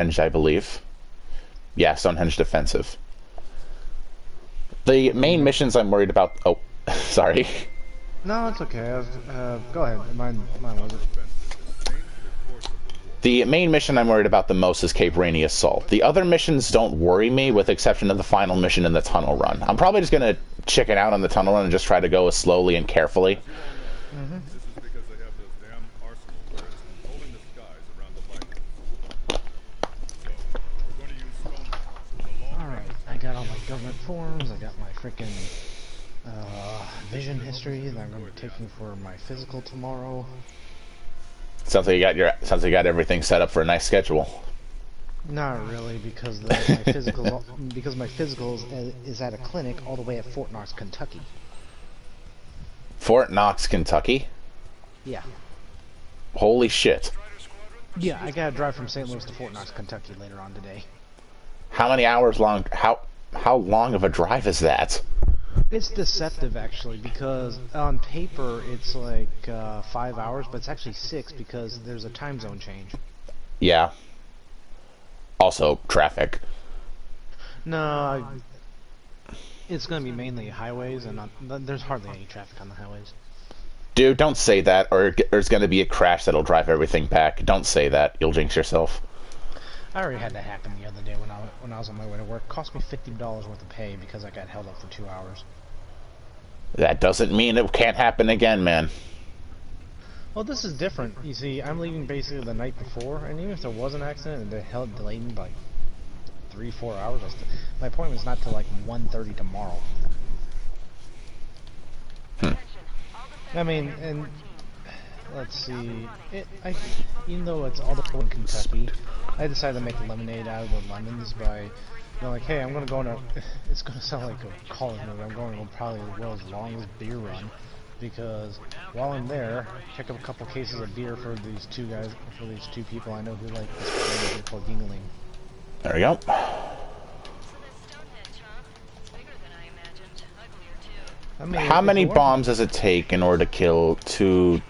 I believe. Yeah, Stonehenge defensive. The main missions I'm worried about... Oh, sorry. No, it's okay. Go ahead. Mine was it. The main mission I'm worried about the most is Cape Rainy Assault. The other missions don't worry me, with the exception of the final mission in the tunnel run. I'm probably just going to chicken out on the tunnel run and just try to go slowly and carefully. Mm-hmm. Alright, I got all my government forms, I got my freaking vision history that I'm going to be taking for my physical tomorrow. Sounds like you got everything set up for a nice schedule. Not really, because my physicals is at a clinic all the way at Fort Knox, Kentucky. Fort Knox, Kentucky? Yeah. Holy shit. Yeah, I gotta drive from St. Louis to Fort Knox, Kentucky later on today. How many hours long? How long of a drive is that? It's deceptive, actually, because on paper it's like 5 hours, but it's actually 6 because there's a time zone change. Yeah. Also, traffic. No, it's going to be mainly highways, and there's hardly any traffic on the highways. Dude, don't say that, or there's going to be a crash that'll drive everything back. Don't say that. You'll jinx yourself. I already had that happen the other day when I was on my way to work. It cost me $50 worth of pay because I got held up for 2 hours. That doesn't mean it can't happen again, man. Well, this is different. You see, I'm leaving basically the night before, and even if there was an accident and they delayed me by 3-4 hours, my appointment's not till like 1:30 tomorrow. I mean, and let's see, even though it's all the way in Kentucky, I decided to make lemonade out of the lemons by, like, hey, I'm gonna go on a, it's gonna sound like a college movie, I'm going to probably the world's longest beer run, because while I'm there, pick up a couple cases of beer for these two people I know who like this beer called Yingling. There we go. I mean, how many bombs does it take in order to kill 2?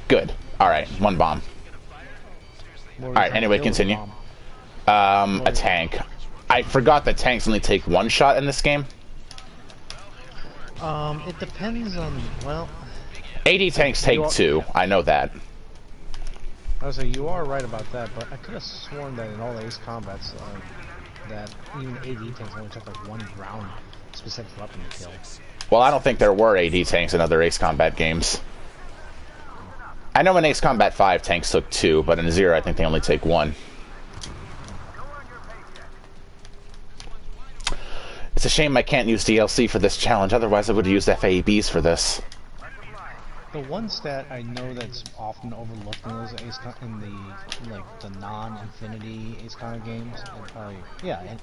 Good. Alright, 1 bomb. Alright, anyway, continue. A tank. I forgot that tanks only take 1 shot in this game. It depends on, well... AD tanks take 2, I know that. I was saying, you are right about that, but I could have sworn that in all the Ace Combats, that even AD tanks only took like 1 round specific weapon to kill. Well, I don't think there were AD tanks in other Ace Combat games. I know in Ace Combat 5 tanks took 2, but in 0 I think they only take 1. It's a shame I can't use DLC for this challenge, otherwise I would have used FAEBs for this. The one stat I know that's often overlooked in those in the non-Infinity Ace Combat games, probably, yeah, and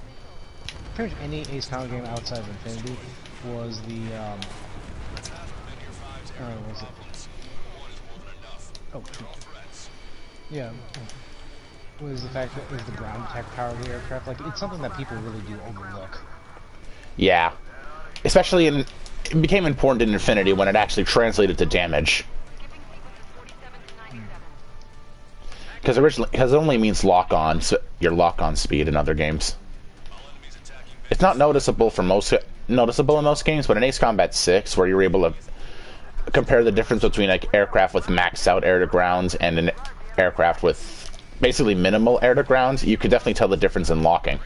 pretty much any Ace Combat game outside of Infinity was the what was it? Oh, yeah. Was the fact that it was the ground attack power of the aircraft? Like, it's something that people really do overlook. Yeah, especially it became important in Infinity when it actually translated to damage. Because originally, it only means lock-on, so your lock-on speed in other games. It's not noticeable in most games, but in Ace Combat 6, where you're able to compare the difference between like aircraft with maxed out air-to-ground and an aircraft with basically minimal air-to-ground, you could definitely tell the difference in locking.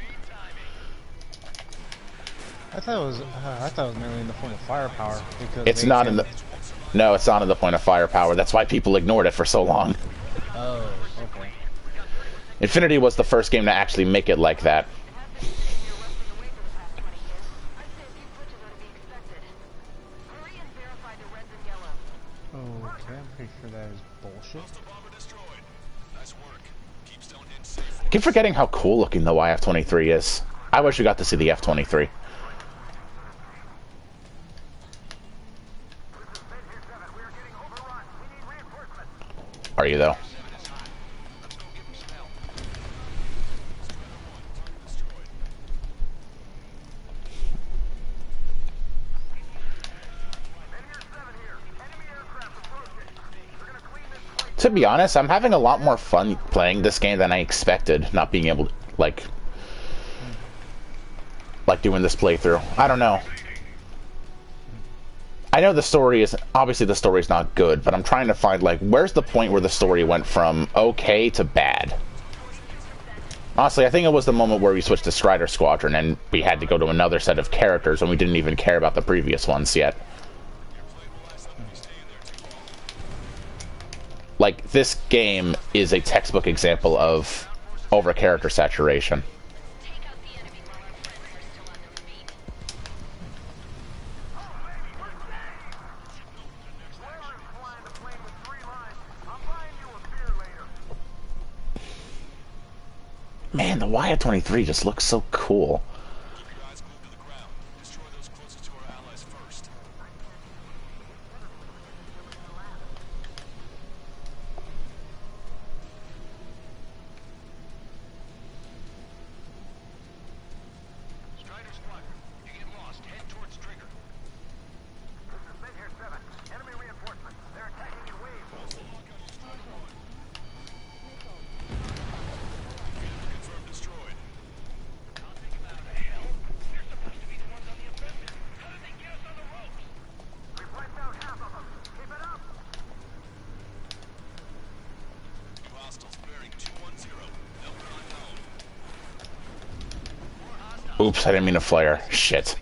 I thought it was mainly in the point of firepower because it's not in the. No, it's not in the point of firepower. That's why people ignored it for so long. Oh, okay. Infinity was the first game to actually make it like that. Okay, I'm pretty sure that is bullshit. I keep forgetting how cool looking the YF-23 is. I wish we got to see the F-23. Are you, though? To be honest, I'm having a lot more fun playing this game than I expected, not being able to, like doing this playthrough. I don't know. I know the story is, obviously the story's not good, but I'm trying to find, like, where's the point where the story went from okay to bad? Honestly, I think it was the moment where we switched to Strider Squadron and we had to go to another set of characters and we didn't even care about the previous ones yet. Like, this game is a textbook example of over-character saturation. Man, the Wyatt-23 just looks so cool. Oops, I didn't mean to flare. Shit.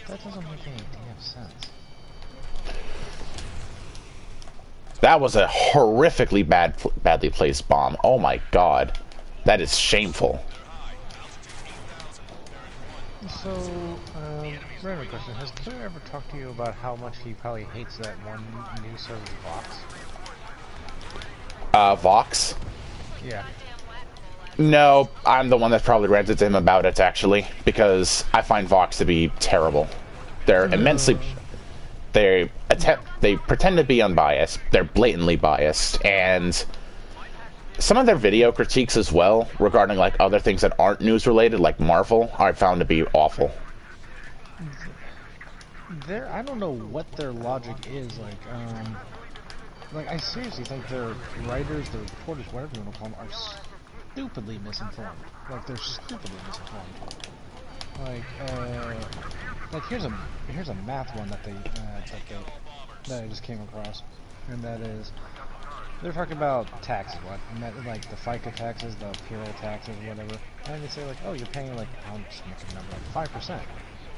That doesn't make any damn sense. That was a horrifically badly placed bomb. Oh my god. That is shameful. So, random question. Has Claire ever talked to you about how much he probably hates that one new service, Vox? Vox? Yeah. No, I'm the one that probably ranted to him about it, actually, because I find Vox to be terrible. They're immensely... They pretend to be unbiased. They're blatantly biased, and some of their video critiques as well, regarding, like, other things that aren't news-related, like Marvel, are found to be awful. I don't know what their logic is, like, I seriously think their writers, their reporters, whatever you want to call them, are stupidly misinformed. Like, they're stupidly misinformed. Like here's a math one that I just came across, and that is, they're talking about taxes, like the FICA taxes, the payroll taxes, whatever, and they say like, oh, you're paying like, I'll just make a number, like 5%,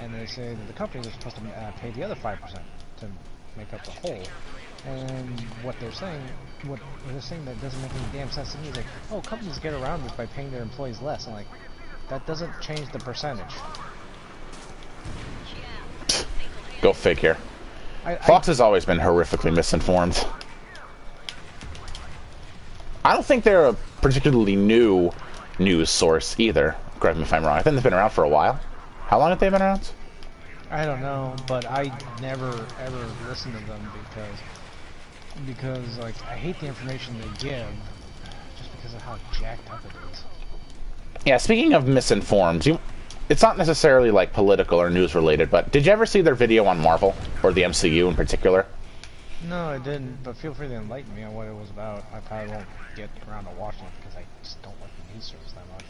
and they say that the companies are supposed to pay the other 5% to make up the whole. And what they're saying that doesn't make any damn sense to me is like, oh, companies get around this by paying their employees less. I'm like, that doesn't change the percentage. Go figure. Fox has always been horrifically misinformed. I don't think they're a particularly new news source either. Correct me if I'm wrong. I think they've been around for a while. How long have they been around? I don't know, but I never ever listen to them because like, I hate the information they give just because of how jacked up it is. Yeah, speaking of misinformed, it's not necessarily like political or news related, but did you ever see their video on Marvel, or the MCU in particular? No, I didn't, but feel free to enlighten me on what it was about. I probably won't get around to watching it because I just don't like the news service that much.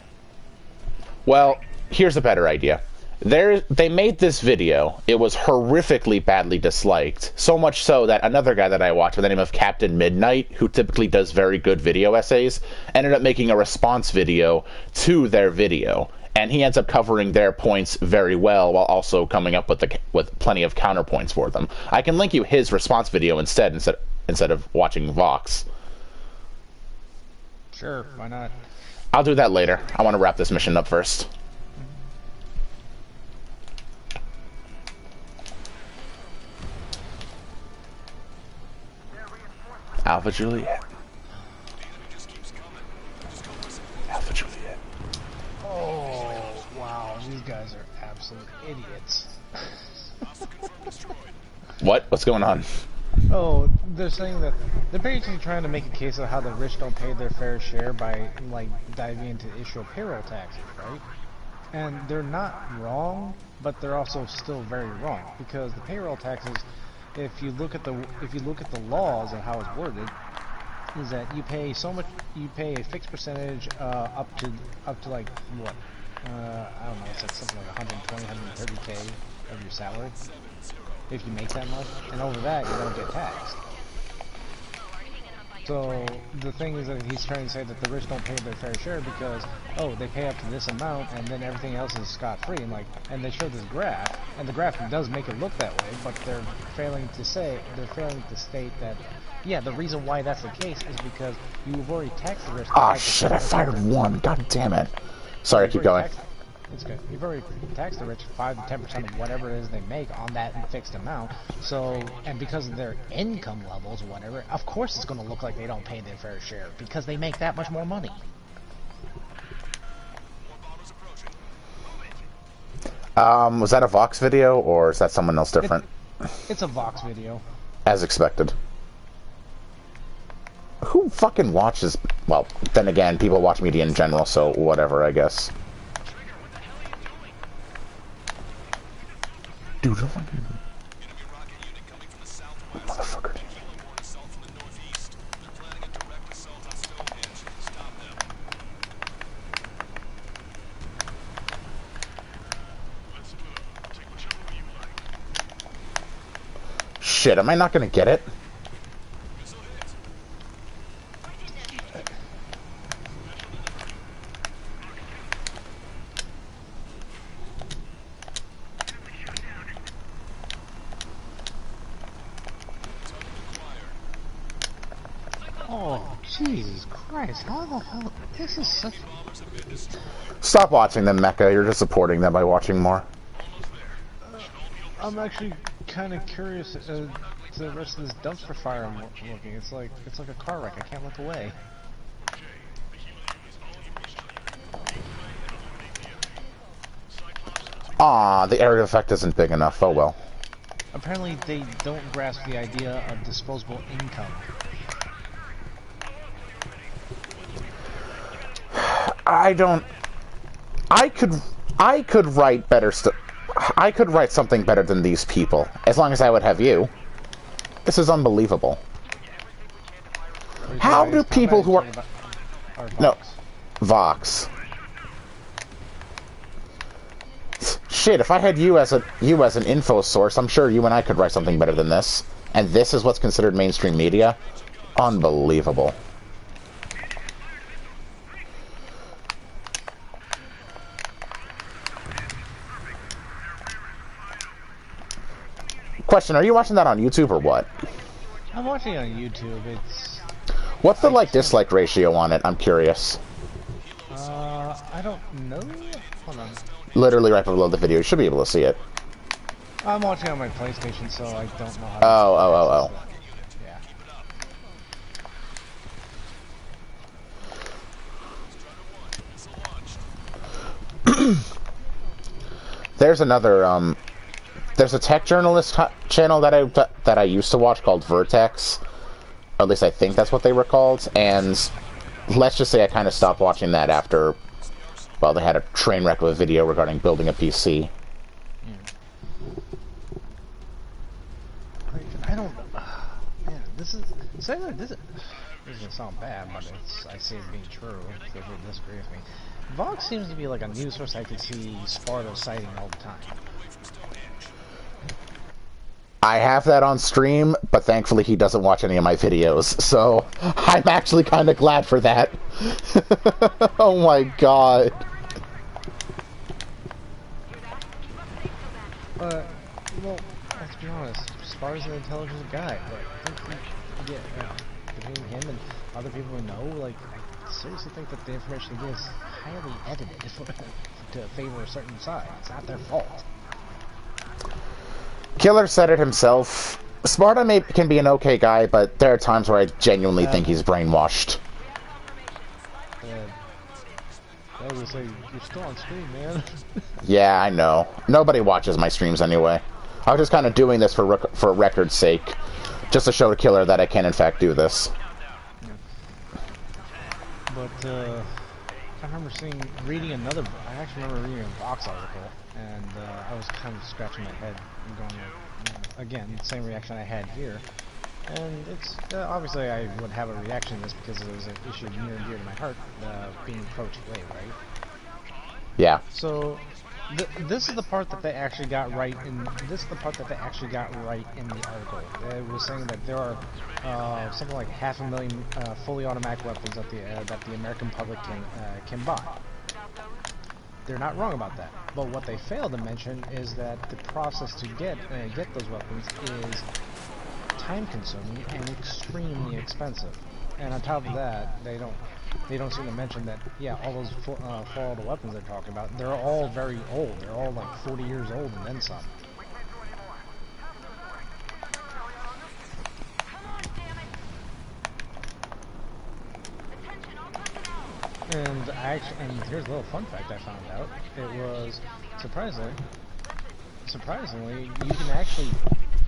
Well, here's a better idea. They made this video. It was horrifically badly disliked, so much so that another guy that I watch by the name of Captain Midnight, who typically does very good video essays, ended up making a response video to their video, and he ends up covering their points very well while also coming up with plenty of counterpoints for them. I can link you his response video instead of watching Vox. Sure, why not? I'll do that later. I want to wrap this mission up first. Alpha Juliet. Alpha Juliet. Oh, wow, these guys are absolute idiots. What? What's going on? Oh, they're saying that they're basically trying to make a case of how the rich don't pay their fair share by, like, diving into the issue of payroll taxes, right? And they're not wrong, but they're also still very wrong, because the payroll taxes, if you look at the laws and how it's worded, is that you pay so much, you pay a fixed percentage up to like what? I don't know, it's like something like 120, 130k of your salary, if you make that much, and over that you don't get taxed. So the thing is that he's trying to say that the rich don't pay their fair share because, oh, they pay up to this amount and then everything else is scot-free, and like, and they show this graph, and the graph does make it look that way, but they're failing to state that, yeah, the reason why that's the case is because you've already taxed the rich. Ah, shit, I fired one. God damn it. Sorry, keep going. It's good. You've already taxed the rich 5 to 10% of whatever it is they make on that fixed amount. So, and because of their income levels or whatever, of course it's going to look like they don't pay their fair share because they make that much more money. Was that a Vox video or is that someone else different? It's a Vox video. As expected. Who fucking watches? Well, then again, people watch media in general, so whatever, I guess. Dude, oh my God. Motherfucker. Shit, am I not gonna get it? Oh, Jesus Christ, how the hell, this is such... Stop watching them, Mecha. You're just supporting them by watching more. I'm actually kind of curious to the rest of this dumpster fire I'm looking. It's like a car wreck. I can't look away. Ah, the area effect isn't big enough. Oh well. Apparently they don't grasp the idea of disposable income. I could write better stuff. I could write something better than these people, as long as I would have you. This is unbelievable. How do people who are... No, Vox. Shit, if I had you as an info source, I'm sure you and I could write something better than this. And this is what's considered mainstream media? Unbelievable. Question, are you watching that on YouTube or what? I'm watching it on YouTube. It's... What's the like-dislike ratio on it? I'm curious. I don't know. Hold on. Literally right below the video. You should be able to see it. I'm watching on my PlayStation, so I don't know how to... Oh. Yeah. There's another, there's a tech journalist channel that I used to watch called Vertex. Or at least I think that's what they were called. And let's just say I kind of stopped watching that after, well, they had a train wreck of a video regarding building a PC. I don't... Man, this is gonna sound bad, but I see it being true. If you disagree with me. Vox seems to be like a news source I could see Sparta citing all the time. I have that on stream, but thankfully he doesn't watch any of my videos, so I'm actually kind of glad for that. Oh my god. Well, let's be honest, Sparta's an intelligent guy, but I think between him and other people we know, like, I seriously think that the information he gives is highly edited to favor a certain side. It's not their fault. Killer said it himself. Sparta can be an okay guy, but there are times where I genuinely think he's brainwashed. I was gonna say, you're still on screen, man. Yeah, I know. Nobody watches my streams anyway. I was just kind of doing this for record's sake, just to show the killer that I can in fact do this. Yeah. But I remember reading another. I actually remember reading a Vox article, and I was kind of scratching my head and going, again, same reaction I had here. And it's obviously I would have a reaction to this because it was an issue near and dear to my heart, being pro-Chick-fil-A, right? Yeah. So this is the part that they actually got right in. This is the part that they actually got right in the article. It was saying that there are something like 500,000 fully automatic weapons that the American public can buy. They're not wrong about that. But what they failed to mention is that the process to get those weapons is time-consuming and extremely expensive. And on top of that, they don't seem to mention that, yeah, all those full auto weapons they're talking about, they're all very old. They're all like 40 years old and then some. And here's a little fun fact I found out. It was surprisingly, you can actually,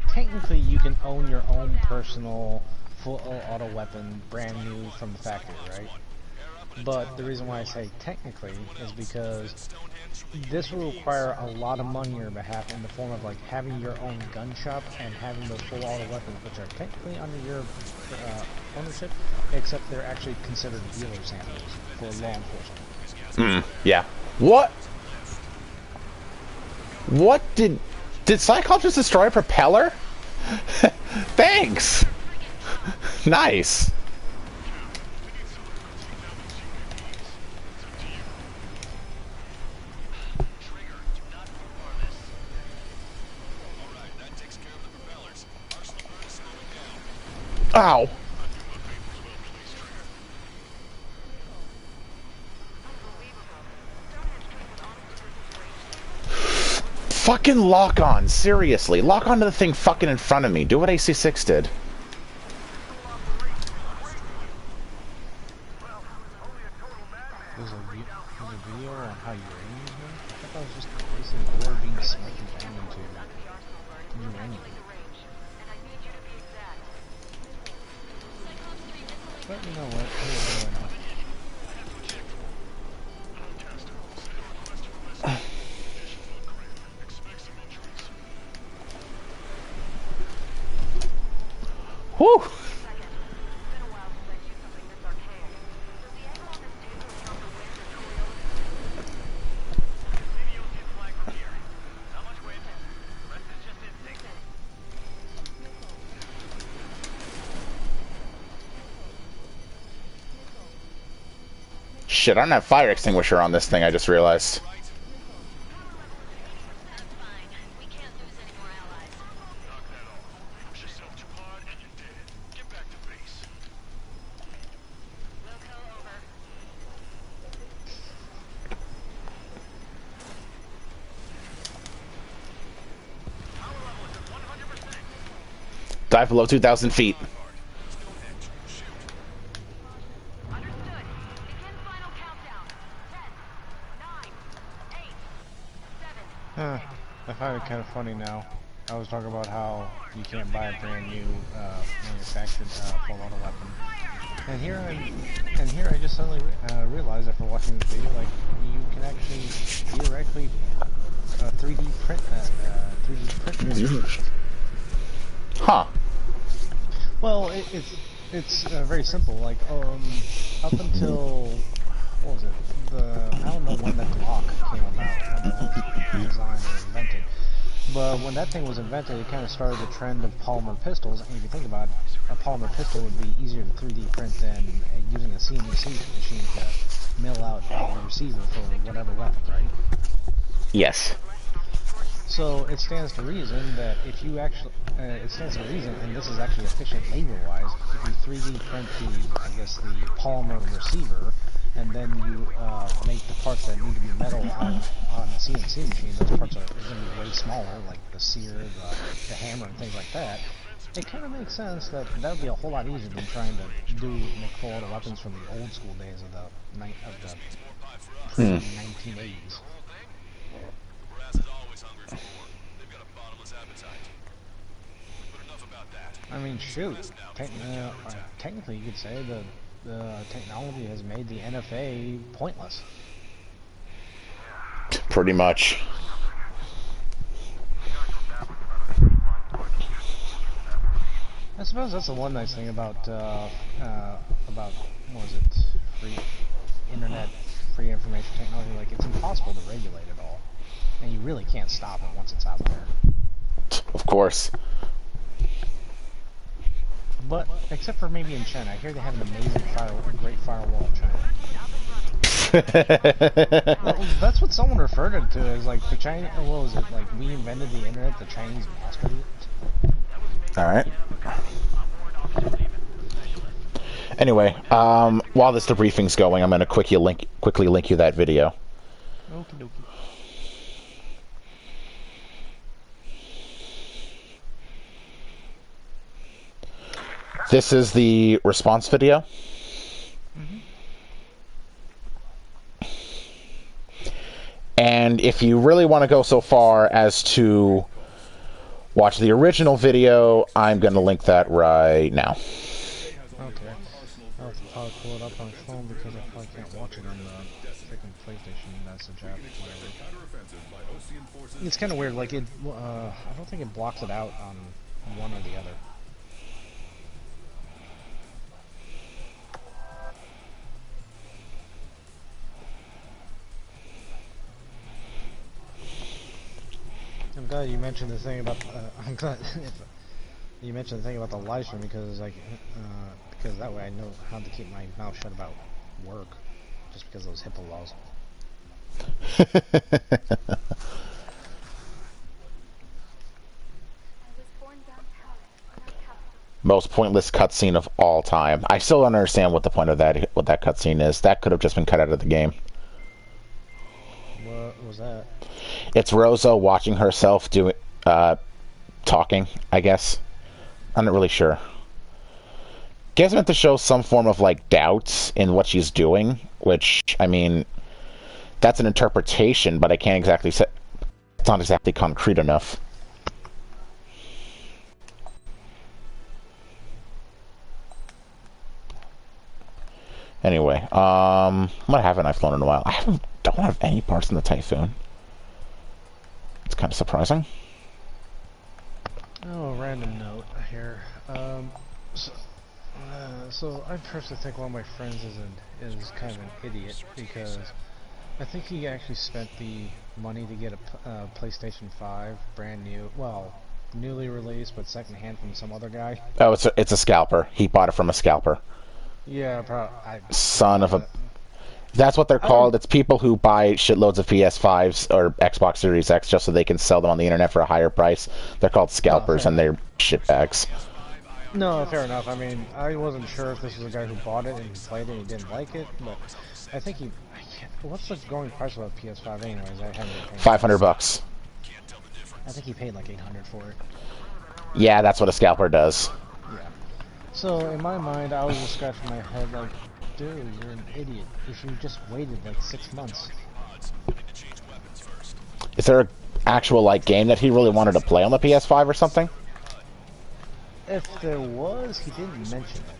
technically, you can own your own personal full auto weapon, brand new from the factory, right? But the reason why I say technically is because this will require a lot of money on your behalf in the form of like having your own gun shop and having those full auto weapons, which are technically under your ownership, except they're actually considered dealer samples for law enforcement. Yeah. What? What did Cyclops just destroy a propeller? Thanks. Nice. Ow. Fucking lock on, seriously. Lock onto the thing fucking in front of me. Do what AC6 did. There's a video on how uranium is made? I thought that was just basically ore being smelted down into uranium. But you know what? Whew. Shit, I don't have fire extinguisher on this thing, I just realized. Dive below 2,000 feet. I find it kind of funny now. I was talking about how you can't buy a brand new manufactured full auto weapon, and here I just suddenly realized after watching this video, like you can actually theoretically 3D print that 3D print. Huh. Well, it's very simple. Like up until what was it? I don't know when that Glock came about, when that was designed or invented. But when that thing was invented, it kind of started the trend of polymer pistols. And if you think about it, a polymer pistol would be easier to 3D print than using a CNC machine to mill out a receiver for whatever weapon, right? Yes. So it stands to reason that if you actually, and this is actually efficient labor-wise, if you 3D print the polymer receiver, and then you make the parts that need to be metal on the CNC machine, those parts are going to be way smaller, like the sear, the hammer, and things like that. it kind of makes sense that would be a whole lot easier than trying to make full auto weapons from the old school days of the pre-1980s. I mean, shoot. Technically, you could say the technology has made the NFA pointless. Pretty much. I suppose that's the one nice thing about what was it, free internet, free information technology. Like, it's impossible to regulate it all, and you really can't stop it once it's out there. Of course. But except for maybe in China, I hear they have an amazing great firewall in China. Well, that's what someone referred it to as, like, the Chinese. What was it, like, we invented the internet, the Chinese mastered it. All right. Anyway, while this debriefing's going, I'm going to quickly link you that video. Okie dokie. This is the response video. And if you really want to go so far as to watch the original video, I'm going to link that right now. Okay. I'll have to probably pull it up on my phone because I probably can't watch it on the freaking PlayStation message app, whatever. It's kind of weird, like, I don't think it blocks it out on one or the other. I'm glad you mentioned the thing about. I'm glad you mentioned the thing about the live stream because, like, because that way I know how to keep my mouth shut about work, just because of those HIPAA laws. Most pointless cutscene of all time. I still don't understand what the point of that cutscene is. That could have just been cut out of the game. What was that? It's Rosa watching herself doing, talking, I guess. I'm not really sure. Guess meant to show some form of, like, doubts in what she's doing, which, I mean, that's an interpretation, but I can't exactly say, it's not exactly concrete enough. Anyway, what haven't I flown in a while? Don't have any parts in the Typhoon. It's kind of surprising. Oh, a random note here. So I personally think one of my friends is kind of an idiot because I think he actually spent the money to get a PlayStation 5, brand new, well, newly released but secondhand from some other guy. Oh, it's a scalper. He bought it from a scalper. Yeah, probably. Son of a. That's what they're called. It's people who buy shitloads of PS5s or Xbox Series X just so they can sell them on the internet for a higher price. They're called scalpers, and they're shitbags. No, fair enough. I mean, I wasn't sure if this was a guy who bought it and he played it and he didn't like it, but I think he. What's the going price of a PS5 anyways? I haven't been paying $500. I think he paid like $800 for it. Yeah, that's what a scalper does. Yeah. So in my mind, I was just scratching my head like, dude, you're an idiot. If you just waited like 6 months. Is there an actual, like, game that he really wanted to play on the PS5 or something? If there was, he didn't mention it.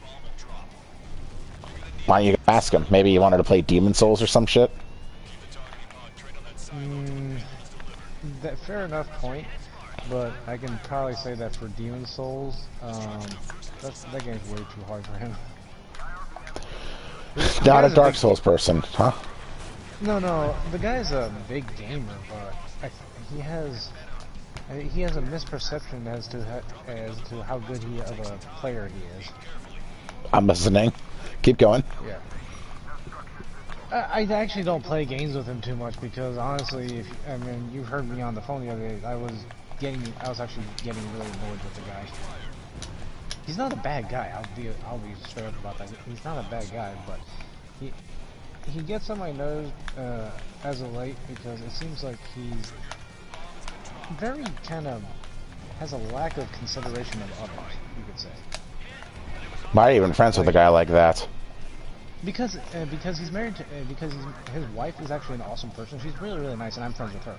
Why don't you ask him? Maybe he wanted to play Demon Souls or some shit? Fair enough point, but I can probably say that for Demon Souls, that game's way too hard for him. Not a Dark Souls person, huh? No, the guy's a big gamer, but he has a misperception as to how good of a player he is. I'm listening. Keep going. Yeah. I actually don't play games with him too much because honestly, I mean, you heard me on the phone the other day. I was actually getting really annoyed with the guy. He's not a bad guy. I'll be straight up about that. He's not a bad guy, but he gets on my nerves as of late because it seems like he's very kind of has a lack of consideration of others. you could say. Why are you even friends with a guy like that? Because he's married to because his wife is actually an awesome person. She's really really nice, and I'm friends with her.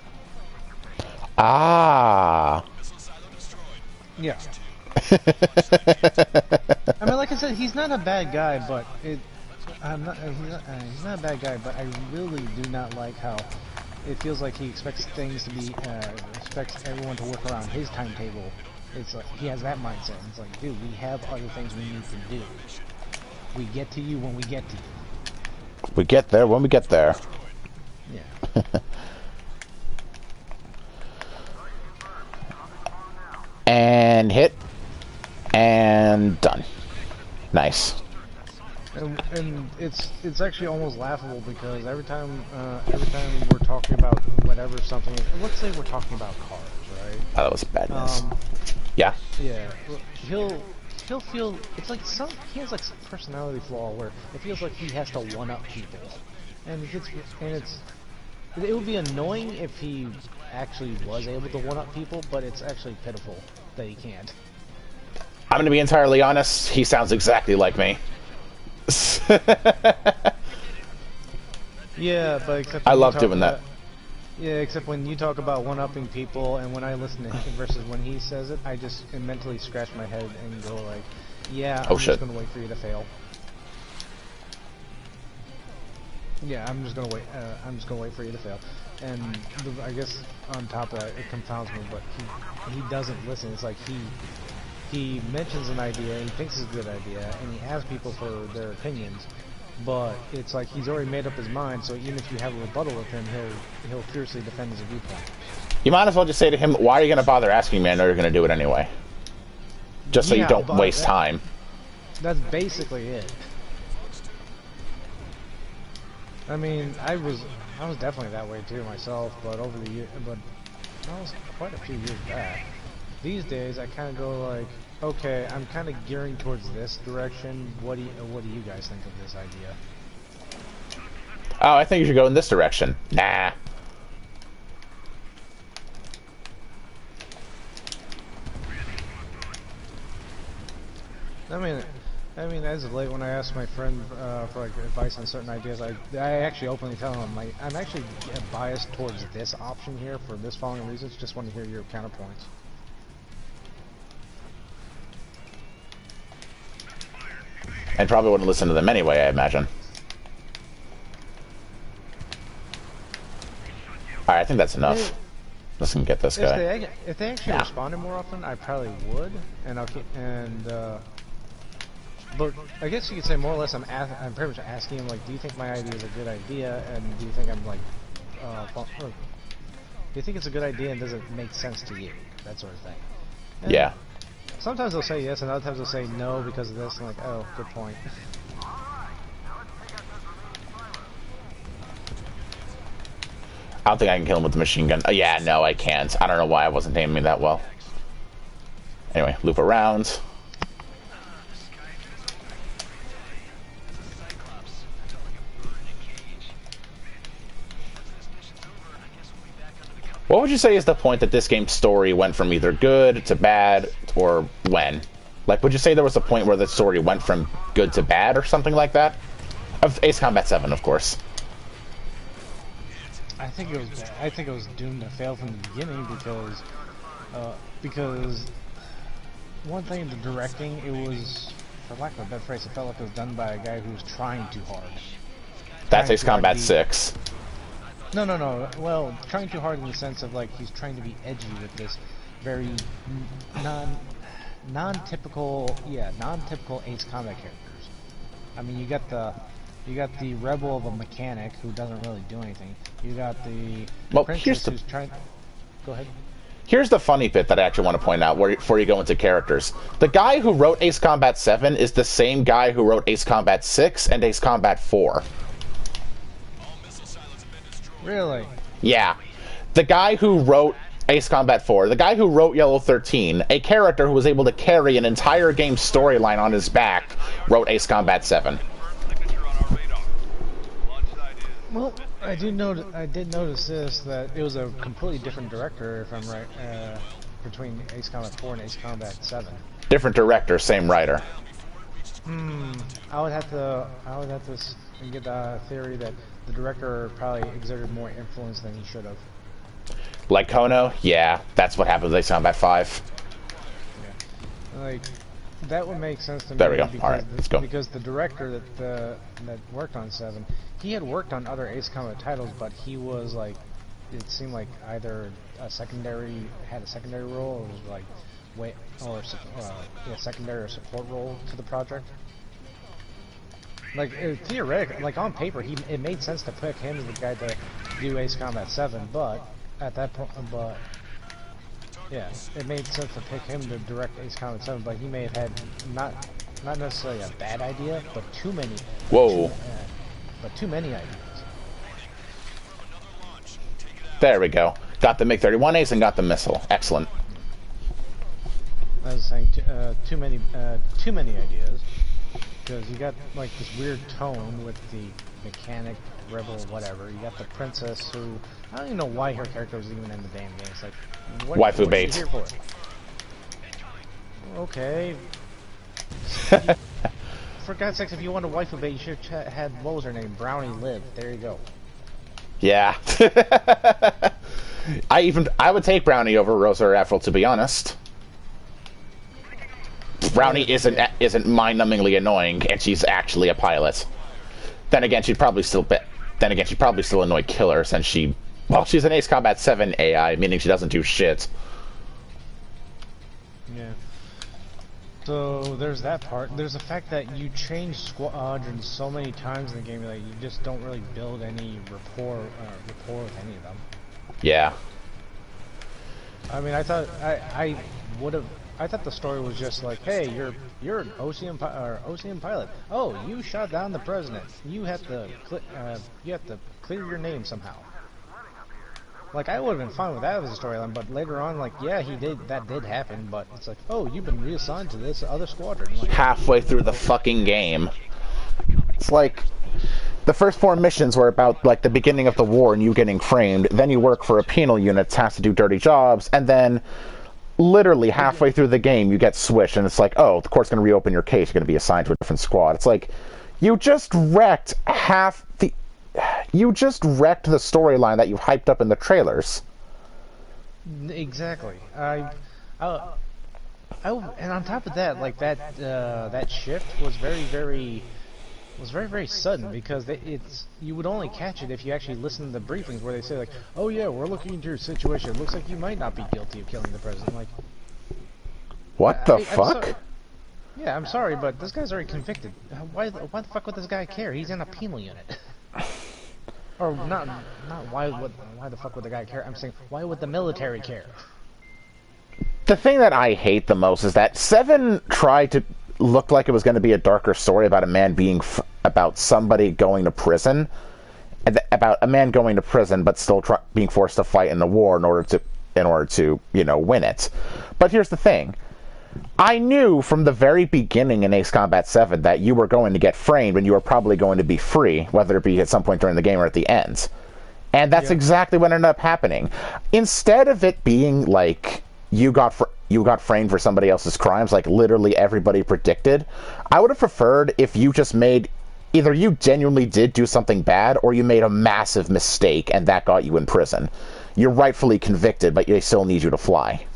Ah. Yeah. I mean, like I said, he's not a bad guy, but he's not a bad guy, but I really do not like how it feels like he expects things to be, expects everyone to work around his timetable. It's like, he has that mindset. It's like, dude, we have other things we need to do. We get to you when we get to you. We get there when we get there. Yeah. And hit. And done. Nice. And it's actually almost laughable because every time we're talking about whatever something, let's say we're talking about cars, right? Oh, that was badness. Yeah. Yeah. He'll feel it's like he has like some personality flaw where it feels like he has to one up people, and it would be annoying if he actually was able to one up people, but it's actually pitiful that he can't. I'm gonna be entirely honest. He sounds exactly like me. Yeah, but except I love doing that. Yeah, except when you talk about one-upping people, and when I listen to him versus when he says it, I just mentally scratch my head and go like, "Yeah, I'm just gonna wait for you to fail." Yeah, I'm just gonna wait. I'm just gonna wait for you to fail. And I guess on top of that, it confounds me, but he doesn't listen. It's like he mentions an idea, he thinks it's a good idea, and he asks people for their opinions. But it's like he's already made up his mind, so even if you have a rebuttal with him, he'll fiercely defend his viewpoint. You might as well just say to him, "Why are you going to bother asking me? I know you're going to do it anyway." Just so you don't waste time. That's basically it. I mean, I was definitely that way too myself, but that was quite a few years back. These days, I kind of go like, okay, I'm kind of gearing towards this direction. What do you guys think of this idea? Oh, I think you should go in this direction. Nah. I mean, as of late, when I ask my friend for like advice on certain ideas, I actually openly tell him like I'm actually biased towards this option here for this following reasons. Just want to hear your counterpoints. And probably wouldn't listen to them anyway, I imagine. Alright, I think that's enough. Let's get this guy. If they actually responded more often, I probably would. But I guess you could say more or less I'm pretty much asking him like, do you think my idea is a good idea, and do you think I'm like, do you think it's a good idea and does it make sense to you? That sort of thing. And yeah. Sometimes they'll say yes, and other times they'll say no because of this. I'm like, oh, good point. I don't think I can kill him with the machine gun. Yeah, no, I can't. I don't know why I wasn't aiming that well. Anyway, loop around. What would you say is the point that this game's story went from either good to bad, or when? Like, would you say there was a point where the story went from good to bad, or something like that? Of Ace Combat 7, of course. I think it was doomed to fail from the beginning because one thing, the directing, it was, for lack of a better phrase, it felt like it was done by a guy who was trying too hard. That's Ace Combat 6. No. Well, trying too hard in the sense of like he's trying to be edgy with this very non-typical Ace Combat characters. I mean, you got the rebel of a mechanic who doesn't really do anything. You got the princess who's trying. Go ahead. Here's the funny bit that I actually want to point out before you go into characters. The guy who wrote Ace Combat 7 is the same guy who wrote Ace Combat 6 and Ace Combat 4. Really? Yeah. The guy who wrote Ace Combat 4, the guy who wrote Yellow 13, a character who was able to carry an entire game storyline on his back, wrote Ace Combat 7. Well, I did notice this, that it was a completely different director, if I'm right, between Ace Combat 4 and Ace Combat 7. Different director, same writer. I would have to get the theory that the director probably exerted more influence than he should have. Like Kono? Yeah, that's what happened with Ace Combat 5. Yeah. Like, that would make sense to me. There we go. Because Alright, let's go. Because the director that worked on 7, he had worked on other Ace Combat titles, but he was like, it seemed like either had a secondary role, or was like, secondary or support role to the project. Like, theoretically, like on paper, it made sense to pick him as the guy to do Ace Combat 7, but at that point, yeah, it made sense to pick him to direct Ace Combat 7, but he may have had not necessarily a bad idea, but too many. Whoa. Too many ideas. There we go. Got the MiG-31 Ace and got the missile. Excellent. I was saying too many ideas, because you got like this weird tone with the mechanic, rebel, whatever. You got the princess who, I don't even know why her character was even in the damn game. It's like, waifu bait. What are you here for? Okay. For God's sakes, if you want a waifu bait, you should have had, what was her name? Brownie Liv. There you go. Yeah. I would take Brownie over Rosa or Aphro, to be honest. Brownie isn't mind-numbingly annoying, and she's actually a pilot. Then again, she'd probably still annoy killers, and she's an Ace Combat 7 AI, meaning she doesn't do shit. Yeah. So there's that part. There's the fact that you change squadrons so many times in the game that you just don't really build any rapport with any of them. Yeah. I mean, I thought I thought the story was just like, hey, you're an OCM pilot. Oh, you shot down the president. You have to clear your name somehow. Like, I would have been fine with that as a storyline, but later on, like, yeah, that did happen, but it's like, oh, you've been reassigned to this other squadron. Like, halfway through the fucking game. It's like, the first 4 missions were about, like, the beginning of the war and you getting framed, then you work for a penal unit tasked to do dirty jobs, and then literally halfway through the game you get switched, and it's like, oh, the court's going to reopen your case, you're going to be assigned to a different squad. It's like, you just wrecked the storyline that you hyped up in the trailers. Exactly. And on top of that, like that shift was very sudden, because you would only catch it if you actually listen to the briefings where they say like, oh yeah, we're looking into your situation. It looks like you might not be guilty of killing the president. Like, what the fuck? Yeah, I'm sorry, but this guy's already convicted. Why the fuck would this guy care? He's in a penal unit. Or not why the fuck would the guy care? I'm saying, why would the military care? The thing that I hate the most is that 7 tried to look like it was going to be a darker story about a man about somebody going to prison, about a man going to prison but still being forced to fight in the war in order to win it. But here's the thing. I knew from the very beginning in Ace Combat 7 that you were going to get framed and you were probably going to be free, whether it be at some point during the game or at the end. And that's exactly what ended up happening. Instead of it being like you got framed for somebody else's crimes, like literally everybody predicted, I would have preferred if you just made, either you genuinely did do something bad or you made a massive mistake and that got you in prison. You're rightfully convicted, but they still need you to fly.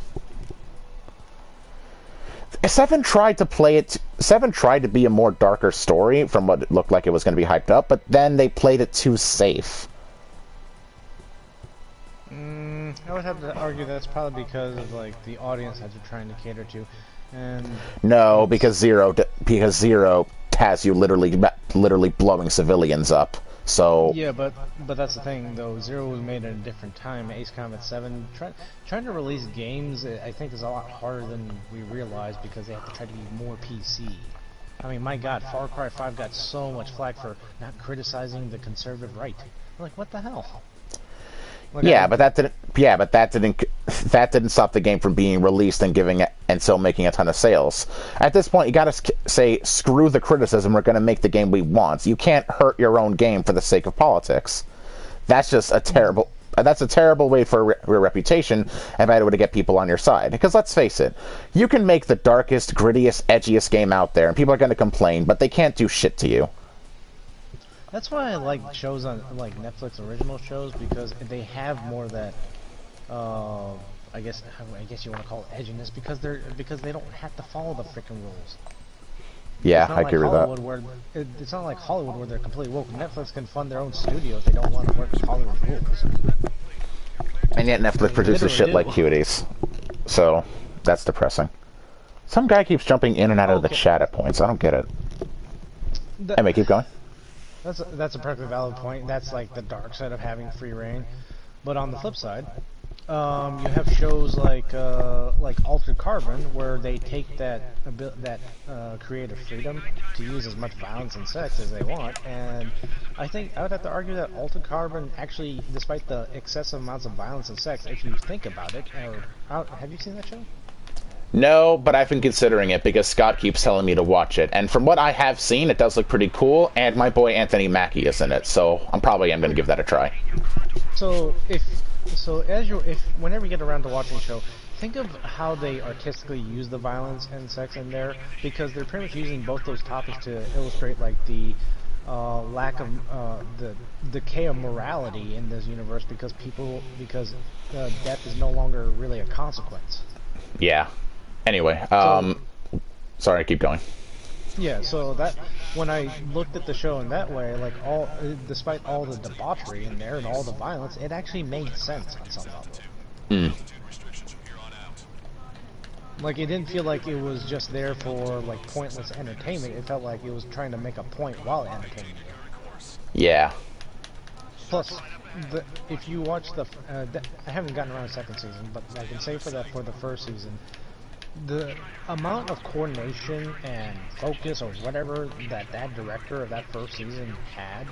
7 tried to be a more darker story from what it looked like it was going to be hyped up, but then they played it too safe. I would have to argue that's probably because of like the audience that you're trying to cater to, and no, because Zero has you literally blowing civilians up. So yeah, but that's the thing though. Zero was made at a different time. Ace Combat 7 trying to release games, I think, is a lot harder than we realize, because they have to try to be more PC. I mean, my God, Far Cry 5 got so much flack for not criticizing the conservative right. Like, what the hell? Like, but that didn't stop the game from being released and still making a ton of sales. At this point, you gotta say, screw the criticism, we're gonna make the game we want. You can't hurt your own game for the sake of politics. That's just a terrible that's a terrible way for your reputation and bad way to get people on your side. Because let's face it, you can make the darkest, grittiest, edgiest game out there, and people are going to complain, but they can't do shit to you. That's why I like shows on like Netflix original shows, because they have more of that. I guess you want to call it edginess, because they don't have to follow the freaking rules. Yeah, I agree with that. It's not like Hollywood where they're completely woke. Netflix can fund their own studio if they don't want to work with Hollywood rules. And yet Netflix produces shit like Cuties. So, that's depressing. Some guy keeps jumping in and out of the chat at points. I don't get it. Anyway, keep going. That's a perfectly valid point. That's like the dark side of having free reign. But on the flip side, you have shows like Altered Carbon, where they take that creative freedom to use as much violence and sex as they want, and I think I would have to argue that Altered Carbon actually, despite the excessive amounts of violence and sex, if you think about it, have you seen that show? No, but I've been considering it because Scott keeps telling me to watch it, and from what I have seen, it does look pretty cool, and my boy Anthony Mackie is in it, so I'm probably going to give that a try. So whenever you get around to watching a show, think of how they artistically use the violence and sex in there, because they're pretty much using both those topics to illustrate like the lack of the decay of morality in this universe, because death is no longer really a consequence. Yeah. Anyway, sorry, keep going. Yeah, so that when I looked at the show in that way, like despite all the debauchery in there and all the violence, it actually made sense on some level. Like, it didn't feel like it was just there for like pointless entertainment. It felt like it was trying to make a point while entertaining you. Yeah. Plus, if you watch I haven't gotten around to the second season, but I can say for the first season, the amount of coordination and focus or whatever that director of that first season had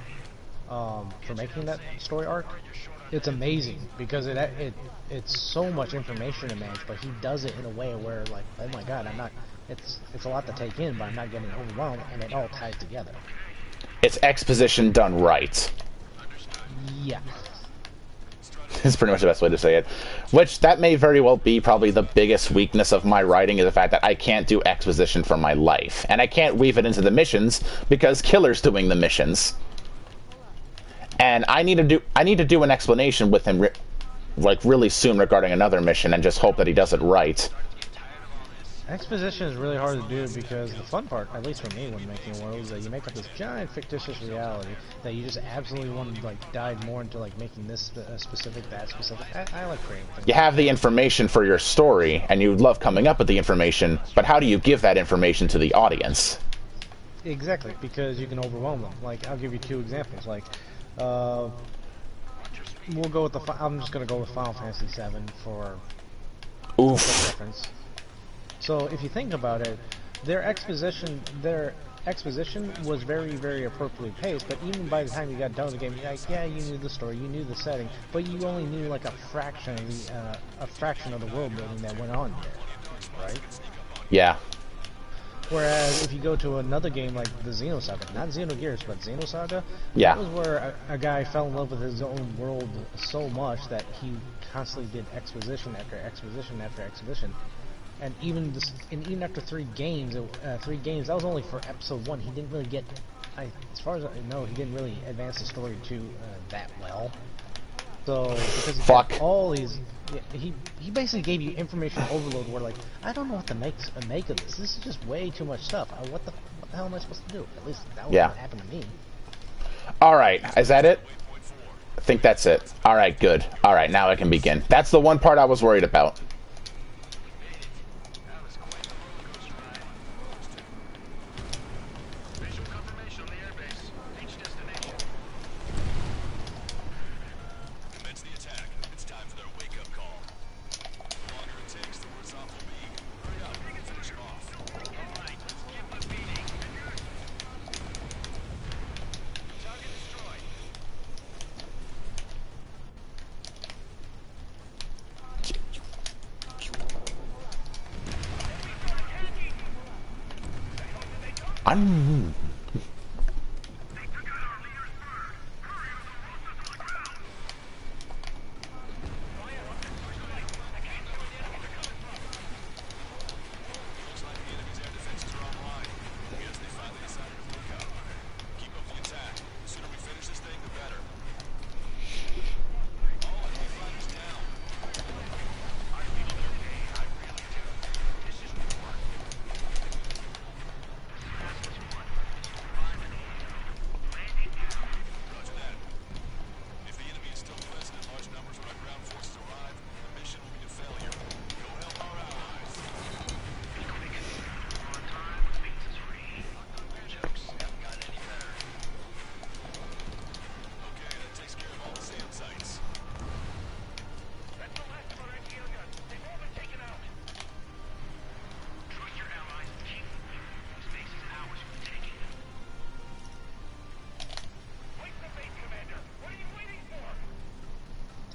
for making that story arc, it's amazing, because it's so much information to manage, but he does it in a way where, like, oh my god, it's a lot to take in, but I'm not getting overwhelmed, and it all ties together. It's exposition done right. Yeah. Is pretty much the best way to say it. Which, that may very well be probably the biggest weakness of my writing, is the fact that I can't do exposition for my life. And I can't weave it into the missions, because Killer's doing the missions. And I need to do an explanation with him, like, really soon regarding another mission, and just hope that he does it right. Exposition is really hard to do, because the fun part, at least for me when making a world, is that you make up this giant fictitious reality that you just absolutely want to like dive more into, like making this specific, that specific. I like creating things. You have the information for your story, and you love coming up with the information, but how do you give that information to the audience? Exactly, because you can overwhelm them. Like, I'll give you two examples. Like, we'll go with I'm just gonna go with Final Fantasy VII for reference. So if you think about it, their exposition was very, very appropriately paced, but even by the time you got done with the game, you're like, yeah, you knew the story, you knew the setting, but you only knew like a fraction of the world building that went on there, right? Yeah. Whereas if you go to another game like the Xenosaga, not Xenogears, but Xenosaga, yeah, that was where a guy fell in love with his own world so much that he constantly did exposition after exposition after exposition. And even after 3 games, that was only for episode 1. He didn't really get, as far as I know, he didn't really advance the story that well. So because he had all these, he basically gave you information overload. Where like, I don't know what to make of this. This is just way too much stuff. What the hell am I supposed to do? At least that was what happened to me. All right, is that it? I think that's it. All right, good. All right, now I can begin. That's the one part I was worried about.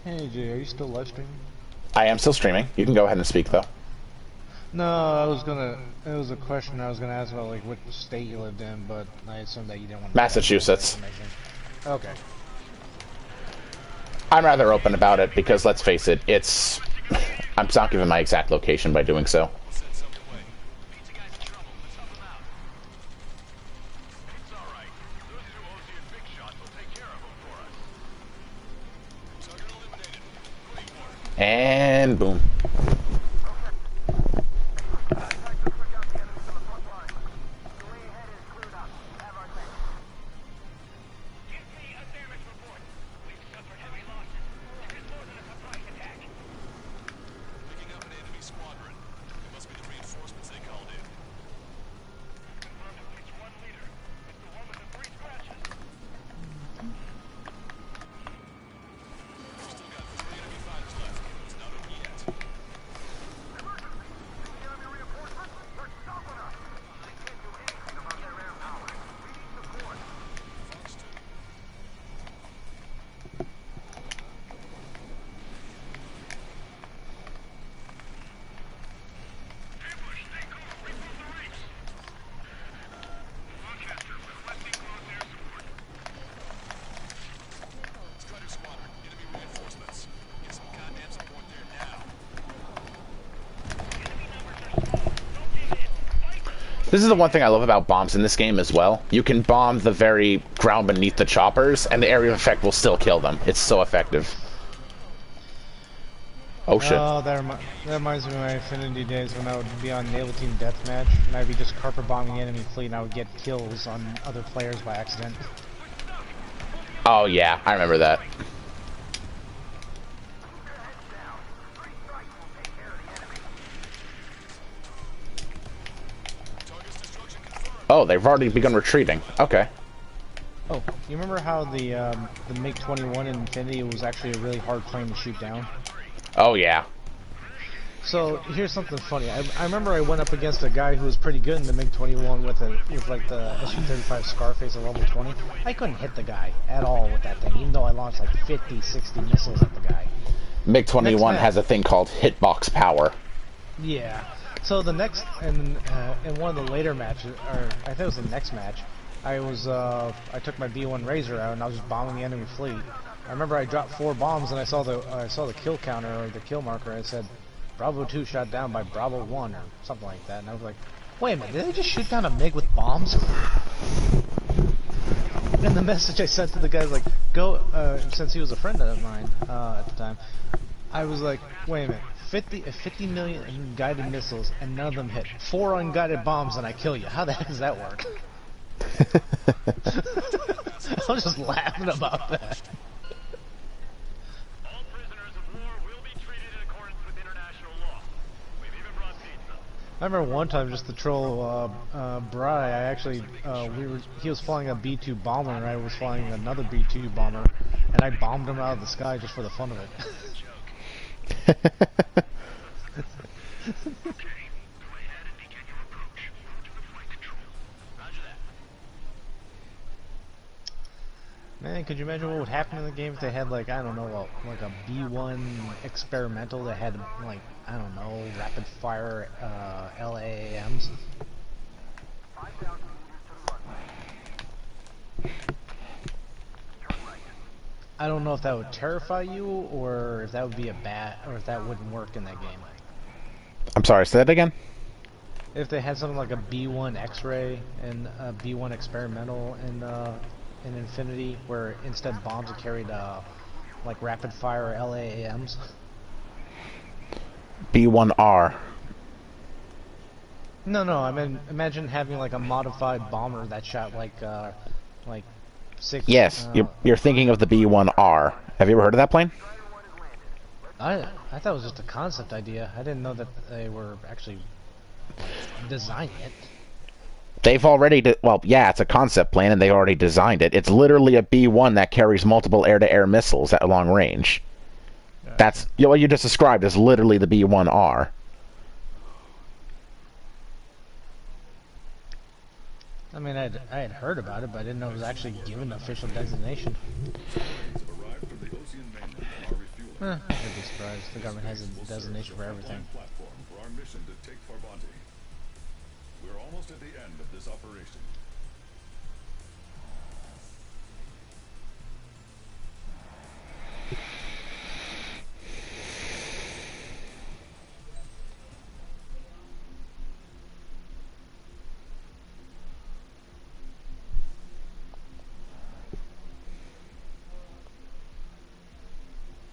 Hey Jay, are you still live streaming? I am still streaming. You can go ahead and speak, though. No, it was a question I was gonna ask about like which state you lived in, but I assumed that you didn't want to share that Massachusetts. information. Okay. I'm rather open about it because, let's face it, it's... I'm not giving my exact location by doing so. And boom. This is the one thing I love about bombs in this game as well. You can bomb the very ground beneath the choppers, and the area of effect will still kill them. It's so effective. Oh shit. Oh, that reminds me of my Affinity days when I would be on Naval Team Deathmatch, and I'd be just carpet bombing the enemy fleet, and I would get kills on other players by accident. Oh yeah, I remember that. Oh, they've already begun retreating. Okay. Oh, you remember how the MiG-21 in Infinity was actually a really hard plane to shoot down? Oh yeah. So here's something funny. I remember I went up against a guy who was pretty good in the MiG-21 with like the SU-35 Scarface at level 20. I couldn't hit the guy at all with that thing, even though I launched like 50, 60 missiles at the guy. MiG-21 has a thing called hitbox power. Yeah. So the next, in one of the later matches, or I think it was the next match, I took my B-1 Razor out and I was just bombing the enemy fleet. I remember I dropped 4 bombs and I saw the kill counter or the kill marker and it said Bravo 2 shot down by Bravo 1 or something like that, and I was like, wait a minute, did they just shoot down a MiG with bombs? And the message I sent to the guy was like, go, since he was a friend of mine at the time, I was like, wait a minute. 50 million guided missiles and none of them hit. 4 unguided bombs and I kill you. How the heck does that work? I was just laughing about that. All prisoners of war will be treated in accordance with international law. We've even brought pizza. I remember one time just to troll Bry, I actually he was flying a B-2 bomber and I was flying another B-2 bomber and I bombed him out of the sky just for the fun of it. Man, could you imagine what would happen in the game if they had like, I don't know, like a B-1 experimental that had like, I don't know, rapid fire LAAMs? I don't know if that would terrify you or if that would be or if that wouldn't work in that game. I'm sorry, say that again? If they had something like a B-1 X-ray and a B-1 experimental in Infinity, where instead bombs are carried like rapid fire LAAMs. B-1R. No, I mean imagine having like a modified bomber that shot like 6. Yes, you're thinking of the B-1R. Have you ever heard of that plane? I thought it was just a concept idea. I didn't know that they were actually designing it. They've already, well, yeah, it's a concept plane, and they already designed it. It's literally a B-1 that carries multiple air-to-air missiles at long range. That's what you just described is literally the B-1R. I mean, I had heard about it, but I didn't know it was actually given an official designation. I'd be surprised. The government has a designation for everything. Platform for our mission to take Farbanti. We're almost at the end of this operation.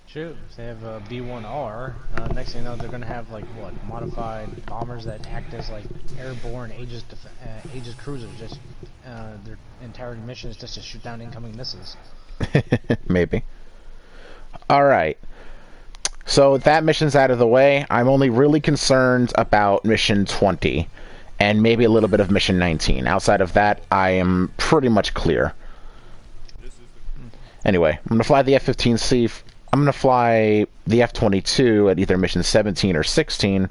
Shoot, if they have a B-1R, next thing you know, they're gonna have like what, modified bombers that act as like airborne Aegis cruisers. Just their entire mission is just to shoot down incoming missiles. Maybe. All right. So that mission's out of the way. I'm only really concerned about mission 20 and maybe a little bit of mission 19. Outside of that, I am pretty much clear. Anyway, I'm gonna fly the F-15C. I'm going to fly the F-22 at either mission 17 or 16,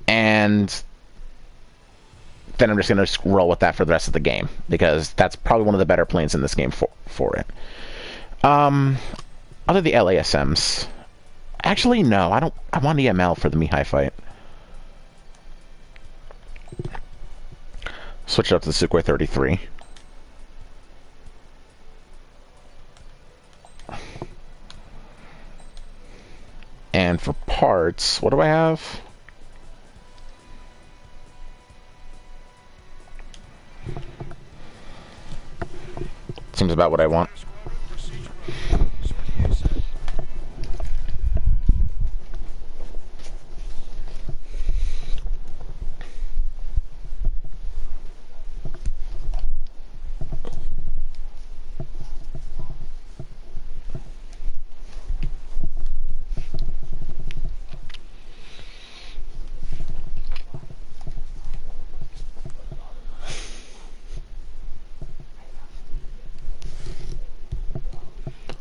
and then I'm just going to roll with that for the rest of the game, because that's probably one of the better planes in this game for it. Other the LASMs. Actually, no, I want EML for the Mihai fight. Switch it up to the Sukhoi 33. And for parts, what do I have? Seems about what I want.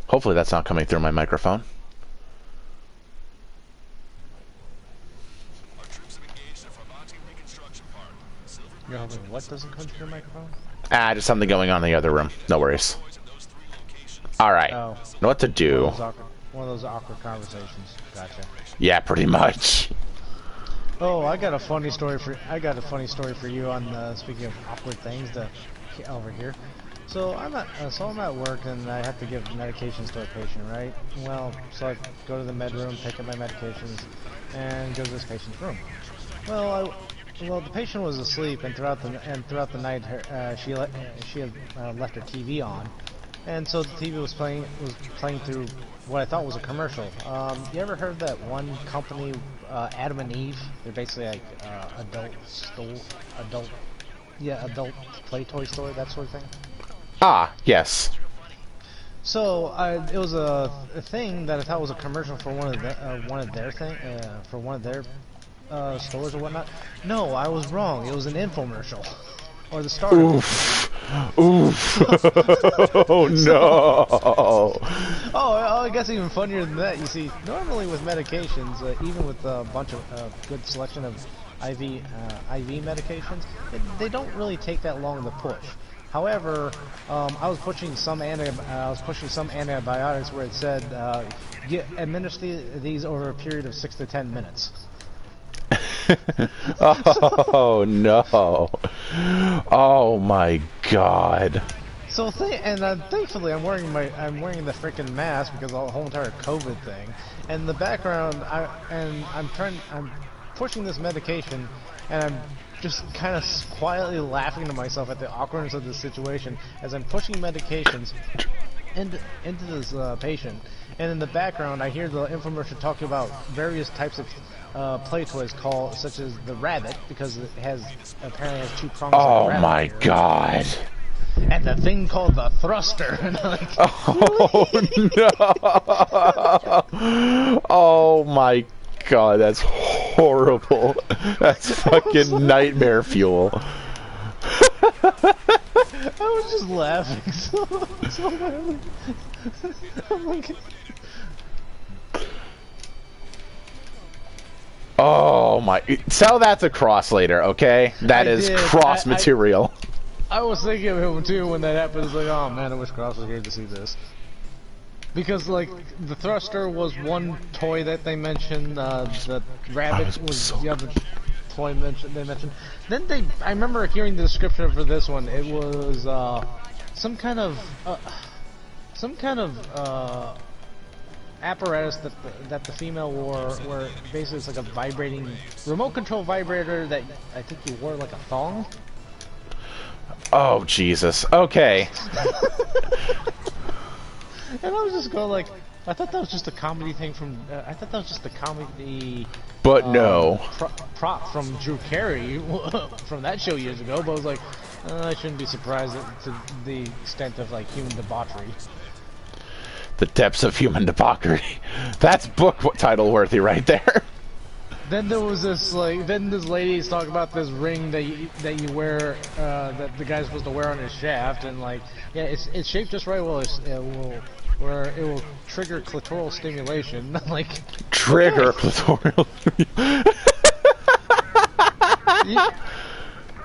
Hopefully that's not coming through my microphone. You're hoping what doesn't come through your microphone? Ah, just something going on in the other room. No worries. Alright. Oh. Know what to do. One of those awkward conversations. Gotcha. Yeah, pretty much. Oh, I got a funny story for you on speaking of awkward things over here. So I'm at work and I have to give medications to a patient, right? Well, so I go to the med room, pick up my medications, and go to this patient's room. Well, the patient was asleep, and throughout the night, she had left her TV on, and so the TV was playing through what I thought was a commercial. You ever heard that one company, Adam and Eve? They're basically like adult play toy store, that sort of thing. Ah, yes. So it was a thing that I thought was a commercial for one of their stores or whatnot. No, I was wrong. It was an infomercial, or the start. Oof. Oof. Oh no. Oh, I guess even funnier than that. You see, normally with medications, even with a bunch of good selection of IV medications, they don't really take that long to push. However, I was pushing some antibiotics where it said administer these over a period of 6 to 10 minutes. Oh no! Oh my God! So thankfully I'm wearing the freaking mask because of the whole entire COVID thing. And in the background, I'm pushing this medication, and I'm just kind of quietly laughing to myself at the awkwardness of the situation as I'm pushing medications into this patient. And in the background, I hear the infomercial talking about various types of play toys such as the rabbit, because it apparently has 2 prongs. Oh like a my God! And the thing called the thruster. And I'm like, oh no! Oh my God, that's horrible. That's fucking nightmare fuel. I was just laughing so badly. I'm like, oh my! Sell that to Cross later, okay? That is Cross material. I was thinking of him too when that happened. It's like, oh man, I wish Cross was here to see this. Because like the thruster was one toy that they mentioned, the rabbit was the other toy they mentioned. Then I remember hearing the description for this one. It was some kind of apparatus that the female wore, where basically it's like a vibrating remote control vibrator that I think you wore like a thong. Oh Jesus. Okay. And I was just going like, I thought that was just a comedy thing from. I thought that was just a comedy. But no. Prop from Drew Carey from that show years ago. But I was like, I shouldn't be surprised to the extent of like human debauchery. The depths of human debauchery. That's book title worthy right there. Then there was this like, then this lady's talking about this ring that you wear, that the guy's supposed to wear on his shaft, and like, yeah, it's shaped just right. Well, it will trigger clitoral stimulation. Like trigger okay. clitoral.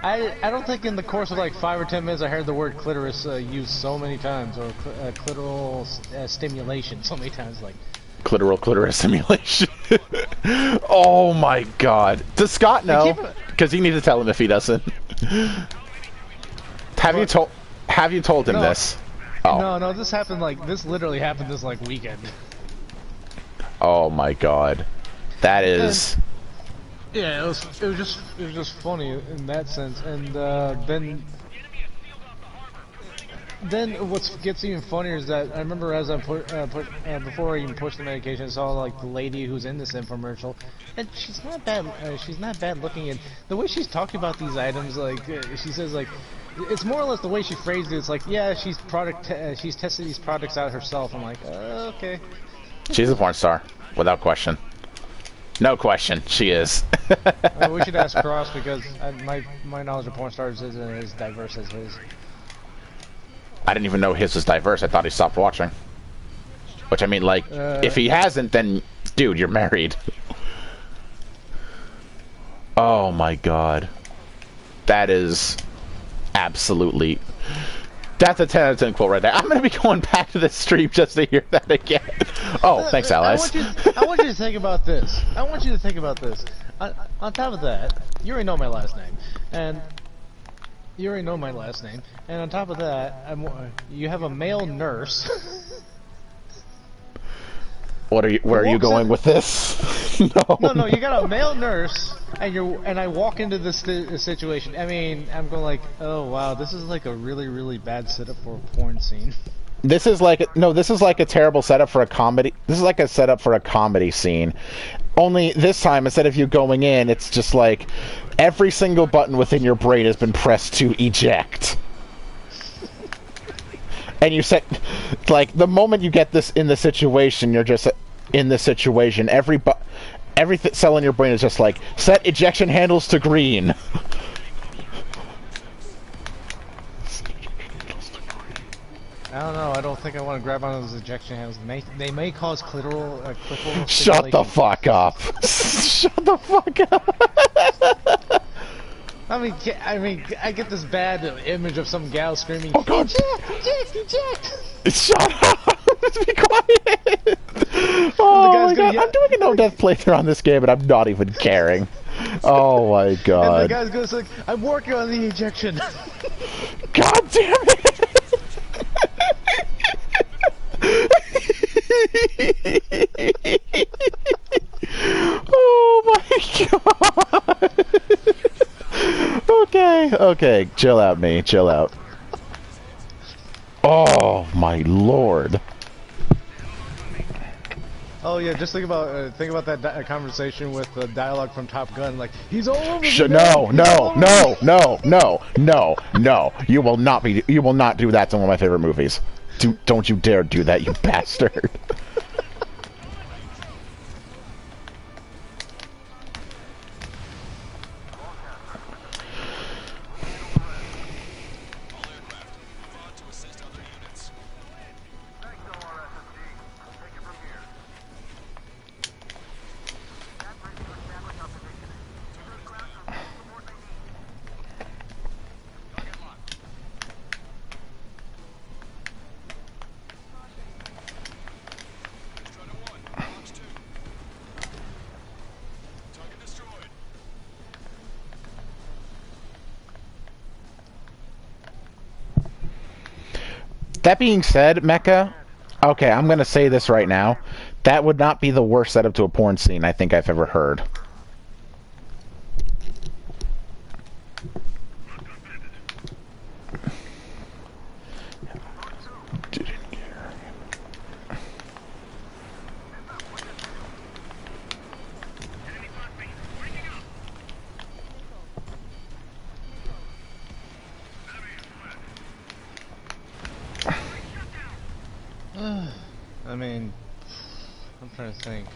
I don't think in the course of like 5 or 10 minutes I heard the word clitoris used so many times, or clitoral stimulation so many times, like. Clitoris simulation. Oh my God! Does Scott know? Because you need to tell him if he doesn't. Have you told him this? Oh. No. This happened like this. Literally happened this like weekend. Oh my God, that is. Yeah, it was just funny in that sense, and then what gets even funnier is that I remember as I before I even pushed the medication, I saw like the lady who's in this infomercial, and she's not bad. She's not bad looking, and the way she's talking about these items, like she says, like it's more or less the way she phrased it. It's like, yeah, she's tested these products out herself. I'm like, okay. She's a porn star, without question. No question, she is. We should ask Cross, because my knowledge of porn stars isn't as diverse as his. I didn't even know his was diverse. I thought he stopped watching. Which, I mean, like, if he hasn't, then, dude, you're married. Oh my God. That is absolutely... That's a 10 out of 10 quote right there. I'm going to be going back to the stream just to hear that again. Oh, thanks, Alice. I want you to think about this. On top of that, you already know my last name. And... and on top of that, you have a male nurse. Where are you going with this? No, you got a male nurse, and I walk into this situation. I mean, I'm going like, oh wow, this is like a really, really bad setup for a porn scene. This is like a terrible setup for a comedy. This is like a setup for a comedy scene. Only this time, instead of you going in, it's just like every single button within your brain has been pressed to eject. And you set, like, the moment you get this in the situation, you're just in the situation. Every cell in your brain is just like, set ejection handles to green. I don't know. I don't think I want to grab onto those ejection handles. They may cause clitoral Shut the fuck up. Shut the fuck up. I mean, I get this bad image of some gal screaming, "Oh God, eject!" Shut up. Be quiet. Oh my God, I'm doing a no-death playthrough on this game, and I'm not even caring. Oh my God. And the guy's goes like, "I'm working on the ejection." God damn it. Oh my God. Okay, chill out, me, chill out. Oh my Lord. Oh yeah, just think about that conversation with the dialogue from Top Gun. Like, he's all over. No. You will not do that to one of my favorite movies. Don't you dare do that, you bastard. That being said, Mecha, okay, I'm gonna say this right now. That would not be the worst setup to a porn scene I think I've ever heard. I mean, I'm trying to think.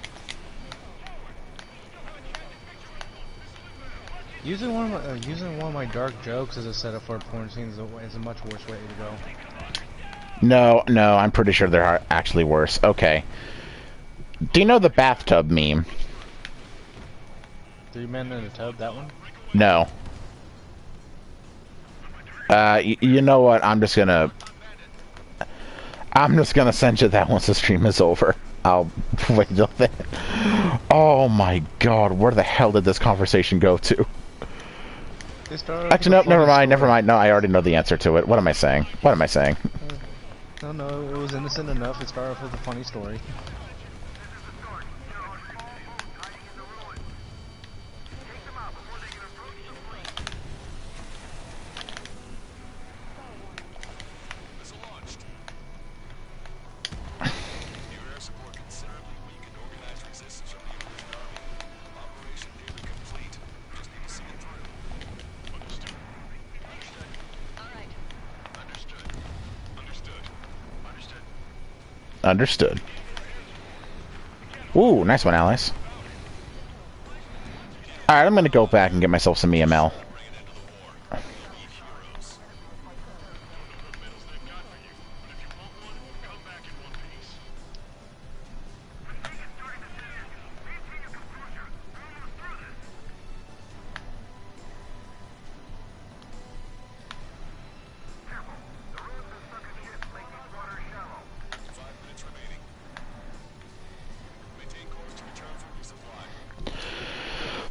Using one of my dark jokes as a setup for a porn scene is a much worse way to go. No, I'm pretty sure there are actually worse. Okay. Do you know the bathtub meme? 3 men in a tub, that one? No. You know what? I'm just gonna send you that once the stream is over. I'll wait till then. Oh my god, where the hell did this conversation go to? Actually, no, never mind. No, I already know the answer to it. What am I saying? No, it was innocent enough. It started off with a funny story. Understood. Ooh, nice one, Alice. Alright, I'm gonna go back and get myself some EML.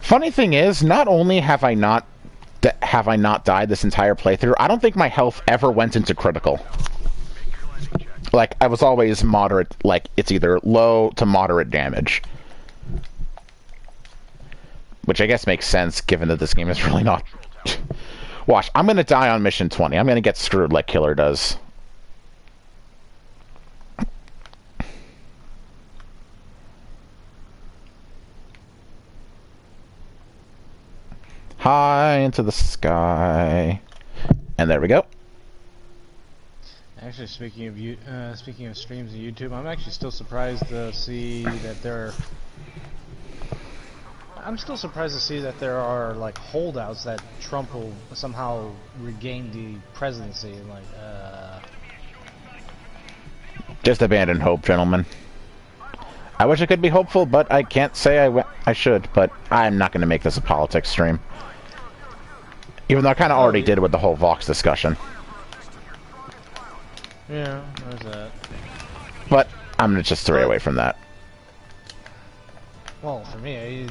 Funny thing is, not only have I not died this entire playthrough, I don't think my health ever went into critical. Like, I was always moderate, like, it's either low to moderate damage. Which I guess makes sense, given that this game is really not... Watch, I'm gonna die on mission 20. I'm gonna get screwed like Killer does. High into the sky, and there we go. Actually, speaking of streams on YouTube, I'm actually still surprised to see that there. I'm still surprised to see that there are like holdouts that Trump will somehow regain the presidency. Like, just abandon hope, gentlemen. I wish I could be hopeful, but I can't say I should. But I'm not going to make this a politics stream. Even though I kind of already did with the whole Vox discussion. Yeah, there's that. But I'm going to just stray away from that. Well, for me, I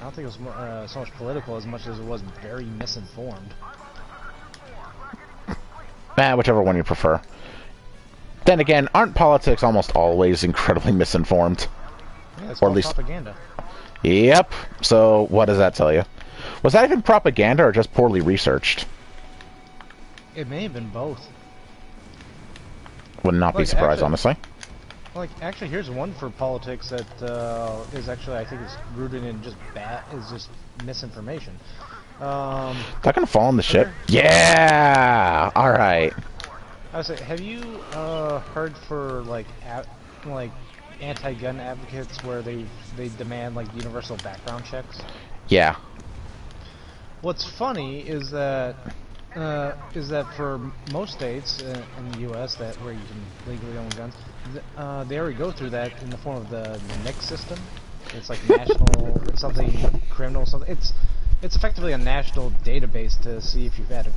don't think it was so much political as much as it was very misinformed. Whichever one you prefer. Then again, aren't politics almost always incredibly misinformed? Yeah, it's or called at least propaganda. Yep. So what does that tell you? Was that even propaganda or just poorly researched? It may have been both. Would not be surprised, honestly. Like, actually, here's one for politics that is actually, I think, is rooted in just misinformation. That gonna fall on the ship? Yeah. All right. I was like, have you heard for like anti-gun advocates where they demand like universal background checks? Yeah. What's funny is that for most states in the U.S. where you can legally own guns, they already go through that in the form of the NICS system. It's like national something criminal something. It's effectively a national database to see if you've had a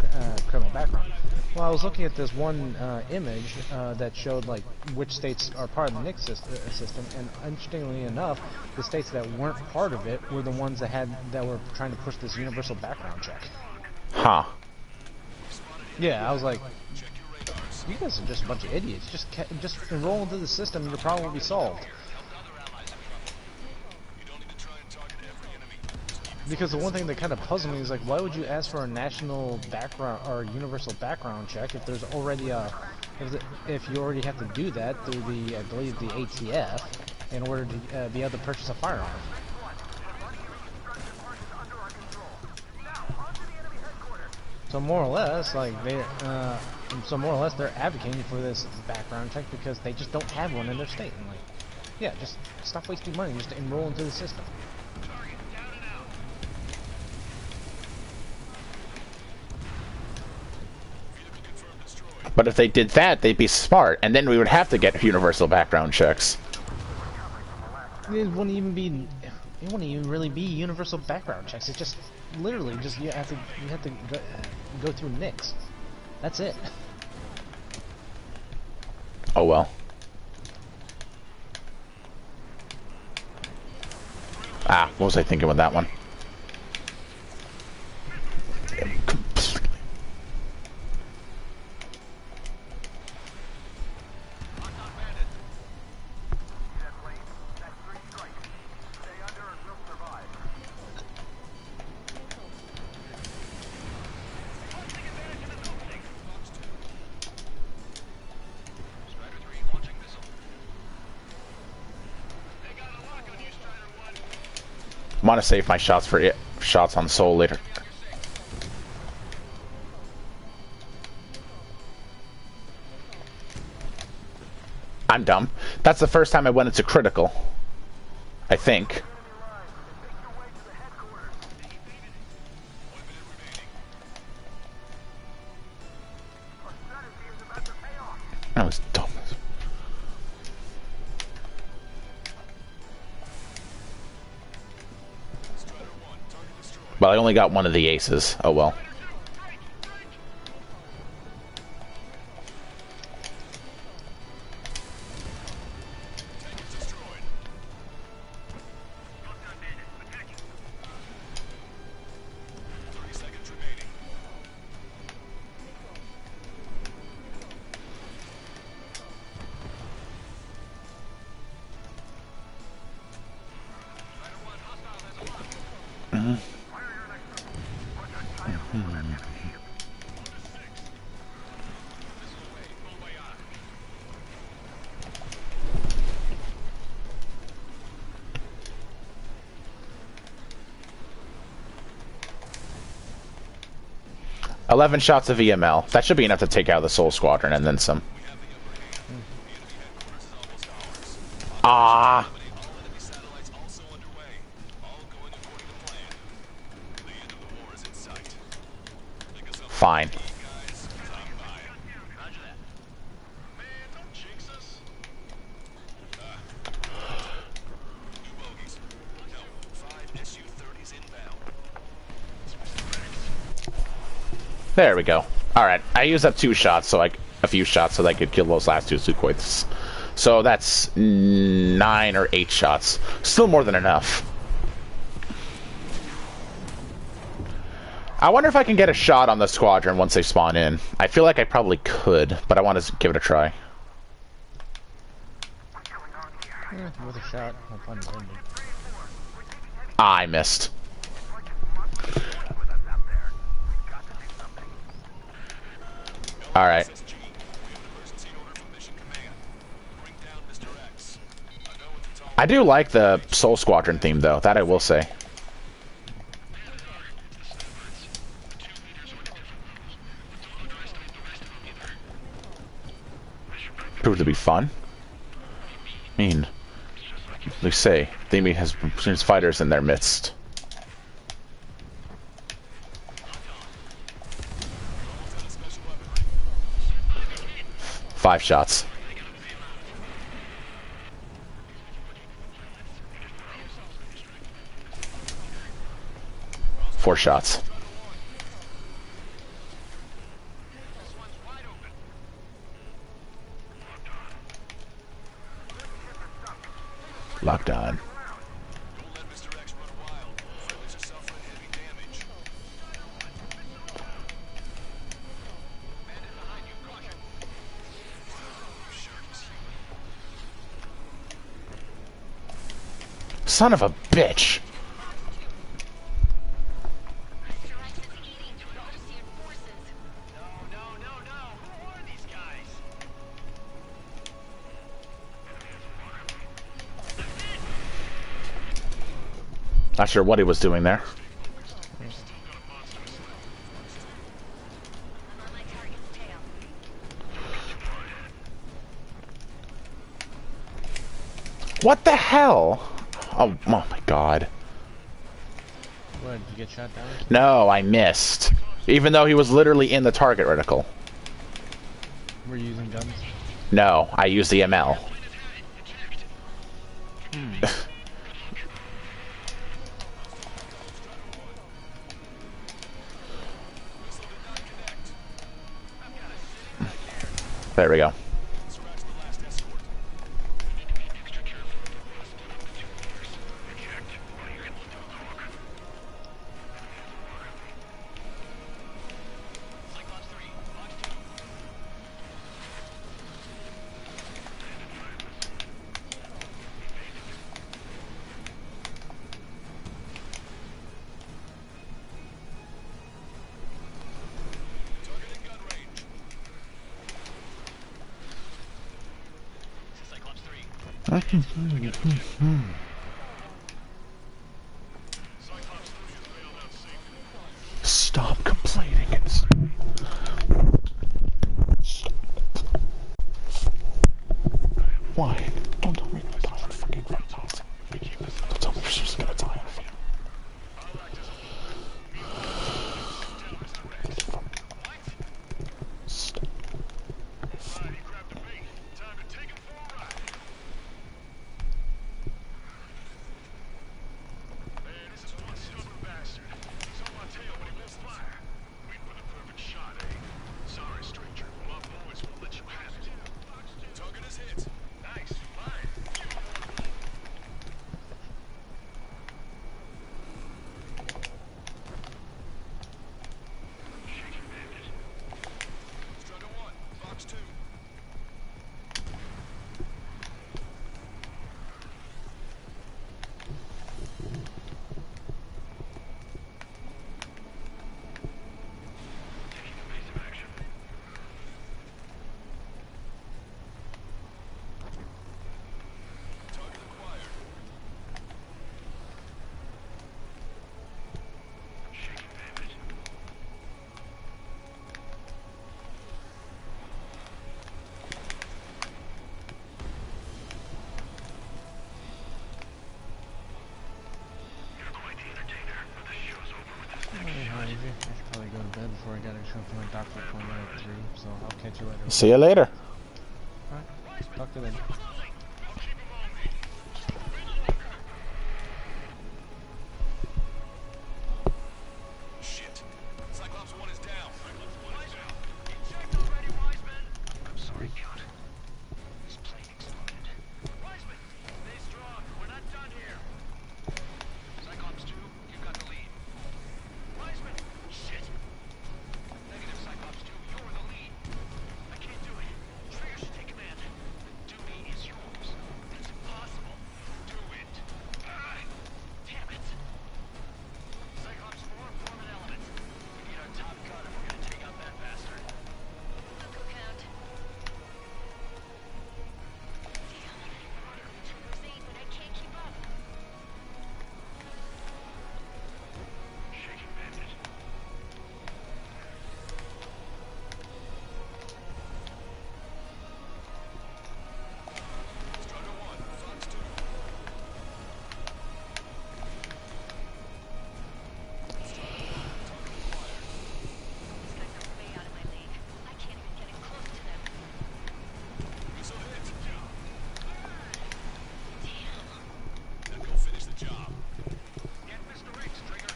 criminal background. Well, I was looking at this one image that showed like which states are part of the NICS system, and interestingly enough, the states that weren't part of it were the ones that were trying to push this universal background check. Huh. Yeah, I was like, You guys are just a bunch of idiots. Just enroll into the system and your problem will be solved. Because the one thing that kind of puzzled me is like, why would you ask for a national background or universal background check if there's already a, if you already have to do that through the, I believe, the ATF in order to be able to purchase a firearm. So more or less, like they're advocating for this background check because they just don't have one in their state. And like, yeah, just stop wasting money, just enroll into the system. But if they did that, they'd be smart, and then we would have to get universal background checks. It wouldn't even really be universal background checks. It's just literally just you have to go through NICS. That's it. Oh well. Ah, what was I thinking with that one? I want to save my shots for shots on Soul later. I'm dumb. That's the first time I went into critical. I think. That was dumb. Well, I only got one of the aces. Oh well. Eleven shots of EML. That should be enough to take out the Soul Squadron and then some. Ah. Fine. There we go. Alright, I used up a few shots so I could kill those last two Sukhoths. So that's 9 or 8 shots. Still more than enough. I wonder if I can get a shot on the squadron once they spawn in. I feel like I probably could, but I want to give it a try. With a shot, I missed. Alright. I do like the Soul Squadron theme, though. That I will say. Proved to be fun. I mean, they say the enemy has fighters in their midst. Five shots. 4 shots. Locked on. Son of a bitch. Who are these guys? Not sure what he was doing there. What the hell? Oh my god. What, did you get shot down? No, I missed. Even though he was literally in the target reticle. Were you using guns? No, I used the ML. There we go. Stop complaining. Why? Don't tell me to die on fucking right now. Don't tell me you're just gonna die on fucking. I should probably go to bed before I gotta show up for my doctor appointment at 3, so I'll catch you later. See you later. Alright, talk to you later. Shit. Cyclops 1 is down. Checked already, Wiseman? I'm sorry, Count. This plane exploded. Wiseman, stay strong. We're not done here. Cyclops 2, you've got the lead. Wiseman! Shit! Negative, Cyclops 2, you're the lead. I can't do it. Trigger should take command. The duty is yours. It's impossible. Do it. Damn it. Cyclops 4, form an element. We need our top gun if we're gonna take out that bastard. Uncle Count. Damn. Trigger's 8, but I can't keep up. Shaking bandit. Strider 1, Fox 2. These guys are way out of my league. I can't even get it close to them. Missile hit. Damn. Then go finish the job. Get Mr. X, Trigger.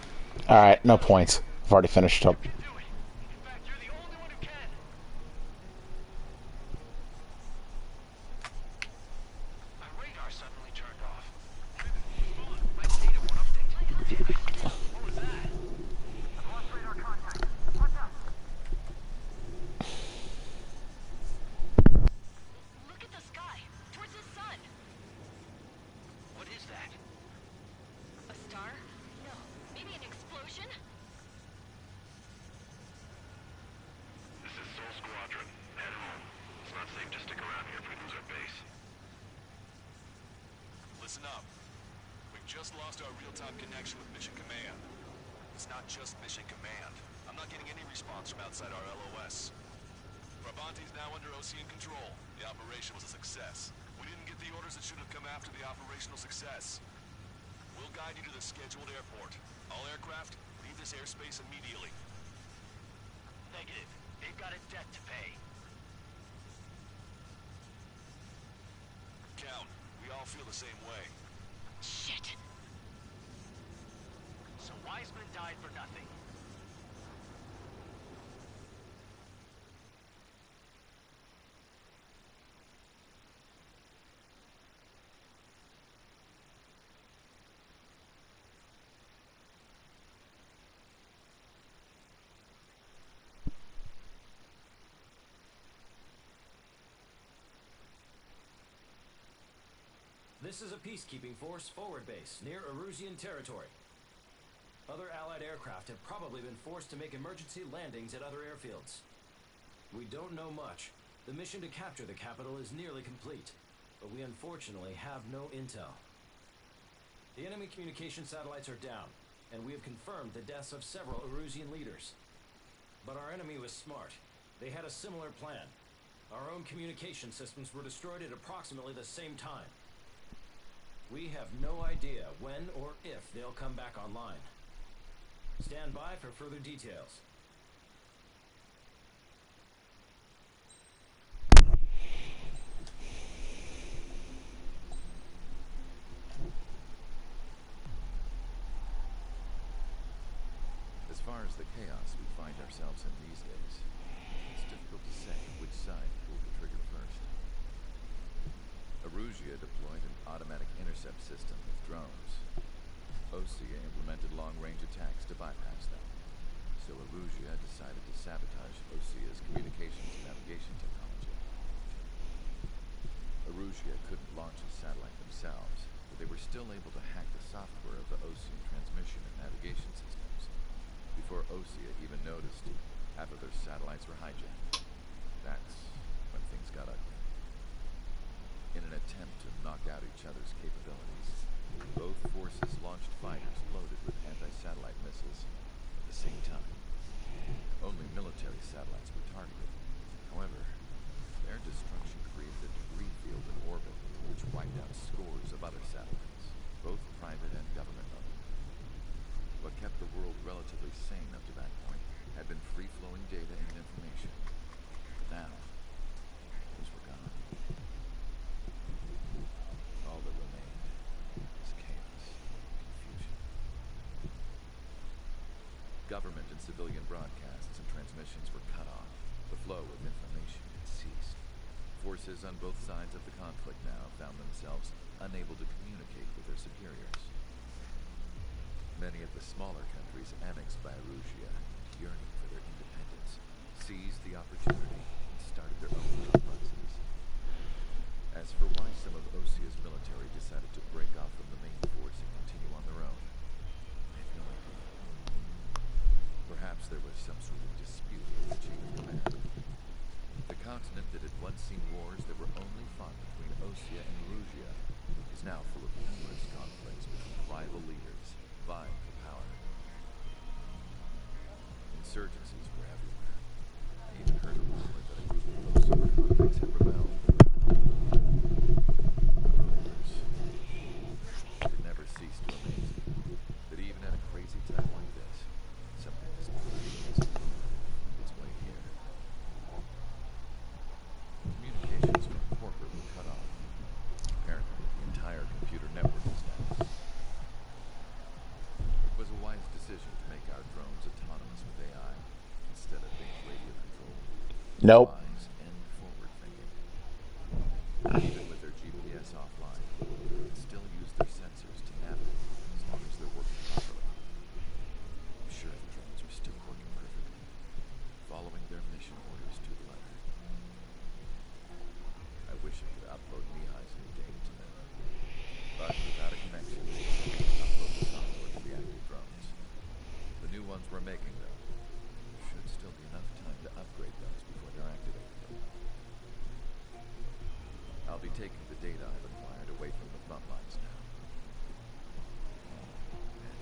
Alright, no points. I've already finished up. You can do it. In fact, you're the only one who can. My radar suddenly turned off. Hold on, my data won't update. What was that? I've lost radar contact. What's up? Look at the sky. Towards the sun. What is that? safe to stick around here if we lose our base. Listen up. We've just lost our real-time connection with Mission Command. It's not just Mission Command. I'm not getting any response from outside our LOS. Brabanti's now under Osean control. The operation was a success. We didn't get the orders that should have come after the operational success. We'll guide you to the scheduled airport. All aircraft, leave this airspace immediately. Negative. They've got a debt to pay. Count, we all feel the same way. Shit. So Wiseman died for nothing. This is a peacekeeping force forward base near Erusian territory. Other Allied aircraft have probably been forced to make emergency landings at other airfields. We don't know much. The mission to capture the capital is nearly complete, but we unfortunately have no intel. The enemy communication satellites are down, and we have confirmed the deaths of several Erusian leaders. But our enemy was smart. They had a similar plan. Our own communication systems were destroyed at approximately the same time. We have no idea when or if they'll come back online. Stand by for further details. As far as the chaos we find ourselves in these days, it's difficult to say which side pulled the trigger first. Erusia deployed an automatic intercept system with drones. Osea implemented long-range attacks to bypass them. So Erusia decided to sabotage Osea's communications and navigation technology. Erusia couldn't launch a satellite themselves, but they were still able to hack the software of the Osean transmission and navigation systems. Before Osea even noticed, half of their satellites were hijacked. That's when things got ugly. In an attempt to knock out each other's capabilities, both forces launched fighters loaded with anti-satellite missiles at the same time. Only military satellites were targeted. However, their destruction created a debris field in orbit which wiped out scores of other satellites, both private and government-owned. What kept the world relatively sane up to that point had been free-flowing data and information. But now, those were gone. All that remained was chaos and confusion. Government and civilian broadcasts and transmissions were cut off. The flow of information had ceased. Forces on both sides of the conflict now found themselves unable to communicate with their superiors. Many of the smaller countries annexed by Erusia, yearning for their independence, seized the opportunity and started their own uprisings. As for why some of Osea's military decided to break off from the main force and continue on their own, I have no idea. Perhaps there was some sort of dispute with the chain of command. The continent that had once seen wars that were only fought between Osea and Erusia is now full of numerous conflicts between rival leaders vying for power. Insurgencies were everywhere. I even heard a rumor that a group of Osean convicts had rebelled. Rumors. It never ceased to amaze me that even at a crazy time like this, something as crazy as its way here. Communications from corporate were cut off. Apparently, the entire computer network was down. It was a wise decision to make our drones autonomous with AI instead of being radio controlled. Nope. Wise and forward thinking. Even with their GPS offline, they can still use their sensors to navigate as long as they're working properly. I'm sure the drones are still working perfectly, following their mission orders to the letter. I wish I could upload Mihai's new data to them, but without a connection, I can't upload the software to the active drones. The new ones we're making, though, there should still be enough time to upgrade those before they're activated. taking the data I've acquired away from the front lines now. And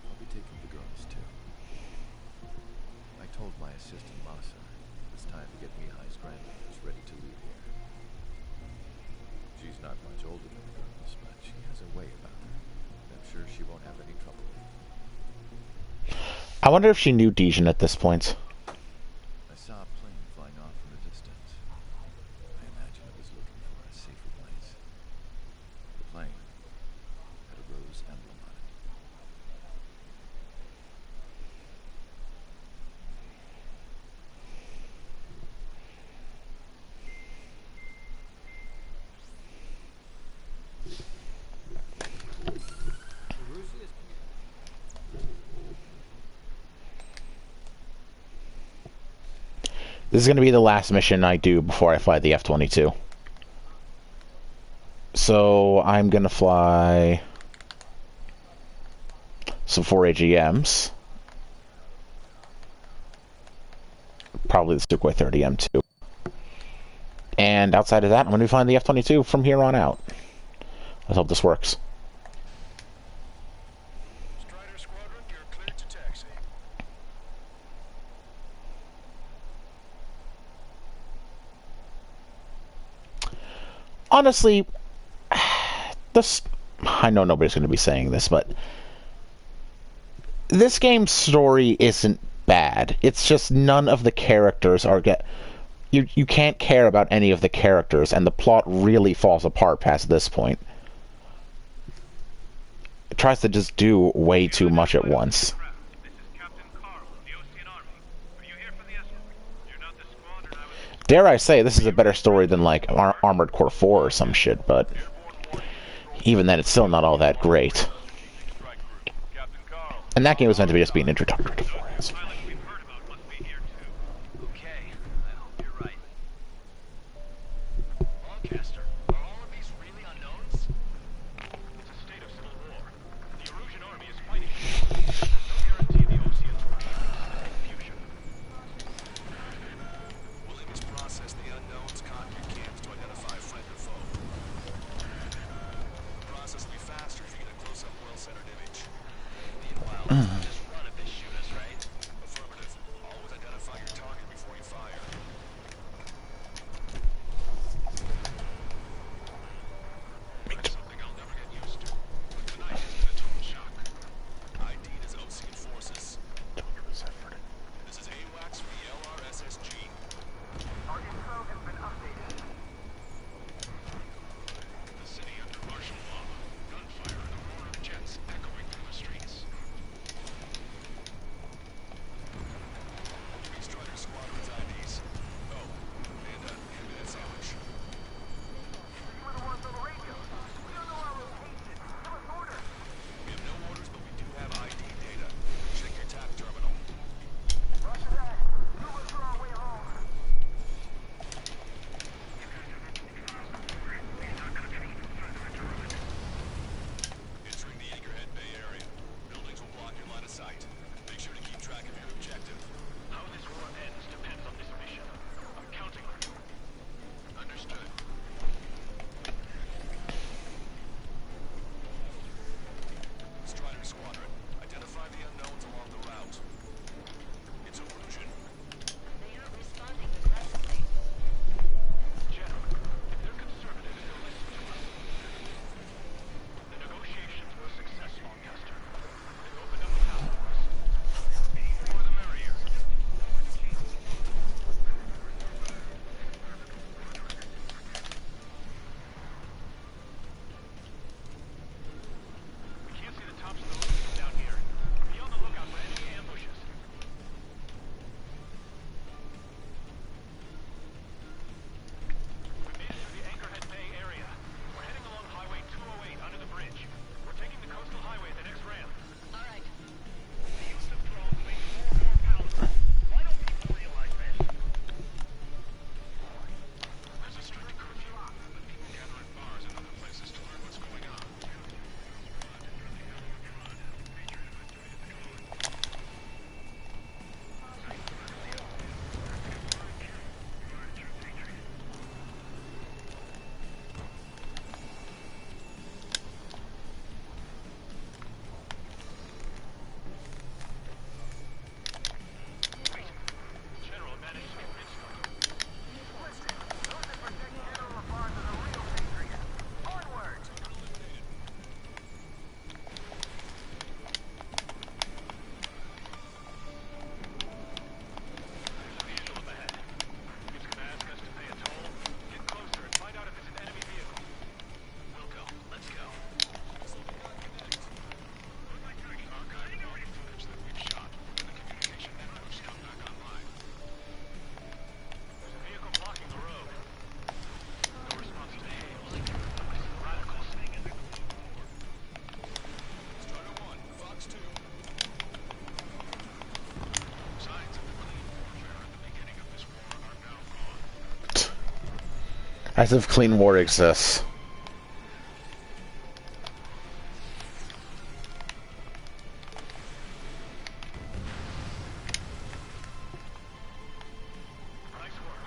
I'll be taking the girls too. I told my assistant Masa it's time to get Mihai's granddaughters ready to leave here. She's not much older than the girls, but she has a way about her. I'm sure she won't have any trouble with. I wonder if she knew Dijon at this point. I saw a plane flying off in the distance. I imagine it was looking for a safer place. The plane had a rose emblem on it. This is going to be the last mission I do before I fly the F-22. So I'm going to fly some 4 AGMs. Probably the Sukhoi 30M2. And outside of that, I'm going to be flying the F-22 from here on out. Let's hope this works. Strider Squadron, you're cleared to taxi. Honestly, this... I know nobody's going to be saying this, but... this game's story isn't bad. It's just none of the characters are You can't care about any of the characters, and the plot really falls apart past this point. It tries to just do way too much at once. This is Captain Carl of the Osean Army. Are you here for the escort? You're not the squadron I was... Dare I say, this is a better story than, like, Armored Core 4 or some shit, but... even then, it's still not all that great. Captain Carl. And that game was meant to be just be an introductory to 4. Pilot we've heard about must be here too. Okay, I hope you're right. Lancaster, are all of these really unknowns? It's a state of civil war. The Erusian army is fighting. There's no guarantee the Oseans will keep the confusion. Will Imps process the unknowns, conquer camps to identify friend or foe? The process will be faster if you get a close-up, well-centered image. Meanwhile, just run if they shoot us, right? A As if clean war exists. Nice work.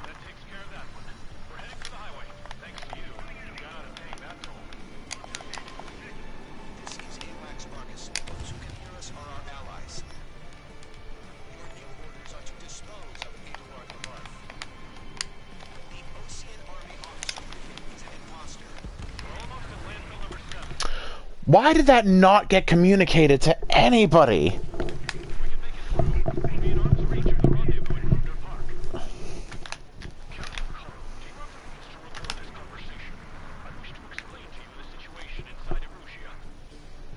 That takes care of that one. We're heading for the highway. Thanks to you, you got out of paying that toll. This is AWACS Marcus. Those who can hear us are our allies. Your new orders are to dispose of Eduard Lamarck. The Ocean Army officer is an imposter. We're almost at landfill number 7. Why did that not get communicated to anybody? We can make it through. We'll be in arm's reach of the rendezvous in Kruger Park. Captain Carl, T-Roger needs to record this conversation. I wish to explain to you the situation inside Erusia.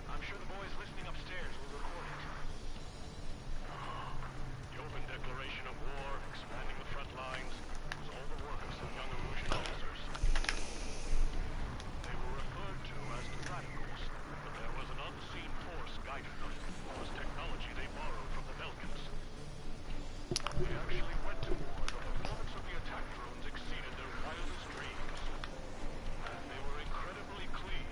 I'm sure the boys listening upstairs will record it. The open declaration of war, expanding the front lines, was all the work of some young Erusian officers. They were referred to as the radicals, but there was an unseen force guiding them. It was technology they borrowed from the Belkans. They actually went to war. The performance of the attack drones exceeded their wildest dreams. And they were incredibly clean,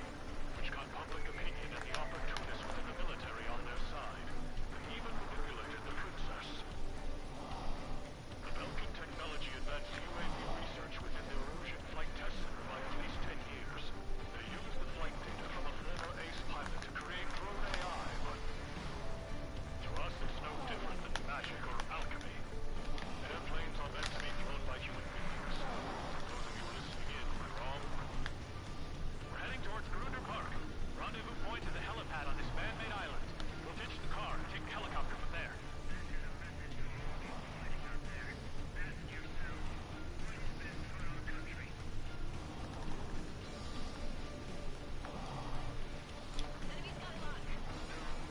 which got public opinion and the opportunists within the military on their side, and even manipulated the princess. The Belkan technology advanced UAV research within the Erusian Flight Test Center by at least 10 years. They used the flight data from a former ace pilot to create drone AI, but to us it's no different than magic or alchemy. Airplanes are meant to be flown by human beings. Those of you listening in, am I wrong? We're heading towards Grunder Park. Rendezvous point is the helipad on this man-made island. We'll ditch the car and take the helicopter from there.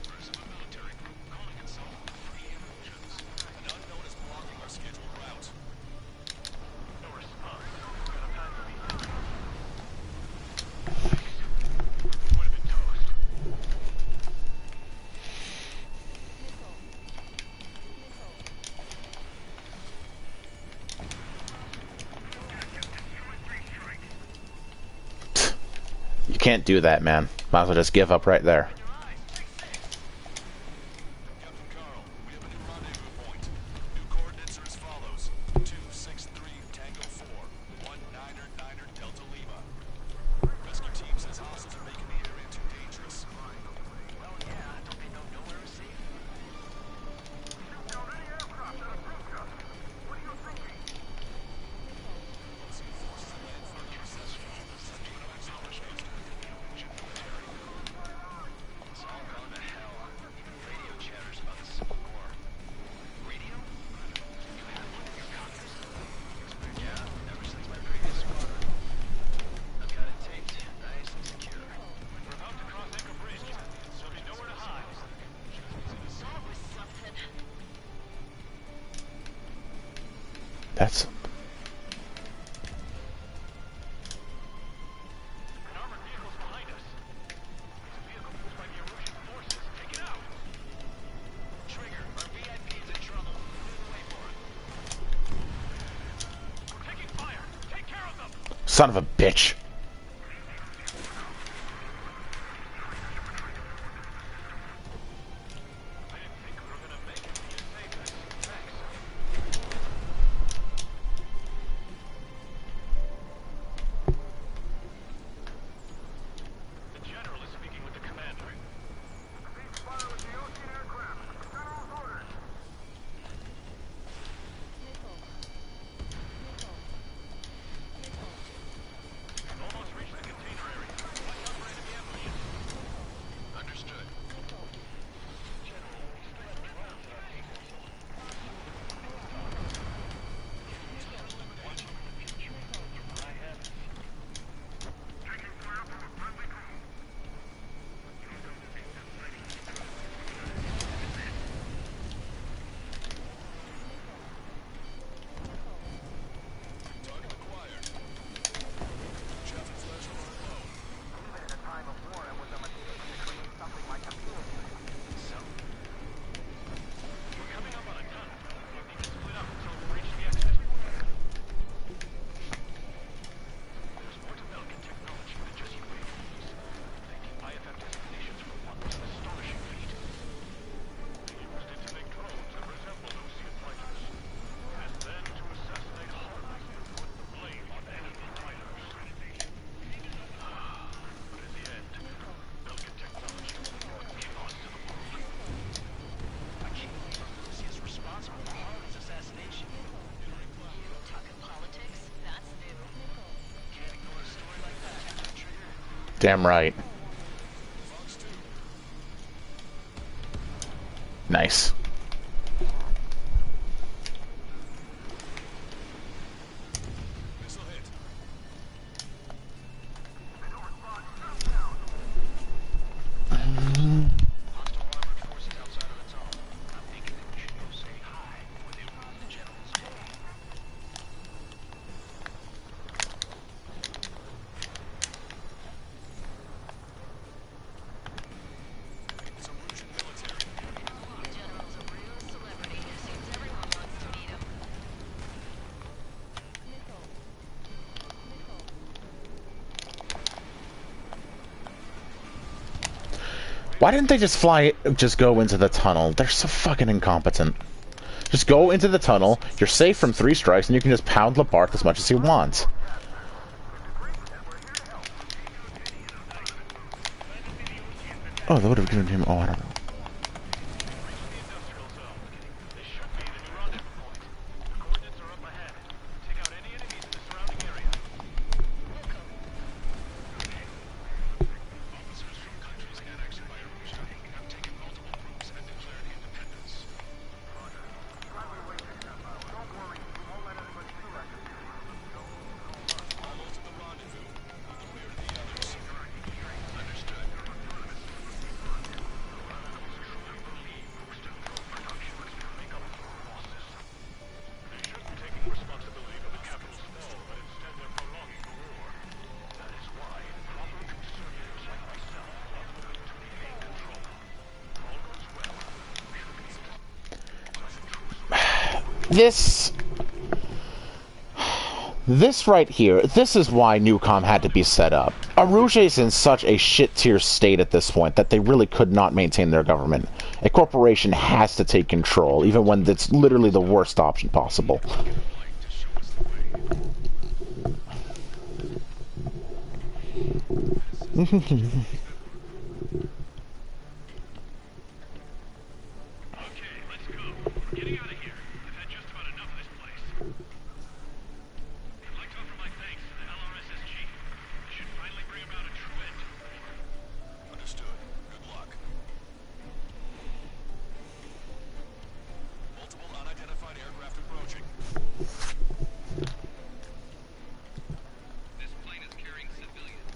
Members of a military group calling itself Free Evolutions. An unknown is blocking our scheduled route. No response. Gotta pass the beat. Would have been toast. You can't do that, man. Might as well just give up right there. Captain Carl, we have a new rendezvous point. New coordinates are as follows. 263 Tango 4, 19 Delta Lima. Rescue team says hostiles are making the area too dangerous. Well, yeah, don't they know nowhere is safe? It's all gone to hell. Even radio chatters about the Civil War. Radio? You have one in your cockpit? Yeah, ever since my previous squadron. I've got it taped, nice and secure. We're about to cross Anchor Bridge, so there's nowhere to hide. That was something. That's... An armored vehicle's behind us. It's a vehicle used by the Erusian forces. Take it out! Trigger, our VIP's in trouble. Clear the way for him. We're taking fire! Take care of them! Son of a bitch. I didn't think we were gonna make it, but you saved us. Thanks. The general is speaking with the commander. Damn right. Nice. Missile hit. Hostile armored forces outside of the zone. I'm thinking that we should go say hi before they ruin the general's day. It's Erusian military. General's a real celebrity. Seems everyone wants to meet him. Why didn't they just go into the tunnel? They're so fucking incompetent. Just go into the tunnel, you're safe from 3 strikes, and you can just pound Labarth as much as you want. Oh, they would have given him... Oh, I don't know. This should be the new rendezvous point. The coordinates are up ahead. Take out any enemies in the surrounding area. Officers from countries annexed by Erusia have taken multiple groups and declared independence. Almost at the rendezvous. Clear the others. Understood. They shouldn't be taking responsibility for the capital's fall, but instead they're prolonging the war. That is why proper conservatives like myself are willing to regain control. If all goes well, we should be able to... This right here, this is why Newcom had to be set up. Erusia is in such a shit-tier state at this point that they really could not maintain their government. A corporation has to take control, even when it's literally the worst option possible. Okay, let's go. We're getting out of here. I've had just about enough of this place. I'd like to offer my thanks to the LRSSG. This should finally bring about a true end to the war. Understood. Good luck. Multiple unidentified aircraft approaching. This plane is carrying civilians.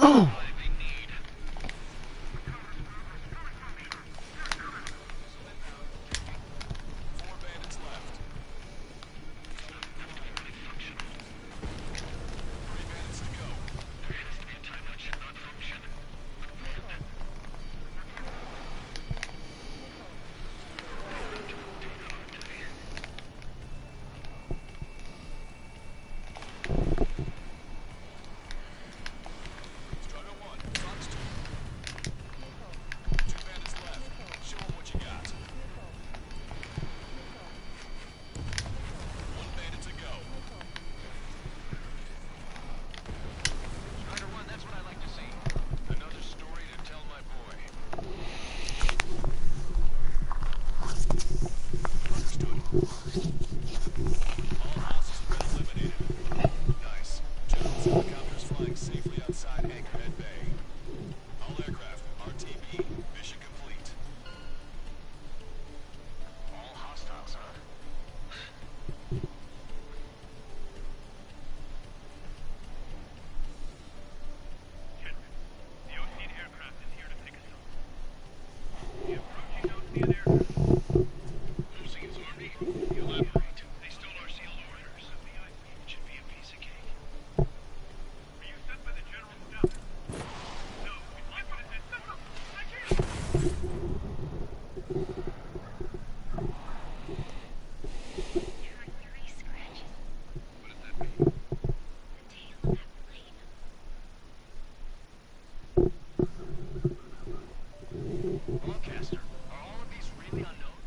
Four bandits left. Three bandits to go. Strider 1, Fox 2. Two bandits left. Show 'em what you got. One bandit to go. Strider 1, that's what I like to see. Another story to tell my boy. Understood. All hostiles have been eliminated. Nice. General's helicopters flying safely outside Anchorhead Bay. All aircraft, RTB, mission complete. All hostiles, huh? The Ocean aircraft is here to pick us up. The approaching Ocean aircraft. Ocean's army? Elaborate. They stole our sealed orders. It should be a piece of cake. Were you sent by the general staff? No, I put it in. No, I can't. There are 3 scratches. What does that mean? The tail of that plane. Broadcaster, are all of these really unknown?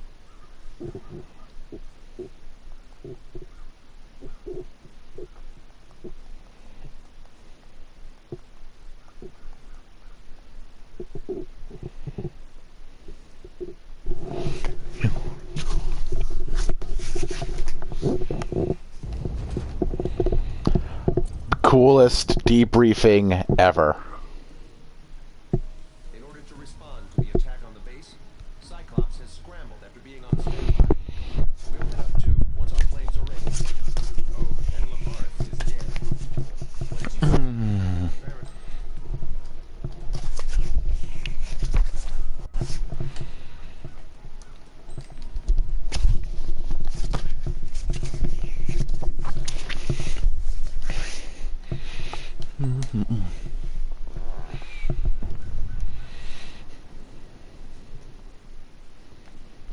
Coolest debriefing ever. In order to respond to the attack on the base, Cyclops has scrambled after being on standby. We'll head up too once our planes are ready. Oh, and Lamarth is dead.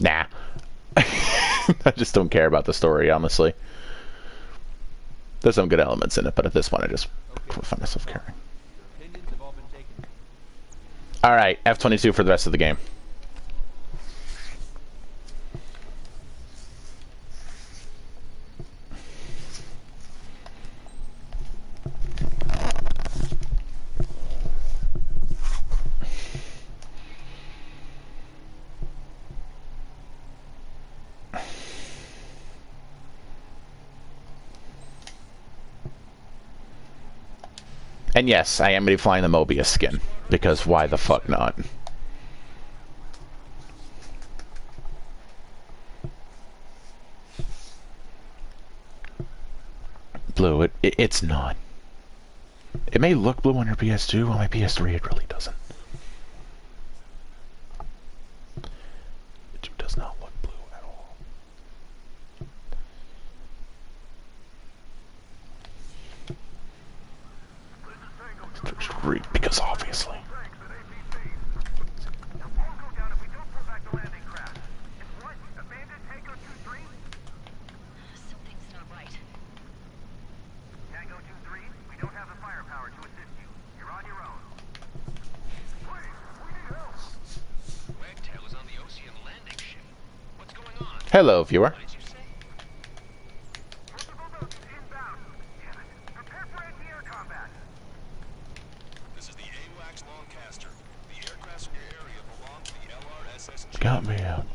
Nah. I just don't care about the story, honestly. There's some good elements in it, but at this point I just find myself caring. Opinions have all been taken. Alright, F-22 for the rest of the game. And yes, I am going to be flying the Mobius skin, because why the fuck not? Blue, it's not. It may look blue on your PS2, on my PS3 it really doesn't. It does not look blue at all. Because obviously. Something's not right. Tango 2-3, we don't have the firepower to assist you. You're on your own. Please, we need help. Wagtail is on the Ocean landing ship. What's going on? Hello, viewer. What did you say? Multiple boats inbound. Damn it. Prepare for anti-air combat. This is the AWACS Lancaster. The aircrafts in your area belong to the LRSS. Got me out.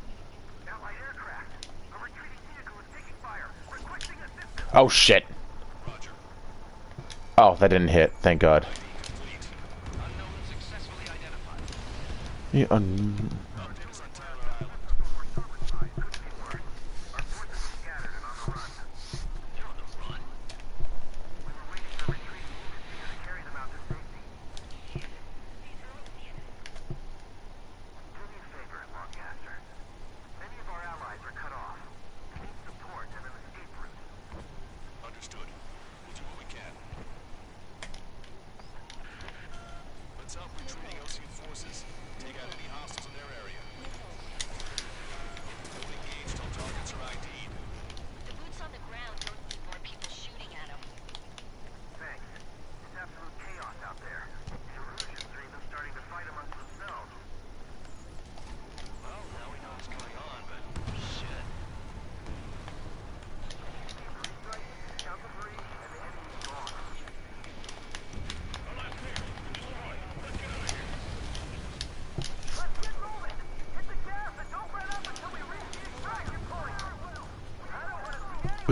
Allied aircraft. A retreating vehicle is taking fire. Requesting assistance. Oh shit. Roger. Oh, that didn't hit. Thank God. Complete. Unknown successfully identified. Yeah, Operatives on Tyler Island. Our forces are scattered and on the run. You're on the run. We were waiting for retreating units here to carry them out to safety.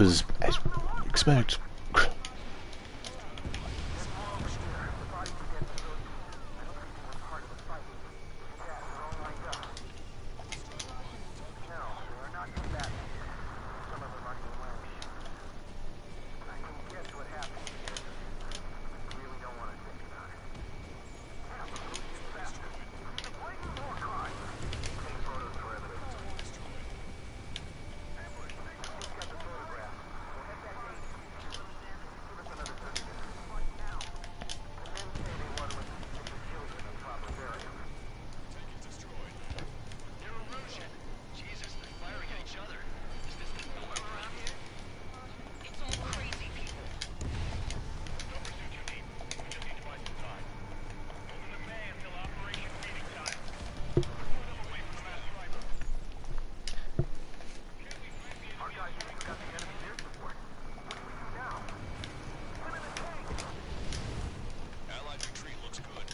was as expect. Jesus, they're firing at each other. Is this the norm around here? It's all crazy people. No pursuit you need. We just need to buy some time. Hold in the bay until operation meeting time. Pull them away from the mass driver. Our guys have got the enemy air support. What do we do now? Swim in the tank! Allied retreat looks good.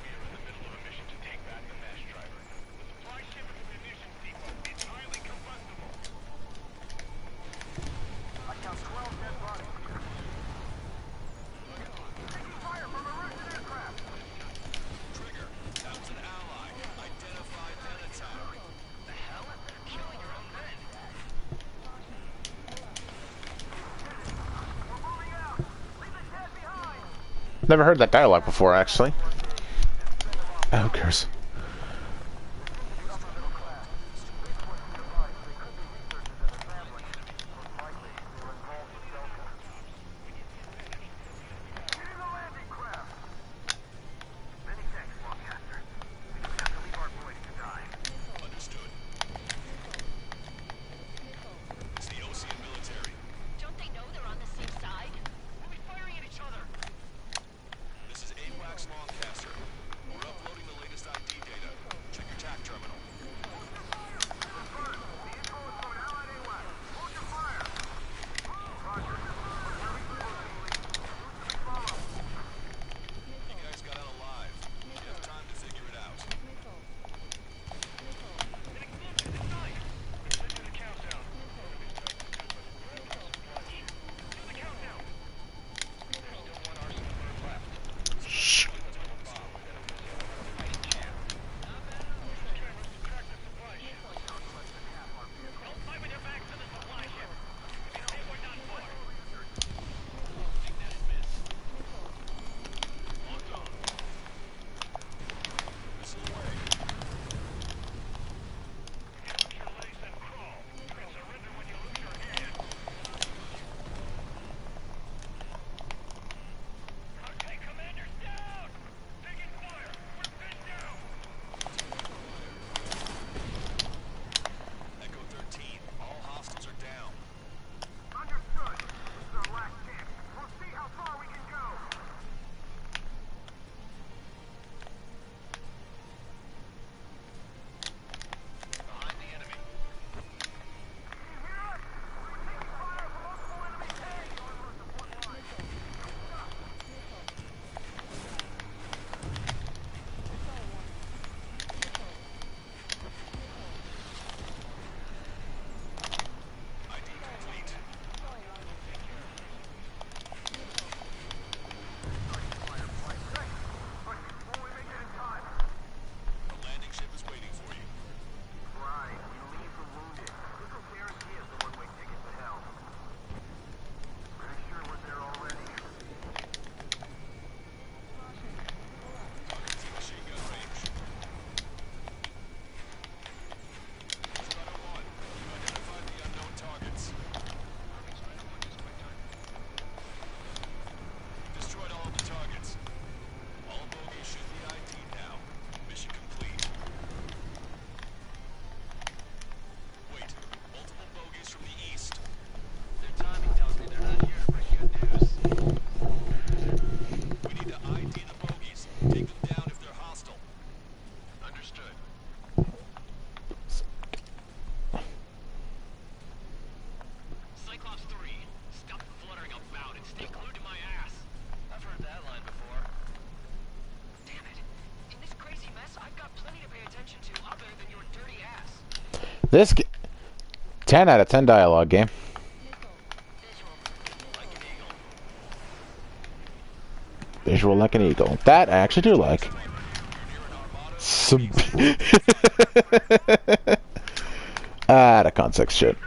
We are in the middle of a mission to take back the mass driver. The supply ship at the munitions depot is highly combustible. I count 12 dead bodies. Taking fire from a Russian aircraft! Trigger, that was an ally. Identify Venator. The hell? They're killing your own men. We're moving out! Leave the dead behind! Never heard that dialogue before, actually. Oh, who cares? Getting the landing craft! Many thanks, Longcaster. We don't have to leave our boys to die. Understood. It's the Osean military. Don't they know they're on the same side? We'll be firing at each other! This is AWACS Longcaster. We're uploading the latest ID data. Check your TAC terminal. Confirmed. The info is from an allied AWAC. Hold your fire! Roger. But where we supposedly lead? Who's to be followed? You guys got out alive. You have time to figure it out. An explosion inside! Let's do the countdown. Do the countdown! There's still one arsenal bird left. Shh. Cameras to track the supply ship. Don't fight with your backs to the supply ship. If you say we're not far. Think that is miss. Locked on. Missile away. Get up your legs and crawl. You can surrender when you lose your hand. Okay, commanders down! Taking fire! We're pinned down! Echo 13. All hostiles are down. Understood. This is our last chance. We'll see how far we can go. Behind the enemy. Can you hear us? We're taking fire from multiple enemy tanks. Support line. ID complete. But before we make it in time. The landing ship is waiting for you. Right. We leave the wounded. This will guarantee us a one-way ticket to hell. Pretty sure we're there already. Target's in machine gun range. Strider 1, you identified the unknown targets. Destroyed all of the targets. All bogies should be ID'd now. Mission complete. Wait, multiple bogies from the east. Their timing tells me they're not here to bring good news. We need to ID the bogies. Take them down if they're hostile. Understood. Cyclops 3, stop fluttering about and stay glued to my ass. I've heard that line before. Damn it. In this crazy mess, I've got plenty to pay attention to other than your dirty ass. This 10 out of 10 dialogue game. Visual like an eagle. That I actually do like. Some that context shit.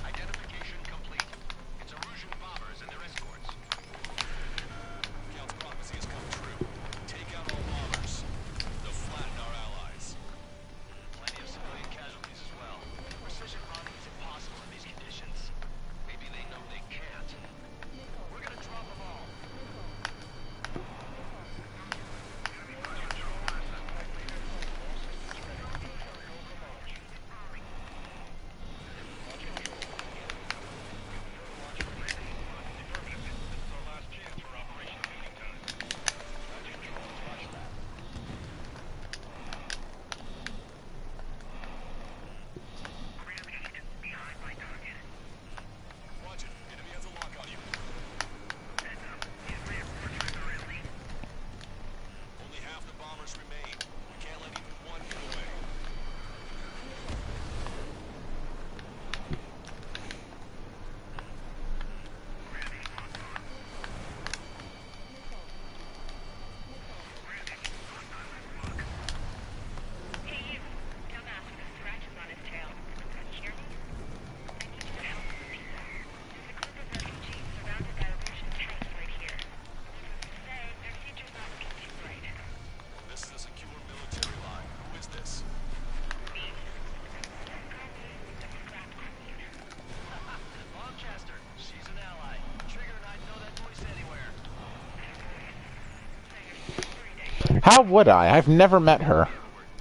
Identification complete. It's Erusian bombers and their escorts. Count's prophecy has come true. Take out all bombers. They'll flatten our allies. Plenty of civilian casualties as well. Precision bombing is impossible in these conditions. Maybe they know they can't. We're gonna drop them all. Roger. Enemy has a lock on you. Only half the bombers remain. We can't let even one get away. Hey, you. Dumbass with the scratches on his tail. Can you hear me? I need you to help us with Pizza. There's a group of refugees surrounded by Erusian tanks right here. Needless to say, their future's not looking too bright. This is a secure military line. Who is this? Me. The scrap queen. Longcaster, she's an ally. Trigger and I'd know that voice anywhere. So you're still breathing. How would I? I've never met her.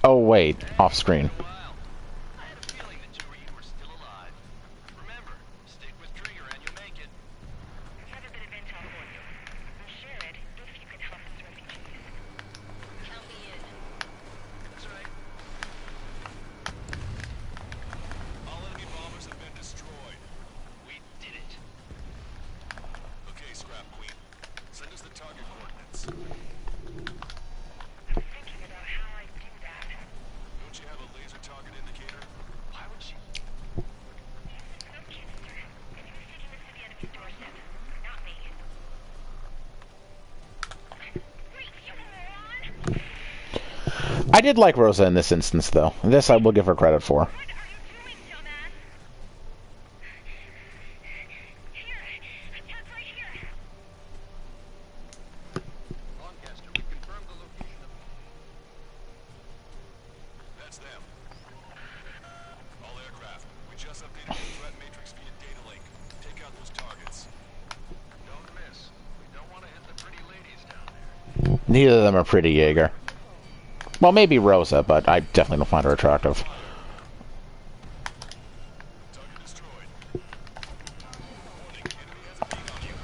Oh wait, off screen. Wow. I had a feeling the two of you were still alive. Remember, stick with Trigger and you'll make it. We have a bit of intel for you. We'll share it if you can help us refugees. Count me in. That's right. All enemy bombers have been destroyed. We did it. Okay, Scrap Queen. Send us the target coordinates. I was thinking about how I do that. Don't you have a laser target indicator? Why would she? No canister. And he was taking this to the enemy's doorstep. Not me. Wait, you moron! I did like Rosa in this instance, though. This I will give her credit for. What are you doing, dumbass? Here! That's right here! Longcaster, we confirmed the location of... That's them. All aircraft. We just updated the threat matrix via data link. Take out those targets. Don't miss. We don't want to hit the pretty ladies down there. Neither of them are pretty, Jaeger. Well, maybe Rosa, but I definitely don't find her attractive. Target destroyed. Warning, enemy has a beat on you.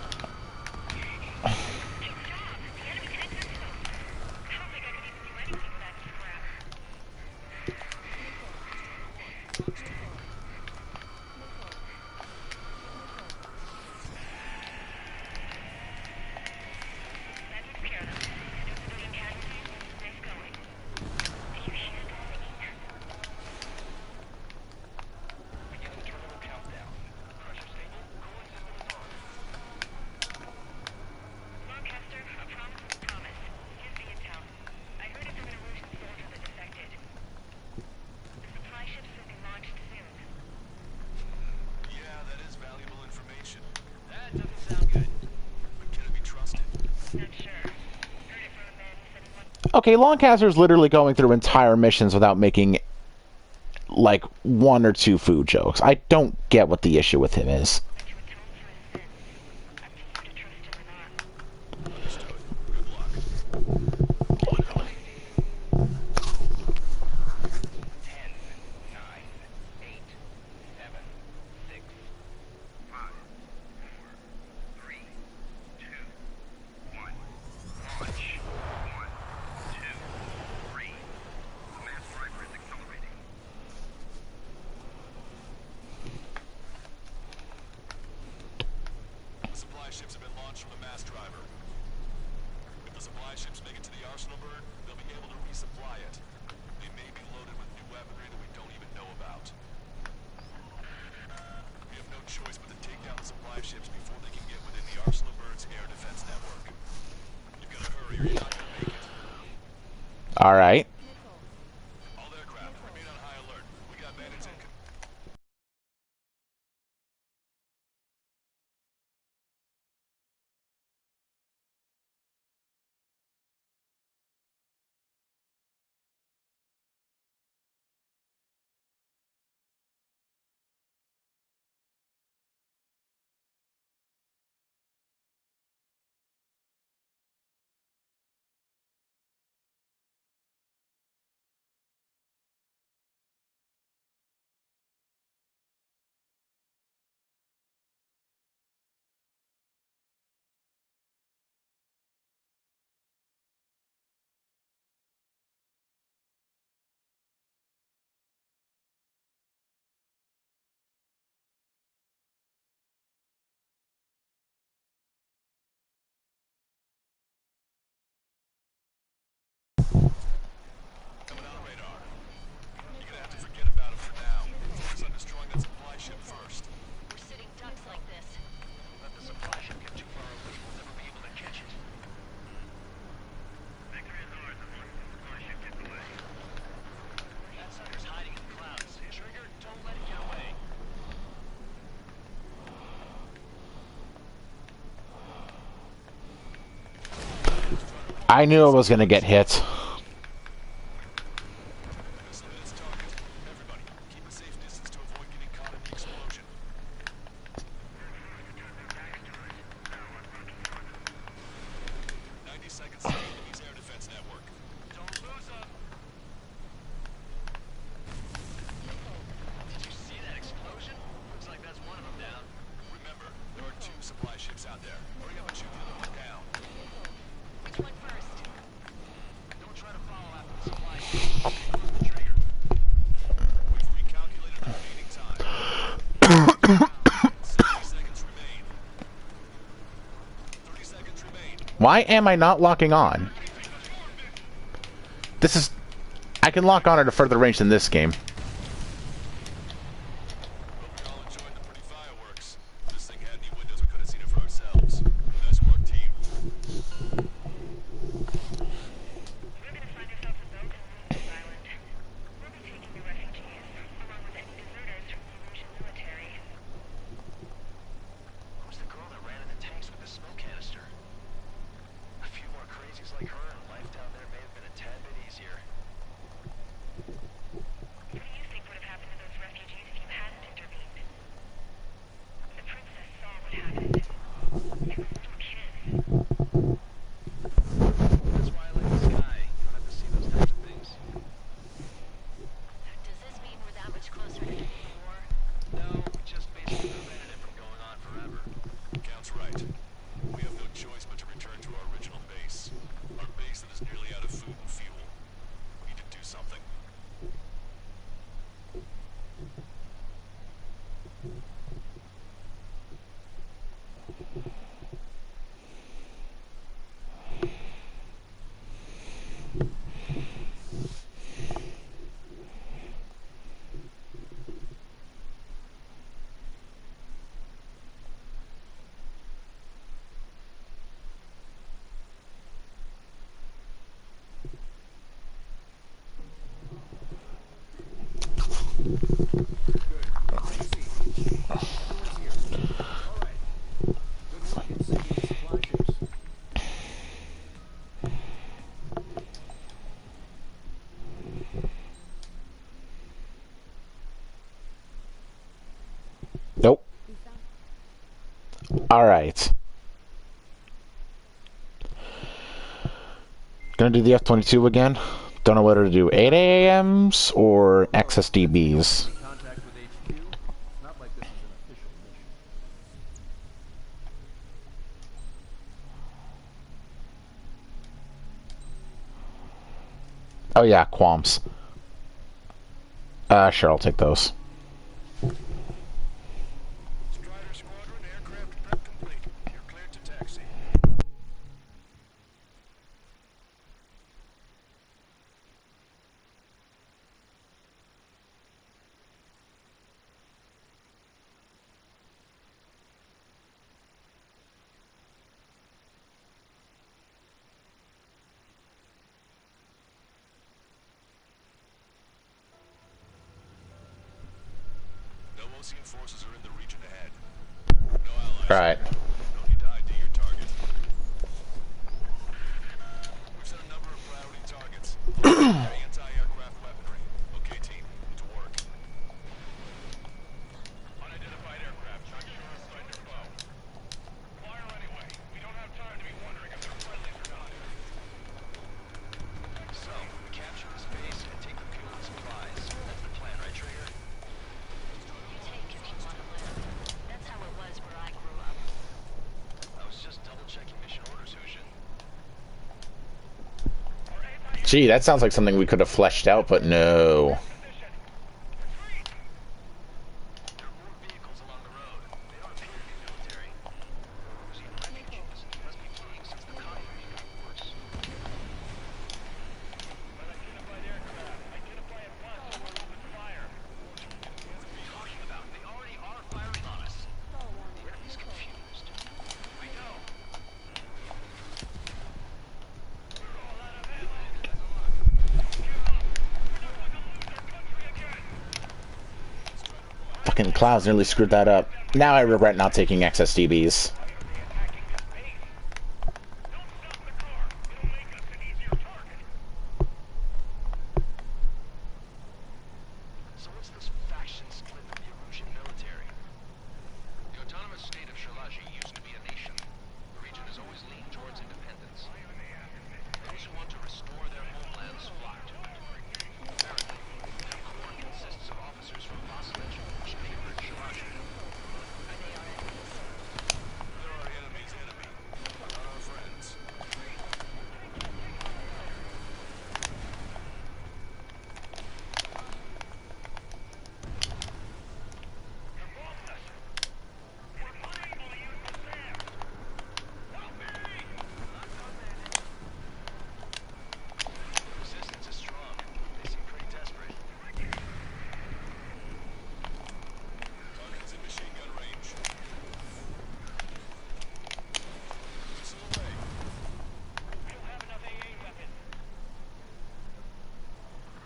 Stop! The enemy's invincible! I don't think I could even do anything with that scrap. That takes care of them. No civilian casualties. Nice going. You hear the singing? Beginning terminal countdown. Pressure stable. Cooling system is on. Lancaster, a promise is a promise. Here's the intel. I heard it from an Erusian soldier that defected. The supply ships will be launched soon. Yeah, that is valuable information. That doesn't sound good. But can it be trusted? Not sure. Heard it from a man who said he wants Okay, Lancaster's literally going through entire missions without making, like, one or two food jokes. I don't get what the issue with him is. to atone for his sins. Up to you to trust him or not. Understood. Good luck. 10, 9, 8, 7, 6, 5, 4, 3, 2, 1. Launch. 1, 2, 3. Mass driver is accelerating. comes from the mass driver. If the supply ships make it to the arsenal burn, they'll be able to resupply it. They may be loaded with new weaponry that we don't even know about. We have no choice but to take down the supply ships before they can get within the arsenal burn's air defense network. You've got to hurry or you're not going to make it. All right. All aircraft, remain on high alert. We got bandits in. Coming on radar. You're gonna have to forget about it for now. Focus on destroying that supply ship first. We're sitting ducks like this. Let the supply ship get too far away, we'll never be able to catch it. Victory is ours as long as the supply ship gets away. That sucker's hiding in the clouds. Trigger, don't let it get away. I knew I was gonna get hit. Missile hit its target. Everybody, keep a safe distance to avoid getting caught in the explosion. 90 seconds to the enemy's air defense network. Don't lose them! Did you see that explosion? Looks like that's one of them down. Remember, there are 2 supply ships out there. Hurry up and shoot the other one down. Which one first? Don't try to follow after the supply ship. Close the trigger. We've recalculated the remaining time. 60 seconds remain. 30 seconds remain. Why am I not locking on? This is... I can lock on at a further range than this game. Hope we all enjoyed the pretty fireworks. If this thing had any windows, we could have seen it for ourselves. Nice work, team. We're gonna find ourselves a boat and move to this island. We'll be taking the refugees, along with any deserters from the Erusian military. Who's the girl that ran in the tanks with the smoke canister? A few more crazies like her and life down there may have been a tad bit easier. What do you think would have happened to those refugees if you hadn't intervened? The princess saw what happened. They were little kids. That's why I like the sky. You don't have to see those types of things. Does this mean we're that much closer to ending the war? No, we just basically prevented it from going on forever. Count's right. We have no choice but to return to our original base. Our base that is nearly out of food and fuel. We need to do something. Nope. Alright. Gonna do the F-22 again. Don't know whether to do 8 AMs or XSDBs. Contact with HQ. It's not like this is an official mission. Oh yeah, qualms. Sure, I'll take those. Strider Squadron aircraft prep complete. You're cleared to taxi. Osean forces are in the region ahead. No allies. Right. No need to ID your target. We've set a number of priority targets. Anti-aircraft weaponry. Okay, team. To work. Unidentified aircraft. Not sure if friend or foe. Fire anyway. We don't have time to be wondering if they're friendly or not. So, capture this base and take the fuel and supplies. That's the plan, right, Trigger? You take if you want to live. That's how it was where I grew up. I was just double-checking mission orders, Hushin. Gee, that sounds like something we could have fleshed out, but no. There are more vehicles along the road. They don't appear to be military. Osean refugees. Must be fleeing since the conflict got worse. Unidentified aircraft. Identify at once or we'll open fire. What are you talking about? They already are firing on us. The enemy's confused. I know. We're all out of ammo. Fucking clouds nearly screwed that up. Now I regret not taking XSDBs. So what's this faction split in the Erusian military? The autonomous state of Shalaji used to be a nation. The region has always leaned towards independence. Those who want to restore their homelands flock to it. Apparently, their core consists of officers from Vasilic, Shpaver, and Shalaji. They're our enemy's enemy, not our friends. The resistance is strong. They seem pretty desperate. Target's in machine gun range. Missile away. We don't have enough AA weapons.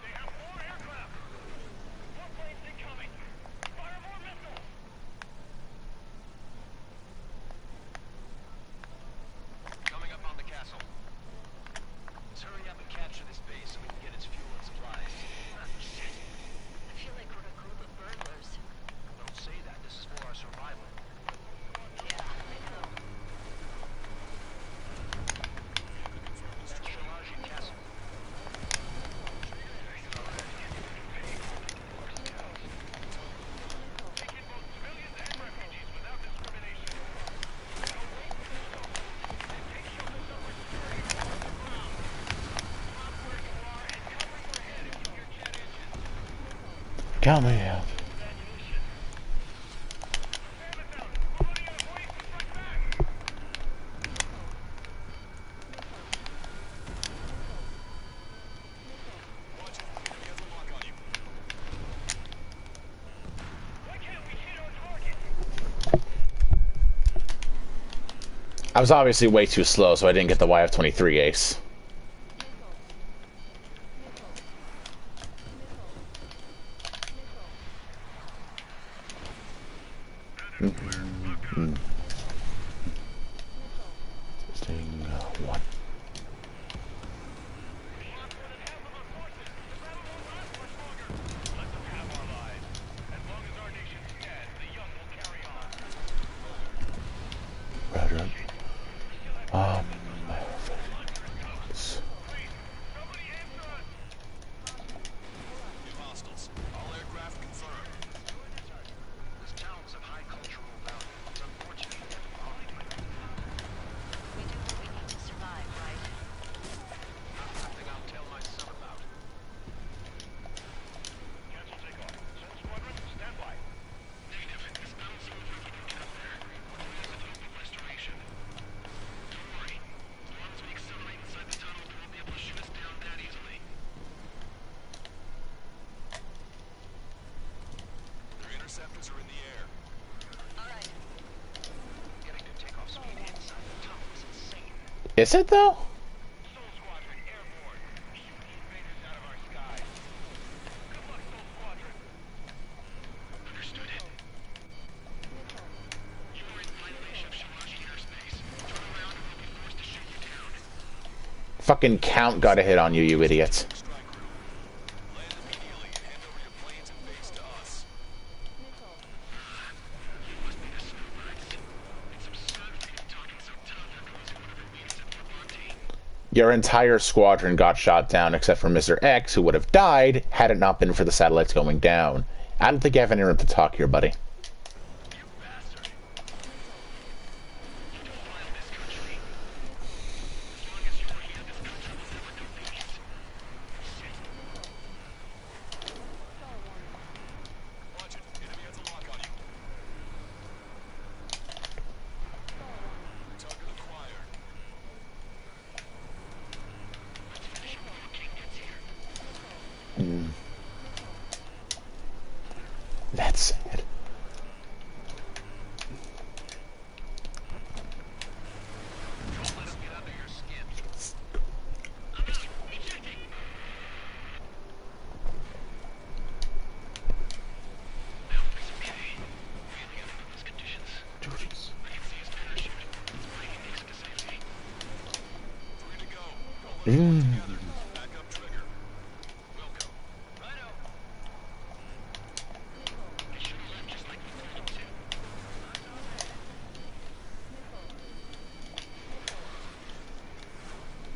They have more aircraft. More planes incoming. Fire more missiles. Coming up on the castle. Let's hurry up and capture this base so we can get its fuel and supplies. Shit. I feel like we're a group of burglars. Don't say that. This is for our survival. Yeah, I know. That's Shalaji Castle. Taking both civilians and refugees without discrimination. Take shelter somewhere secure. Drop where you are and cover your head if you hear jet engines. Count me out. I was obviously way too slow, so I didn't get the YF-23 ace. Testing, one. Roger. Hostiles. All aircraft confirmed. This town's of high cultural value. It's unfortunate we have to follow it. We do what we need to survive, right? Nothing I'll tell my son about. Cancel takeoff. Send squadron, stand by. Negative. This bounce moves we can get up there. What is the hope of restoration? Don't worry. As long as we accelerate inside the tunnel, they won't be able to shoot us down that easily. Their interceptors are in the air. All right. Getting to takeoff speed inside the tunnel is insane. Is it though? Soul Squadron, airborne. Shoot the invaders out of our skies. Good luck, Soul Squadron. Understood. fucking count got a hit on you, you idiots. Land immediately and hand over your planes and base to us. Your entire squadron got shot down except for Mr. X, who would have died had it not been for the satellites going down. I don't think you have any room to talk here, buddy. Watch it. Enemy has a lock on you. Target acquired. That's sad. Free to go. Go together. Back up trigger. Wilco. Righto.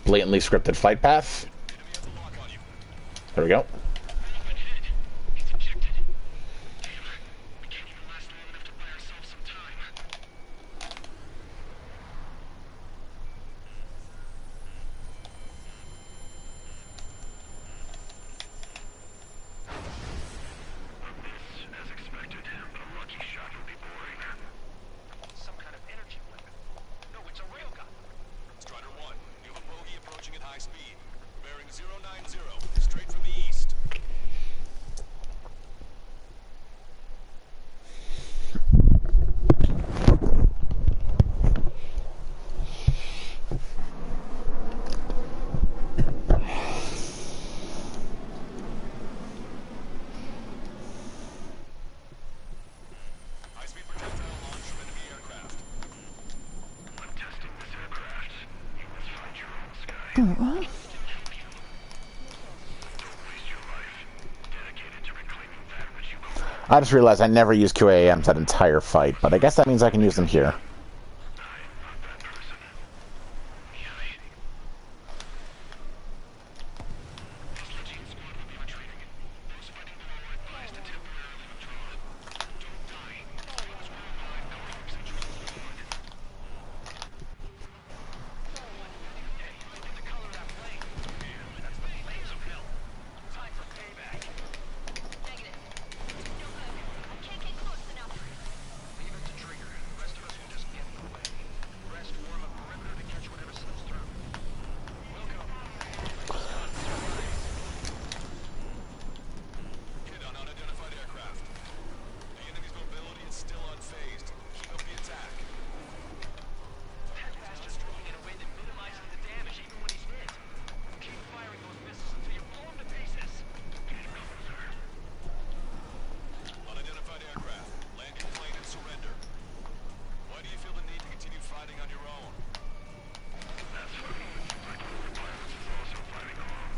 Blatantly scripted flight path. Enemy has a lock on you. There we go. As expected, but a lucky shot would be boring. Some kind of energy weapon. No, it's a railgun. Strider 1, you have a bogey approaching at high speed. Bearing 090, straight from the east. High-speed projectile launch from enemy aircraft. I'm testing this aircraft. You must find your own sky. Don't waste your life. Dedicated to reclaiming that which you own. I just realized I never used QAMs that entire fight, but I guess that means I can use them here. I'm not that person. Yummy. Legion squad will be retreating. Those fighting below are advised to temporarily withdraw. Don't die. Those worldwide couriers and troops will find it. Hey, look at the color of that plane. Yeah, that's the flames of hell. Time for payback. Negative. No good. I can't get close enough. Leave it to Trigger. The rest of us will just get in the way. Rest form a perimeter to catch whatever slips through. Welcome. Hit on unidentified aircraft. The enemy's mobility is still unfazed. Keep up the attack. That bastard's moving in a way that minimizes the damage even when he's hit. Keep firing those missiles until you blow him to pieces. Get closer. Unidentified aircraft. Land your plane and surrender. Why do you feel the need to continue fighting on your own? That's funny. My clover pilots is also fighting alone.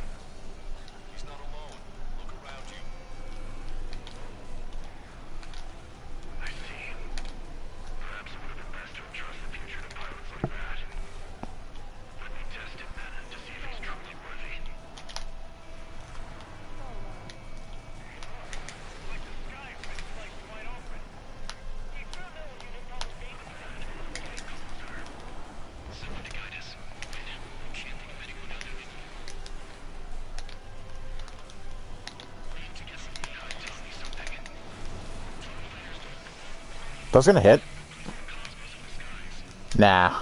He's not alone. Look around you. I see. Perhaps it would have been best to entrust the future to pilots like that. Let me test him then to see if he's truly worthy. Like the sky has been sliced wide open. The experimental unit probably made the plan. Get closer. Someone to guide us. I can't think of anyone other than you. We need to get some behind. Tell me something. Those gonna hit? Nah.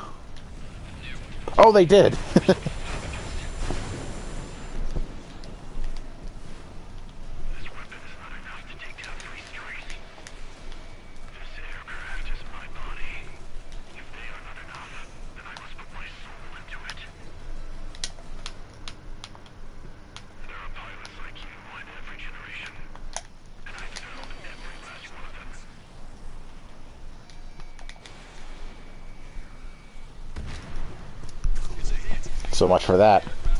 Oh, they did. This weapon is not enough to take down 3 straight. This aircraft is my body. If they are not enough, then I must put my soul into it. There are pilots like you in every generation, and I found every last one of them. It's a hit. So much for that. Aircraft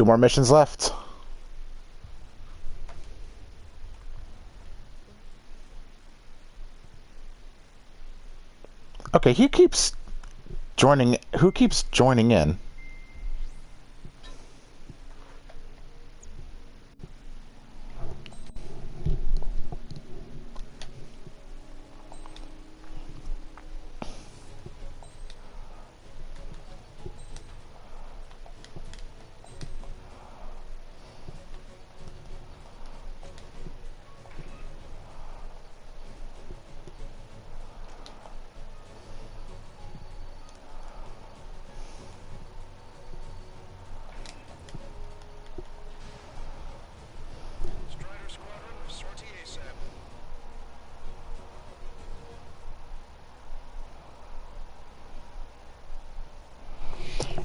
2 more missions left. Okay, who keeps joining in? Strider Squadron, sortie ASAP.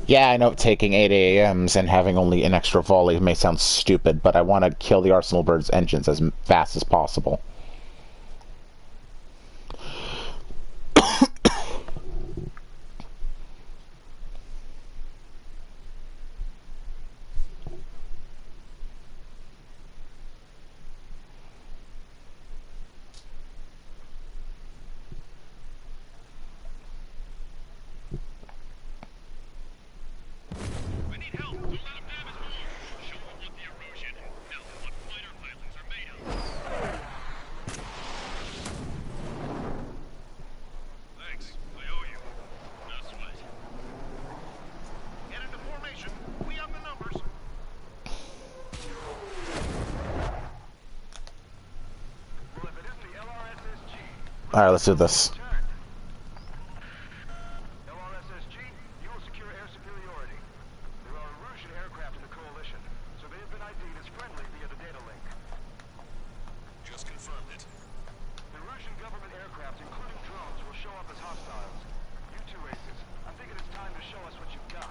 Yeah, I know taking 8 AMs and having only an extra volley may sound stupid, but I want to kill the Arsenal Bird's engines as fast as possible. I need help. Don't let him have his more. Show him what the erosion and what fighter pilots are made of. Thanks. I owe you. No sweat. Get into formation. We have the numbers. Well, if it isn't the LRSSG, Alright, let's do this. LRSSG, you will secure air superiority. There are Erusian aircraft in the coalition, so they have been ID'd as friendly via the data link. Just confirmed it. The Erusian government aircraft, including drones, will show up as hostiles. You two aces, I think it is time to show us what you've got.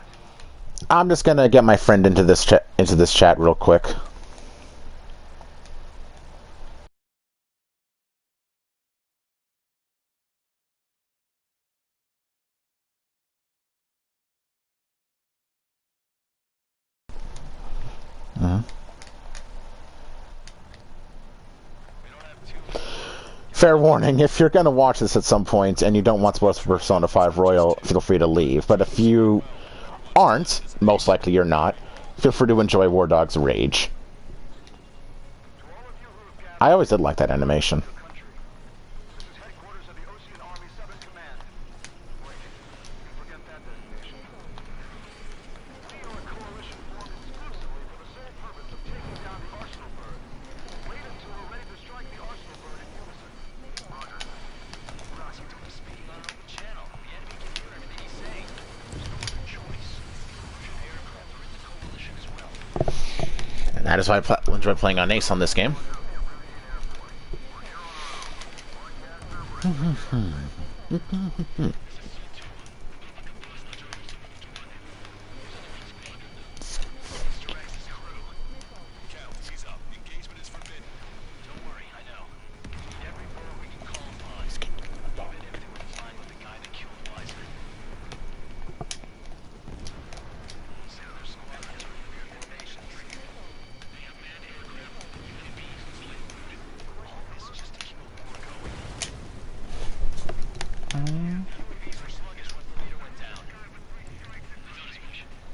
I'm just gonna get my friend into this chat real quick. Fair warning, if you're going to watch this at some point and you don't want to watch Persona 5 Royal, feel free to leave. But if you aren't, most likely you're not, feel free to enjoy War Dog's Rage. I always did like that animation. Country. This is headquarters of the Ocean Army 7th Command. Wait, you forget that designation. We are a coalition formed exclusively for the sole purpose of taking down the Arsenal Bird. Wait until we're ready to strike the Arsenal Bird in unison. Roger. Ross, you're doing speaking on an open channel. The enemy can hear everything he's saying. There's no other choice. Erusian aircraft are in the coalition as well. And that is why I enjoy playing on Ace on this game. Cal, he's up. Engagement is forbidden. Don't worry, I know. Every bird we can call upon. Even if they were flying with the guy that killed Wiseman. Sailor squadrons are in their formations. They have manned aircraft with UAVs fully loaded. All this just to keep a war going. UAVs were sluggish once the leader went down.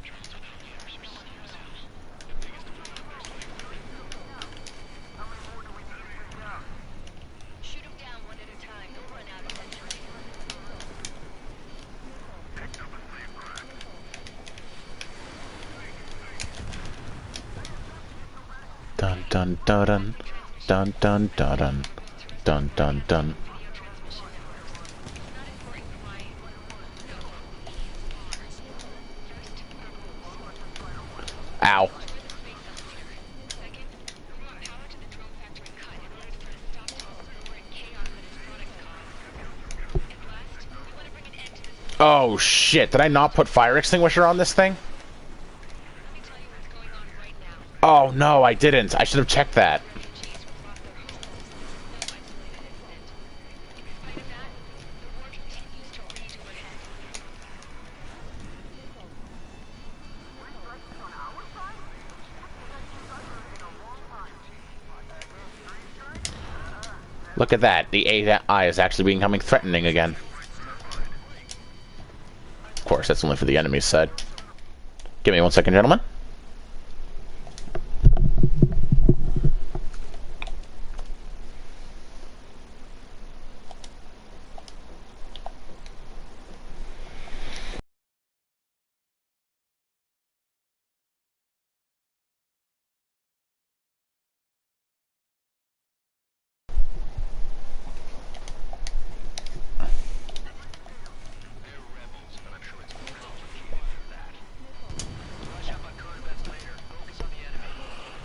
Charles took the leaders are slow as hell. The biggest one of theirs like 30. How many more do we need to take down? Shoot them down one at a time. They'll run out eventually. Dun dun dun dun dun dun dun dun dun dun dun. Ow. Second, we want power to the drone factory cut in order to put a stop to the uproar and chaos that its products cause. And last, we want to bring an end to this. Oh shit, did I not put fire extinguisher on this thing? Let me tell you what's going on right now. Oh no, I didn't. I should have checked that. Refugees were brought their homes. No isolated incident. In spite of that, the war continues to rage overhead. Look at that. The AI is actually becoming threatening again. Of course, that's only for the enemy's side. Give me 1 second, gentlemen.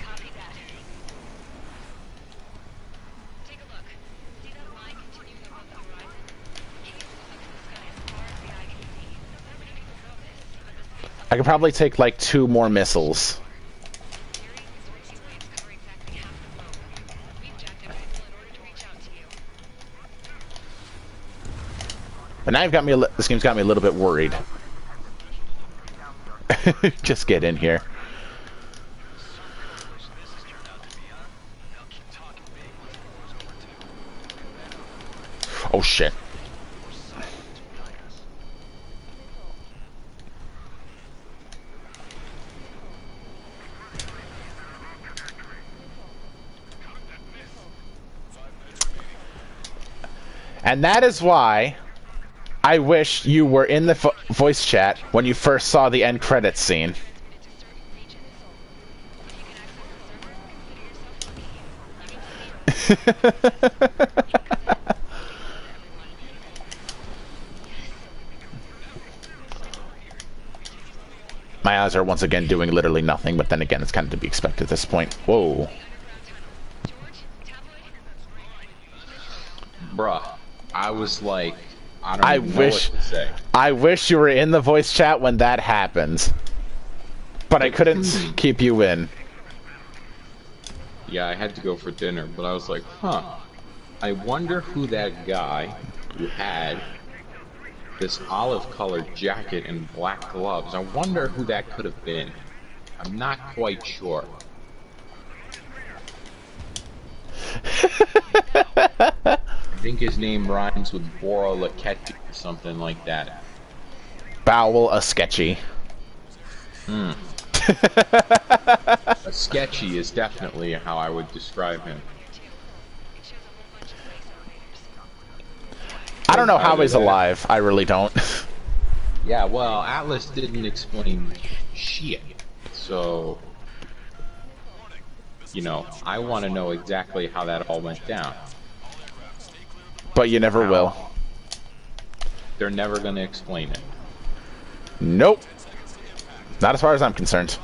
Copy that. Take a look. See that line continuing above the horizon? Keep moving in the sky as far as the eye can see. Not many people know this, but the space I could probably take like 2 more missiles. theory is radio waves cover exactly half the globe. We've jacked up signal in order to reach out to you. But now you've got me. This game's got me a little bit worried. Just get in here. Oh shit. And that is why I wish you were in the voice chat when you first saw the end credits scene. Into certain regions. If you can access the server, consider yourself lucky. My eyes are once again doing literally nothing, but then again, it's kind of to be expected at this point. Whoa. Bruh, I was like, I don't even know what to say. I wish you were in the voice chat when that happened. But I couldn't keep you in. Yeah, I had to go for dinner, but I was like, huh. I wonder who that guy who had this olive-colored jacket and black gloves, I wonder who that could have been. I'm not quite sure. I think his name rhymes with Bora Laketti or something like that. Bowel a sketchy. A sketchy is definitely how I would describe him. I don't know how he's alive. I really don't. Yeah, well, Atlas didn't explain shit. So, you know, I want to know exactly how that all went down. But you never will. They're never going to explain it. Nope. Not as far as I'm concerned.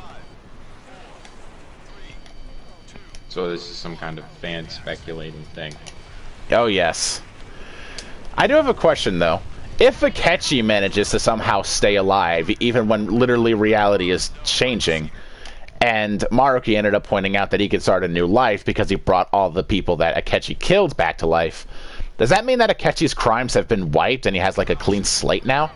So this is some kind of fan speculating thing. Oh, yes. I do have a question, though. If Akechi manages to somehow stay alive, even when literally reality is changing, and Maruki ended up pointing out that he could start a new life because he brought all the people that Akechi killed back to life, does that mean that Akechi's crimes have been wiped and he has like a clean slate now?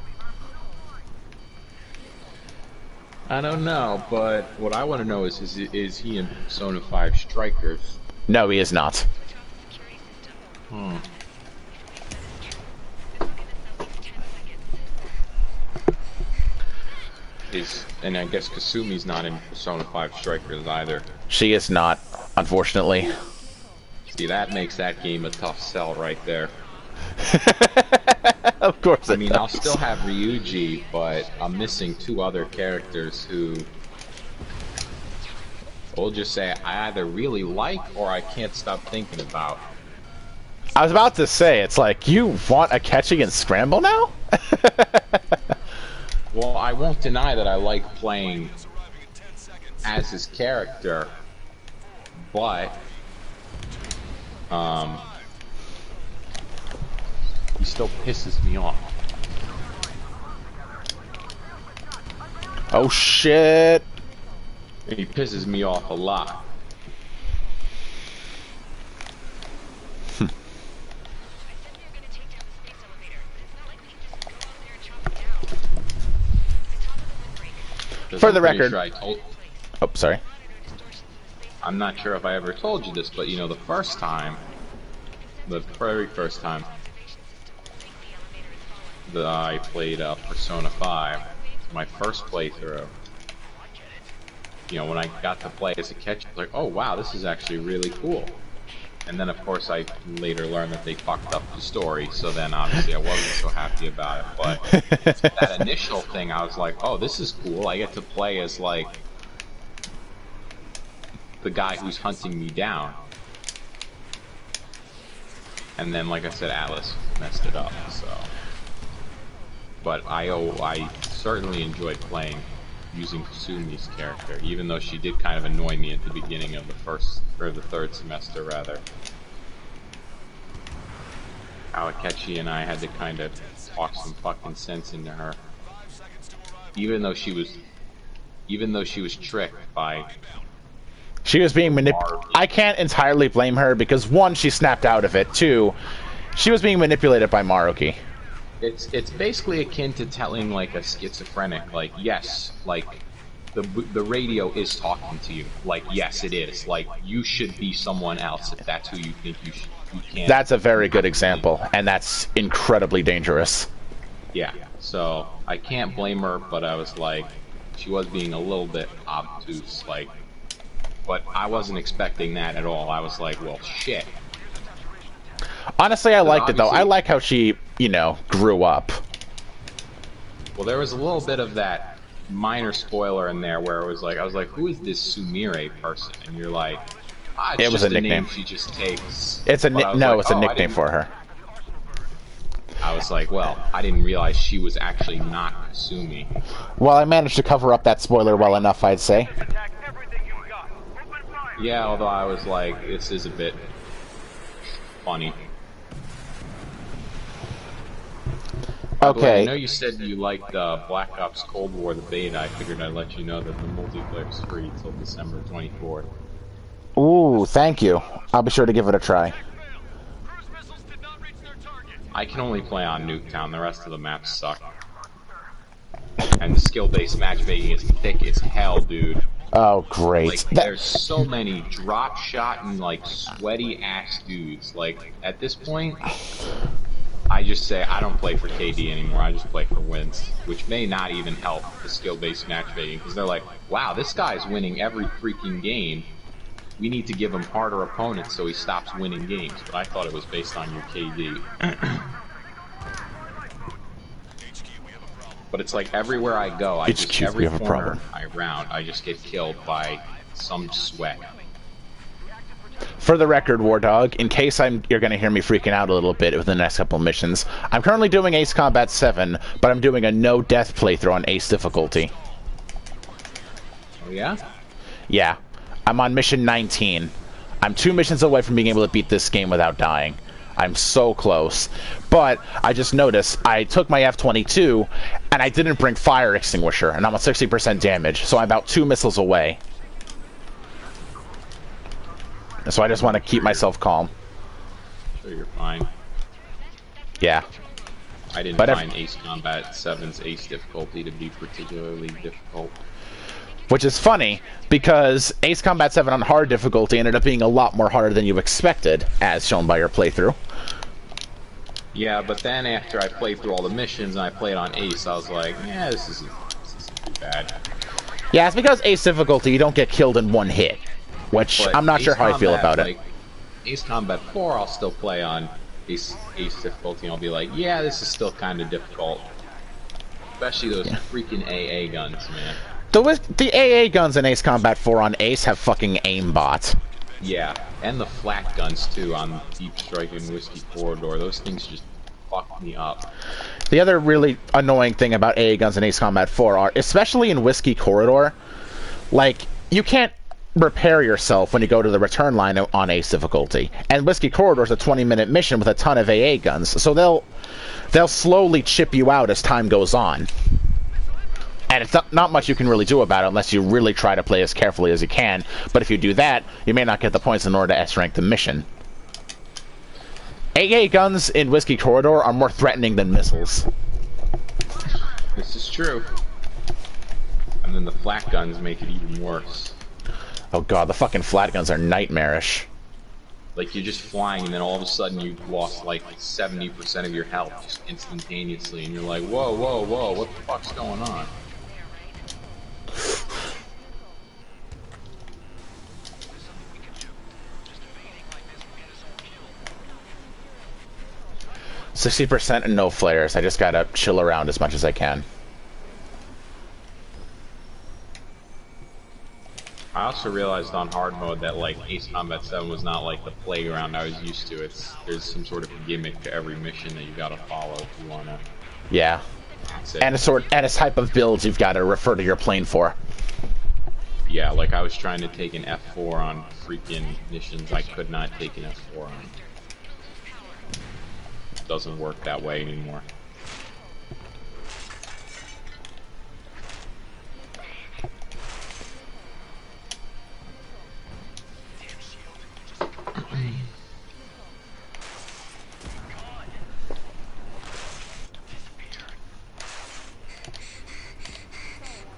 I don't know, but what I want to know is he in Persona 5 Strikers? No, he is not. And I guess Kasumi's not in Persona 5 Strikers either. She is not, unfortunately. See, that makes that game a tough sell right there. Of course I mean, I'll still have Ryuji, but I'm missing 2 other characters who, we'll just say, I either really like or I can't stop thinking about. I was about to say, it's like, you want Akechi and Scramble now? Well, I won't deny that I like playing as his character, but he still pisses me off. Oh shit! He pisses me off a lot. For the record, Sure oh, sorry. I'm not sure if I ever told you this, but you know, the first time the very first time that I played Persona 5, my first playthrough, you know, when I got to play as a catch, I was like, oh wow, this is actually really cool. And then of course I later learned that they fucked up the story, so then obviously I wasn't so happy about it. But that initial thing, I was like, oh, this is cool. I get to play as, like, the guy who's hunting me down. And then, like I said, Alice messed it up, so. But I certainly enjoyed playing using Kasumi's character, even though she did kind of annoy me at the beginning of the first, or the third semester, rather. Awakechi and I had to kind of talk some fucking sense into her. Even though she was tricked by... She was being manipulated. I can't entirely blame her because, one, she snapped out of it. Two, she was being manipulated by Maruki. It's basically akin to telling, like, a schizophrenic, like, yes, like, the radio is talking to you. Like, yes, it is. Like, you should be someone else if that's who you think you can. That's a very good example, and that's incredibly dangerous. Yeah, so I can't blame her, but I was like, she was being a little bit obtuse, like, but I wasn't expecting that at all. I was like, well, shit. Honestly, I liked it, though. I like how she, you know, grew up. Well, there was a little bit of that minor spoiler in there where it was like, I was like, who is this Sumire person? And you're like, it's it was just a nickname name she just takes. It's a it's a nickname for her. I was like, well, I didn't realize she was actually not Kasumi. Well, I managed to cover up that spoiler well enough, I'd say. Yeah, although I was like, this is a bit funny. Okay. I know you said you liked Black Ops Cold War, the beta. I figured I'd let you know that the multiplayer is free until December 24th. Ooh, thank you. I'll be sure to give it a try. I can only play on Nuketown. The rest of the maps suck. And the skill-based matchmaking is thick as hell, dude. Oh, great. Like, there's so many drop shot and, like, sweaty ass dudes. Like, at this point, I just say I don't play for KD anymore. I just play for wins, which may not even help the skill-based matchmaking, because they're like, wow, this guy's winning every freaking game. We need to give him harder opponents so he stops winning games. But I thought it was based on your KD. But it's like everywhere I go, every corner I round, I just get killed by some sweat. For the record, War Dog, in case you're going to hear me freaking out a little bit with the next couple of missions, I'm currently doing Ace Combat 7, but I'm doing a no-death playthrough on Ace difficulty. Oh, yeah? Yeah. I'm on mission 19. I'm 2 missions away from being able to beat this game without dying. I'm so close. But I just noticed I took my F-22, and I didn't bring fire extinguisher, and I'm at 60% damage, so I'm about 2 missiles away. So I just want to keep myself calm. Sure, you're fine. Yeah. I didn't find Ace Combat 7's Ace difficulty to be particularly difficult. Which is funny, because Ace Combat 7 on hard difficulty ended up being a lot more harder than you expected, as shown by your playthrough. Yeah, but then after I played through all the missions and I played on Ace, I was like, yeah, this isn't too bad. Yeah, it's because Ace difficulty, you don't get killed in one hit. Which, but I'm not sure how I feel about like, it. Ace Combat 4, I'll still play on Ace difficulty, and I'll be like, yeah, this is still kind of difficult. Especially those freaking AA guns, man. The AA guns in Ace Combat 4 on Ace have fucking aimbot. Yeah, and the flat guns, too, on Deep Strike and Whiskey Corridor. Those things just fuck me up. The other really annoying thing about AA guns in Ace Combat 4 are, especially in Whiskey Corridor, like, you can't repair yourself when you go to the return line on Ace difficulty. And Whiskey Corridor is a 20-minute mission with a ton of AA guns, so they'll slowly chip you out as time goes on. And it's not much you can really do about it unless you really try to play as carefully as you can. But if you do that, you may not get the points in order to S-rank the mission. AA guns in Whiskey Corridor are more threatening than missiles. This is true. And then the flat guns make it even worse. Oh god, the fucking flat guns are nightmarish. Like, you're just flying, and then all of a sudden you've lost, like, 70% of your health just instantaneously, and you're like, whoa, whoa, whoa, what the fuck's going on? 60% and no flares. I just gotta chill around as much as I can. I also realized on hard mode that, like, Ace Combat 7 was not like the playground I was used to. There's some sort of gimmick to every mission that you gotta follow if you wanna. Yeah. And a type of builds you've got to refer to your plane for. Yeah, like I was trying to take an F4 on freaking missions I could not take an F4 on. It doesn't work that way anymore.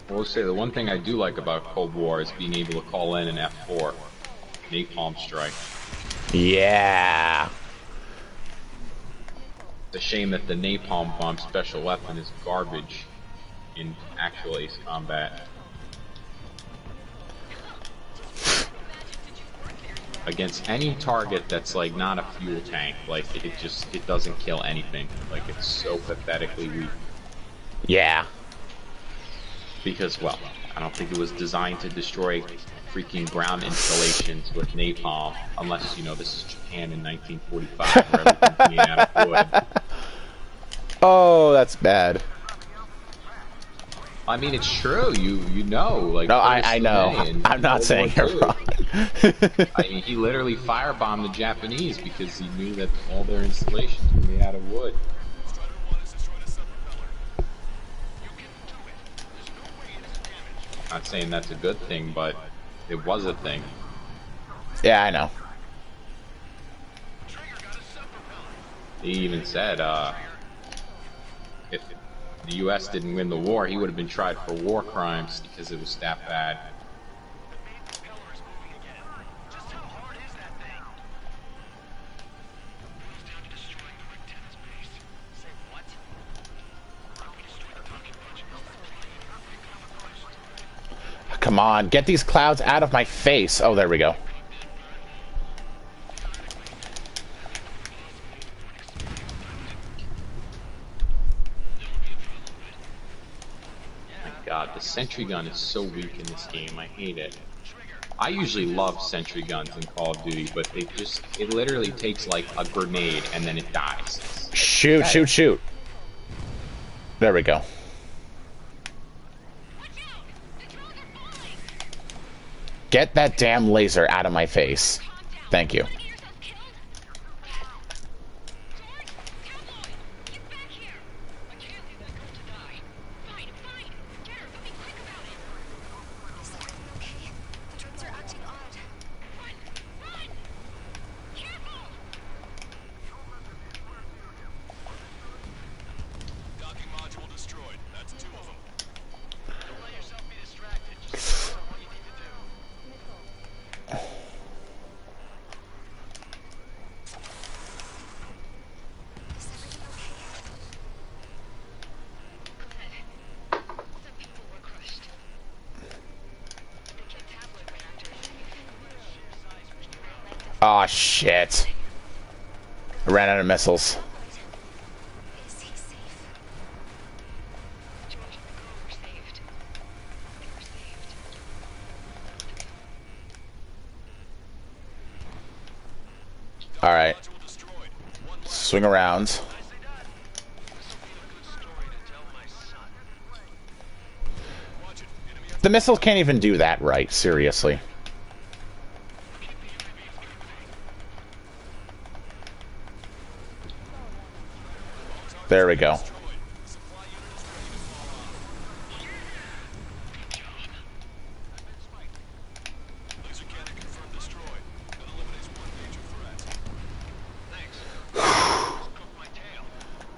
I will say the one thing I do like about Cold War is being able to call in an F4, Napalm Strike. Yeah. It's a shame that the Napalm Bomb special weapon is garbage in actual Ace Combat. Against any target that's like not a fuel tank, like it doesn't kill anything. Like it's so pathetically weak. Yeah. Because, well, I don't think it was designed to destroy freaking ground installations with napalm, unless, you know, this is Japan in 1945, where everything's made out of wood. Oh, that's bad. I mean, it's true. You know, like. No, I know. I'm not saying you're wrong. I mean, he literally firebombed the Japanese because he knew that all their installations were made out of wood. Not saying that's a good thing, but it was a thing. Yeah, I know. He even said, if the U.S. didn't win the war, he would have been tried for war crimes because it was that bad. Come on, get these clouds out of my face. Oh, there we go. My God, the sentry gun is so weak in this game. I hate it. I usually love sentry guns in Call of Duty, but it literally takes like a grenade and then it dies. Shoot, shoot, shoot. There we go. Get that damn laser out of my face. Thank you. Docking module destroyed. That's 2 of them. Don't let yourself be distracted. Just focus on what you need to do. Aw, shit. I ran out of missiles. Is he safe? George and the girl were saved. They were saved. Alright. Swing around. The missiles can't even do that right, seriously. There we go.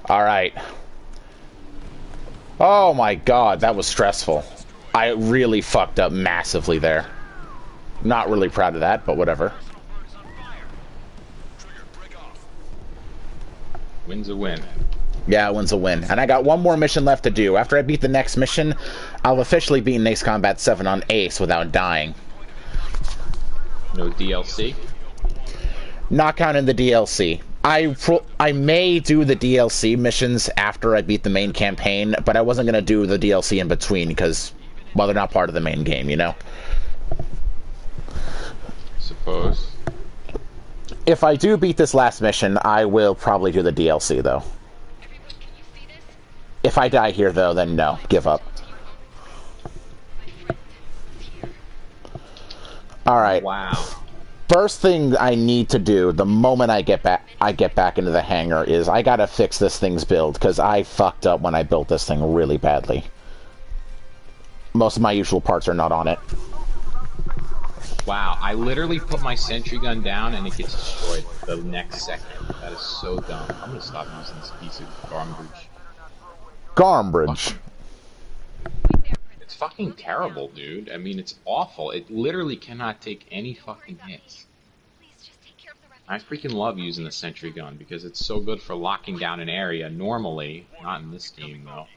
Alright. Oh my god, that was stressful. I really fucked up massively there. Not really proud of that, but whatever. Win's a win. Yeah, win's a win. And I got one more mission left to do. After I beat the next mission, I'll officially beat Ace Combat 7 on Ace without dying. No DLC? Not counting the DLC. I may do the DLC missions after I beat the main campaign, but I wasn't going to do the DLC in between because, well, they're not part of the main game, you know? Suppose. If I do beat this last mission, I will probably do the DLC, though. If I die here, though, then no. Give up. Alright. Wow. First thing I need to do the moment I get back into the hangar is I gotta fix this thing's build, because I fucked up when I built this thing really badly. Most of my usual parts are not on it. Wow, I literally put my sentry gun down and it gets destroyed the next second. That is so dumb. I'm gonna stop using this piece of garbage. Garbage. It's fucking terrible, dude. I mean, it's awful. It literally cannot take any fucking hits. I freaking love using the sentry gun because it's so good for locking down an area normally. Not in this game, though.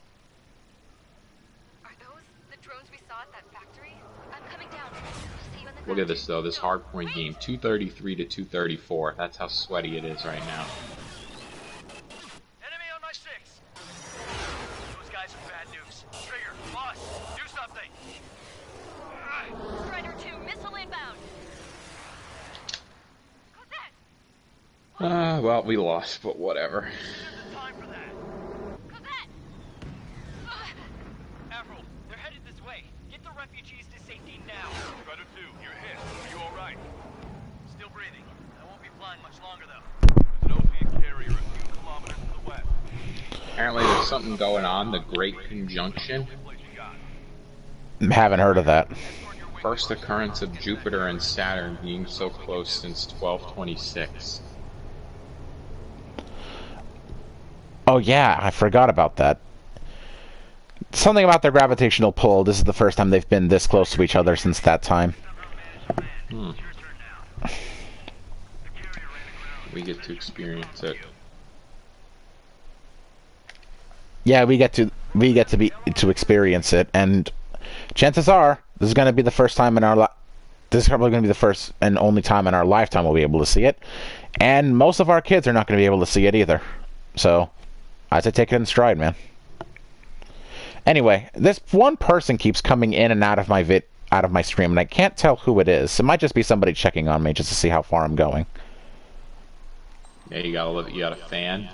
Are those the drones we saw at that factory? I'm coming down. See you in the Look at this, though. This hardpoint game. 233 to 234. That's how sweaty it is right now. Enemy on my 6. Those guys are bad news. Trigger, boss, do something. Strider 2, missile inbound. Well, we lost, but whatever. Time for that. Avril, they're headed this way. Get the refugees to safety now. Strider 2, you're hit. Are you alright? Still breathing. I won't be flying much longer though. There's an OC carrier a few kilometers to the west. Apparently there's something going on. The Great Conjunction. Haven't heard of that. First occurrence of Jupiter and Saturn being so close since 1226. Oh yeah, I forgot about that. Something about their gravitational pull. This is the first time they've been this close to each other since that time. We get to experience it. Yeah, we get to experience it, and chances are this is going to be the first time in our this is probably going to be the first and only time in our lifetime we'll be able to see it, and most of our kids are not going to be able to see it either. So I say take it in stride, man. Anyway, this one person keeps coming in and out of my stream, and I can't tell who it is. It might just be somebody checking on me just to see how far I'm going. Yeah, you got a fan.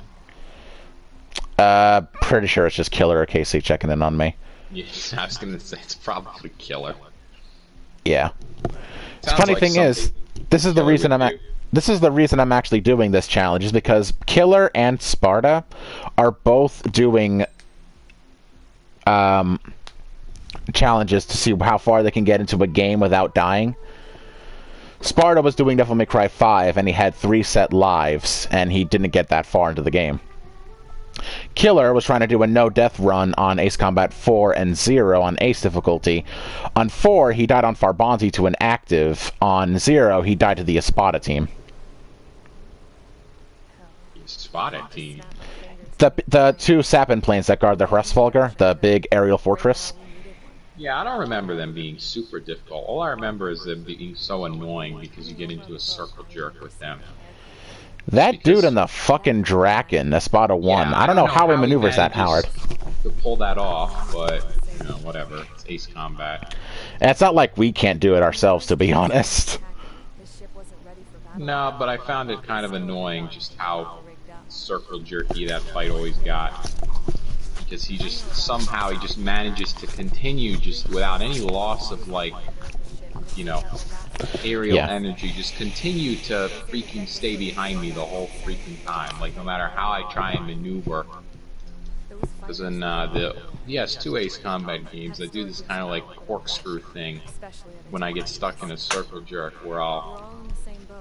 Pretty sure it's just Killer or Casey checking in on me. Yes, I was gonna say it's probably Killer. Yeah. The Sounds funny like thing is, this is the reason I'm actually doing this challenge, is because Killer and Sparta are both doing challenges to see how far they can get into a game without dying. Sparta was doing Devil May Cry 5 and he had 3 set lives and he didn't get that far into the game. Killer was trying to do a no-death run on Ace Combat 4 and 0 on Ace difficulty. On 4, he died on Farbanti to an active. On 0, he died to the Espada team. Espada team? The 2 Sapin planes that guard the Hraesvelgr, the big aerial fortress. Yeah, I don't remember them being super difficult. All I remember is them being so annoying because you get into a circle jerk with them. That dude in the fucking Draken, Espada 1. Yeah, I don't know how he maneuvers that hard. To pull that off, but, you know, whatever. It's Ace Combat. And it's not like we can't do it ourselves, to be honest. No, but I found it kind of annoying just how circle jerky that fight always got. Because he just manages to continue just without any loss of, like, you know, aerial energy, just continue to freaking stay behind me the whole freaking time. Like, no matter how I try and maneuver. Because in the PS2 Ace Combat games, I do this kind of like corkscrew thing when I get stuck in a circle jerk where I'll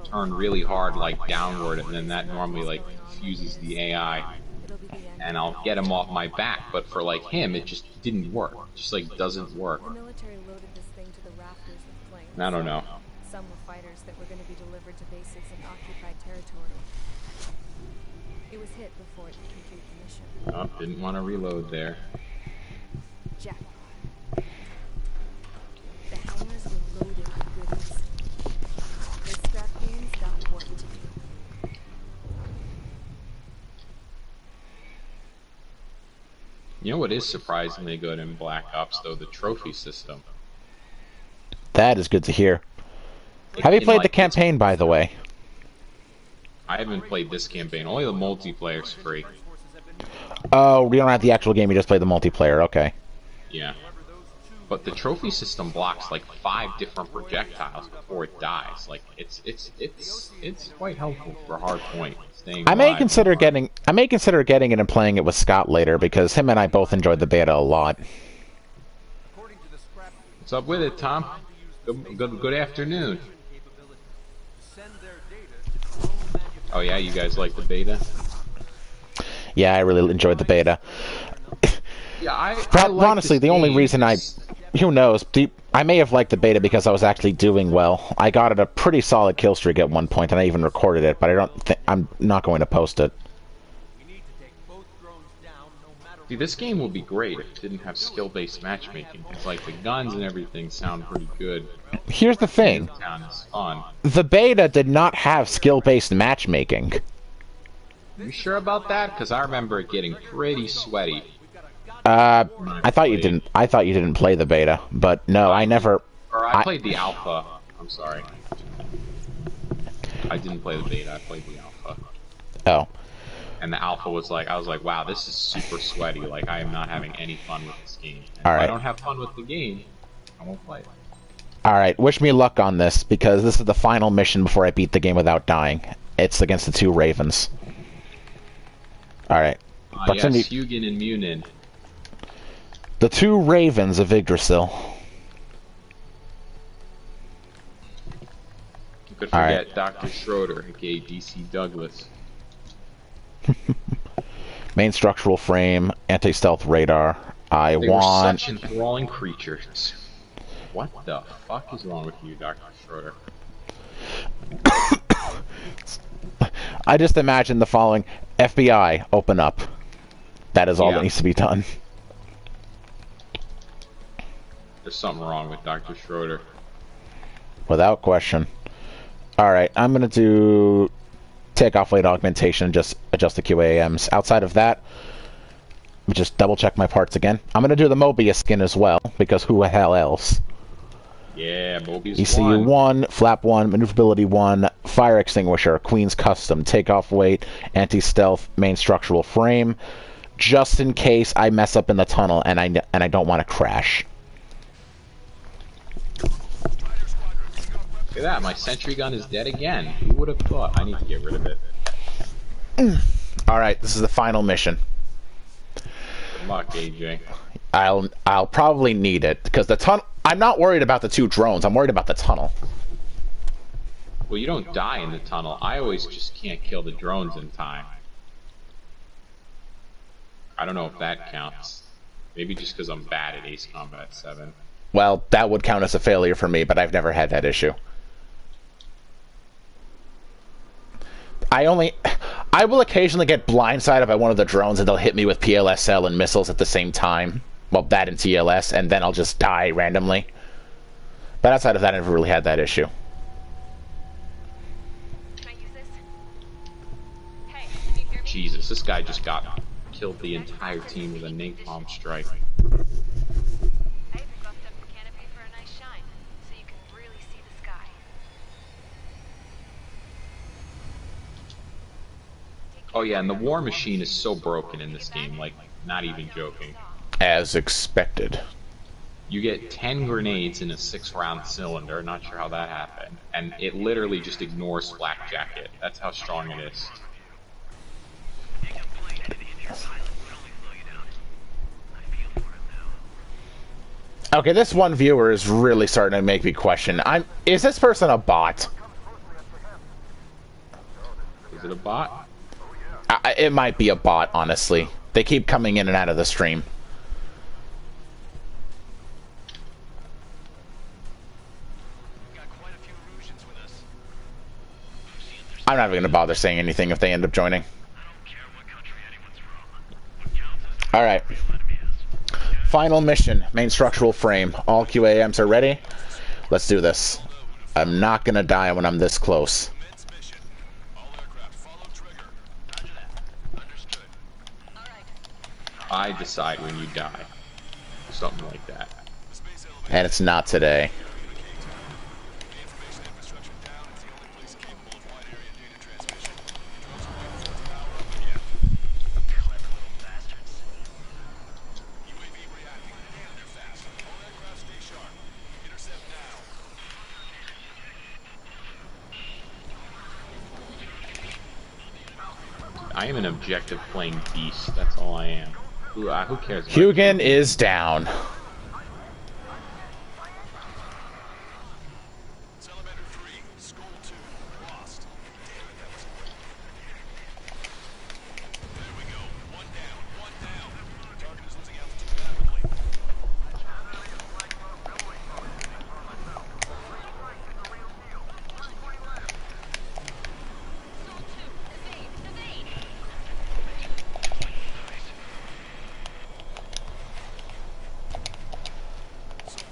turn really hard, like, downward, and then that normally, like, confuses the AI. And I'll get him off my back, but for, like, him, it just didn't work. It just, like, doesn't work. I don't know. Some were fighters that were going to be delivered to bases in occupied territory. It was was hit before it could complete the mission. Oh, didn't want to reload there. Jackpot. The hangars were loaded with goodies. Those scrap beans got work to do. You know what is surprisingly good in Black Ops, though? The trophy system. That is good to hear. Have you played the campaign, by the way? I haven't played this campaign. Only the multiplayer's free. Oh, you don't have the actual game, you just play the multiplayer, okay. Yeah. But the trophy system blocks like 5 different projectiles before it dies. Like it's quite helpful for hardpoint. I may consider getting it and playing it with Scott later because him and I both enjoyed the beta a lot. What's up with it, Tom? Good afternoon. Oh yeah, you guys like the beta? Yeah, I really enjoyed the beta. Yeah, I honestly, the only reason who knows? I may have liked the beta because I was actually doing well. I got it a pretty solid kill streak at one point, and I even recorded it. But I'm not going to post it. See, this game would be great if it didn't have skill-based matchmaking. It's like the guns and everything sound pretty good. Here's the thing: It's fun. the beta did not have skill-based matchmaking. You sure about that? Because I remember it getting pretty sweaty. I thought you didn't. I thought you didn't play the beta, but no, I never. Or I played the alpha. I'm sorry. I didn't play the beta. I played the alpha. Oh. And the alpha was like, I was like, wow, this is super sweaty. Like, I am not having any fun with this game. And All if right. I don't have fun with the game, I won't play it. All right, wish me luck on this because this is the final mission before I beat the game without dying. It's against the 2 Ravens. All right. Yes, Hugin and Munin. The 2 Ravens of Yggdrasil. You could forget Dr. Schroeder, aka DC Douglas. Main structural frame, anti-stealth radar. They were such enthralling creatures. What the fuck is wrong with you, Dr. Schroeder? I just imagine the following: FBI, open up. That is all that needs to be done. There's something wrong with Dr. Schroeder. Without question. Alright, I'm gonna do takeoff weight augmentation and just adjust the QAMs. Outside of that, let me just double check my parts again. I'm gonna do the Mobius skin as well, because who the hell else? Yeah, Mobius ECU 1, flap 1, maneuverability 1, fire extinguisher, Queen's custom, takeoff weight, anti-stealth, main structural frame, just in case I mess up in the tunnel and I don't want to crash. Look at that, my sentry gun is dead again. Who would have thought? I need to get rid of it. Alright, this is the final mission. Good luck, AJ. I'll probably need it, because the tunnel... I'm not worried about the 2 drones, I'm worried about the tunnel. Well, you don't die in the tunnel. I always just can't kill the drones in time. I don't know if that counts. Maybe just because I'm bad at Ace Combat 7. Well, that would count as a failure for me, but I've never had that issue. I will occasionally get blindsided by one of the drones and they'll hit me with PLSL and missiles at the same time. Well, that and TLS, and then I'll just die randomly. But outside of that, I never really had that issue. Can I use this? Hey, can you hear me? Jesus, this guy just killed the entire team with a napalm strike. I even buffed up the canopy for a nice shine, so you can really see the sky. Oh yeah, and the war machine is so broken in this game, like, not even joking. As expected. You get 10 grenades in a 6-round cylinder, not sure how that happened, and it literally just ignores Flak Jacket. That's how strong it is. Okay, this one viewer is really starting to make me question. Is this person a bot? Is it a bot? It might be a bot, honestly. They keep coming in and out of the stream. I'm not even going to bother saying anything if they end up joining. I don't care what Alright. Final mission. Main structural frame. All QAMs are ready. Let's do this. I'm not gonna die when I'm this close. Commence mission. All aircraft follow trigger. Roger that. Understood. I decide when you die. Something like that. The space elevator. And it's not today. The information infrastructure down. It's the only place capable of wide area data transmission. Drones are waiting for us to power up again. Clever little bastards. UAV reacting. They're fast. All aircraft stay sharp. Intercept now. I am an objective playing beast. That's all I am. Who cares? About Hugin is down. Salamander 3, Skull 2, lost. Damn it, that was quick. There we go. One down. Target is losing altitude rapidly. Zone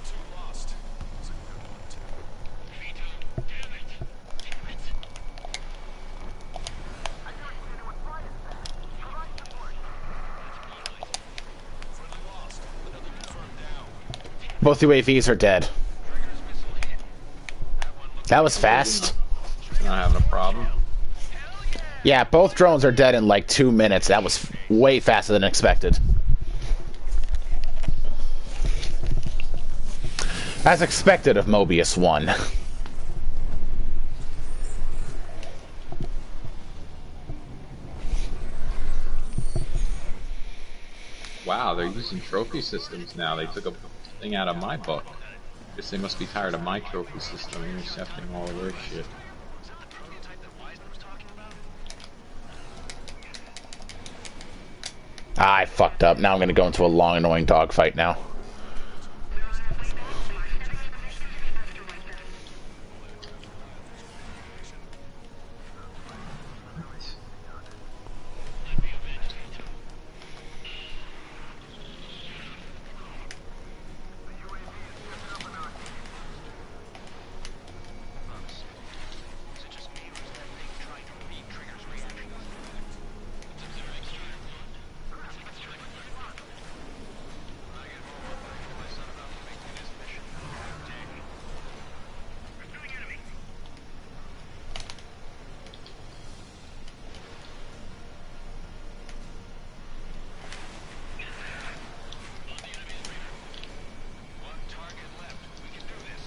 2 lost. That's a good one, too. Friendly lost. Another confirmed down. Both UAVs are dead. That was fast. Not having a problem. Yeah, both drones are dead in like 2 minutes. That was way faster than expected. As expected of Mobius 1. Wow, they're using trophy systems now. They took a thing out of my book. Guess they must be tired of my trophy system intercepting all of their shit. Was that the prototype that Wiseman was talking about? I fucked up. Now I'm gonna go into a long, annoying dogfight now. Is it just me, or is that thing trying to read Trigger's reaction? When I get home, I'll talk to my son about the maintenance mission. Pursuing enemy. On the enemy's radar. One target left. We can do this.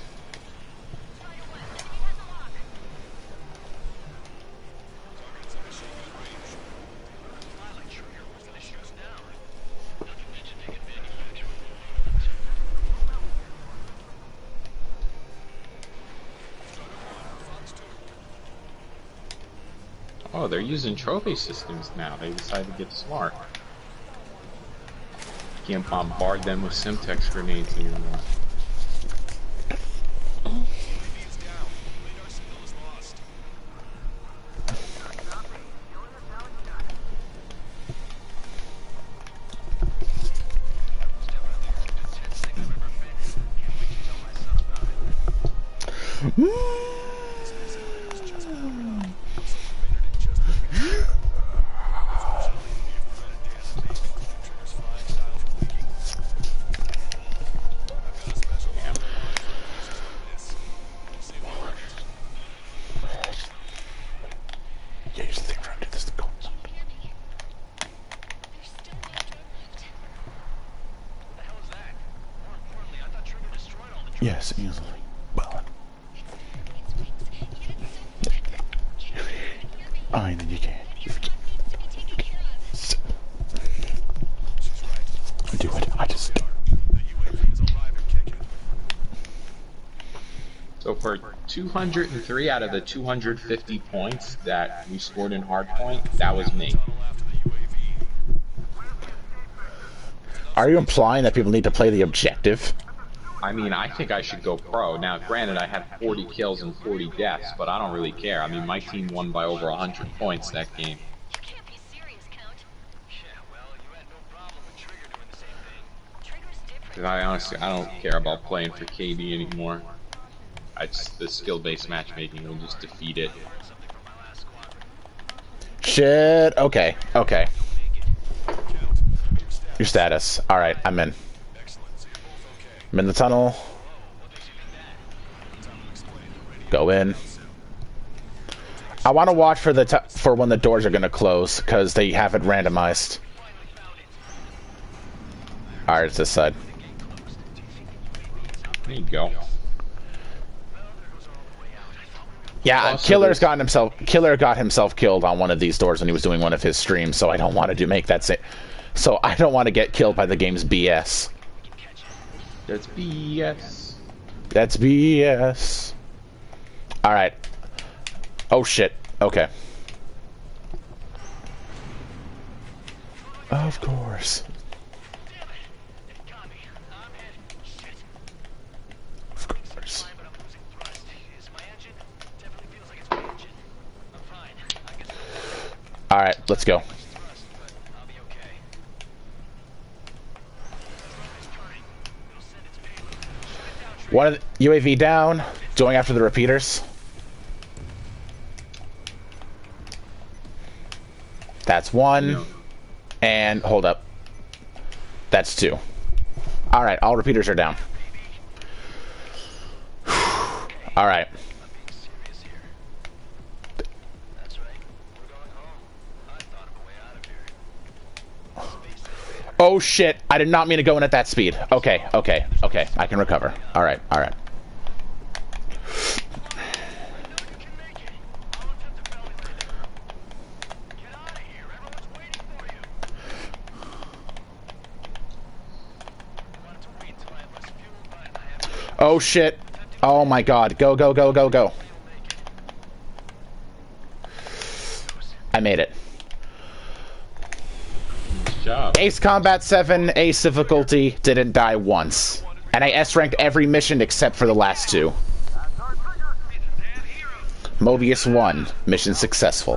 Target's in machine gun range. Twilight trigger. We'll finish yours now. Not to mention they can manufacture a little moment. Fox 2. Oh, they're using trophy systems now. They decided to get smart. Can't bombard them with Simtex grenades anymore. UAV is down. Radar signal is lost. Step out the most intense thing I've ever been in. Can't wait to tell my son about it. This elevator's just moving. Looks like the radar didn't just make it. Unfortunately, you've prevented Dan from being able to keep Trigger's flying style from leaking. I've got a special plan for cases like this. We'll see what works. Yeah, here's the thing. Trying to do this to go. What the hell is that? More importantly, I thought Trigger destroyed all the drones. Yes, easily. Well, I then you can. She's right. Do it. I just. The UAV is alive and kicking. So for 203 out of the 250 points that we scored in Hardpoint, that was me. Tunnel after the UAV. Are you implying that people need to play the objective? I mean, I think I should go pro. Now, granted, I had 40 kills and 40 deaths, but I don't really care. I mean, my team won by over 100 points that game. You can't be serious, Count. Yeah, well, you had no problem with Trigger 'Cause I honestly, I don't care about playing for KD anymore. The skill-based matchmaking will just defeat it. Shit. Okay. Okay. Your status. All right. I'm in. I'm in the tunnel. Go in. I want to watch for for when the doors are gonna close because they have it randomized. All right, it's this side. There you go. Yeah, Also, Killer got himself killed on one of these doors when he was doing one of his streams. So I don't want to make that same. So I don't want to get killed by the game's BS. That's BS. That's BS. All right. Oh shit. Okay. Of course. Of course. All right, let's go. One of the UAV down, going after the repeaters. That's one. No. And hold up. That's two. All right, all repeaters are down. All right. Oh shit, I did not mean to go in at that speed. Okay, okay, okay, I can recover. All right, all right. Oh shit. Oh my god. Go, go, go, go, go. I made it. Good job. Ace Combat 7, Ace difficulty, didn't die once. And I S-ranked every mission except for the last two. Mobius 1, mission successful.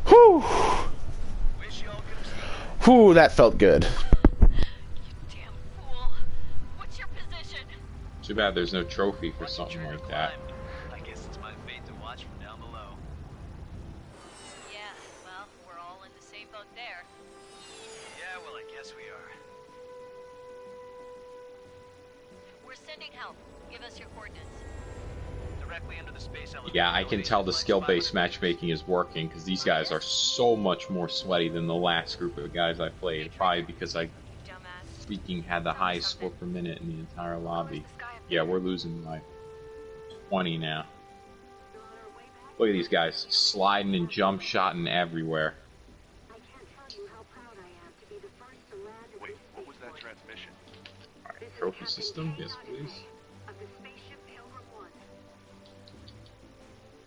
Whew. Whew, that felt good. Too bad there's no trophy for something like that. I guess it's my fate to watch from down below. Yeah, well, we're all in the same boat there. Yeah, well, I guess we are. We're sending help. Give us your coordinates. Directly under the space elevator. Yeah, I can tell the skill-based matchmaking is working because these guys are so much more sweaty than the last group of guys I played. Probably because I freaking had the highest score per minute in the entire lobby. Yeah, we're losing by 20 now. Look at these guys sliding and jump shotting everywhere. Wait, what was that transmission? Alright, trophy system, yes please. Of the spaceship Pilgrim 1.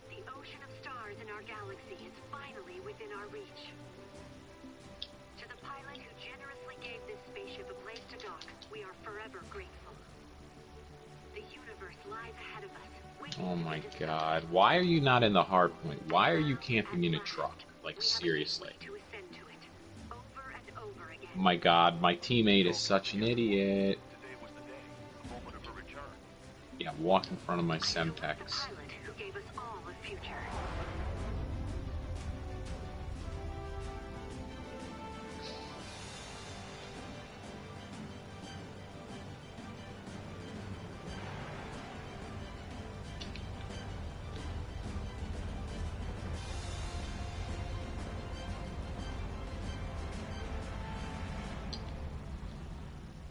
The ocean of stars in our galaxy is finally within our reach. To the pilot who generously gave this spaceship a place to dock, we are forever grateful. The universe lies ahead of us. Oh my god, why are you not in the hard point? Why are you camping in a truck? Like, seriously. Oh my god, my teammate is such an idiot. Today was the day, the moment of her return. Yeah, walk in front of my Semtex. Who gave us all a future.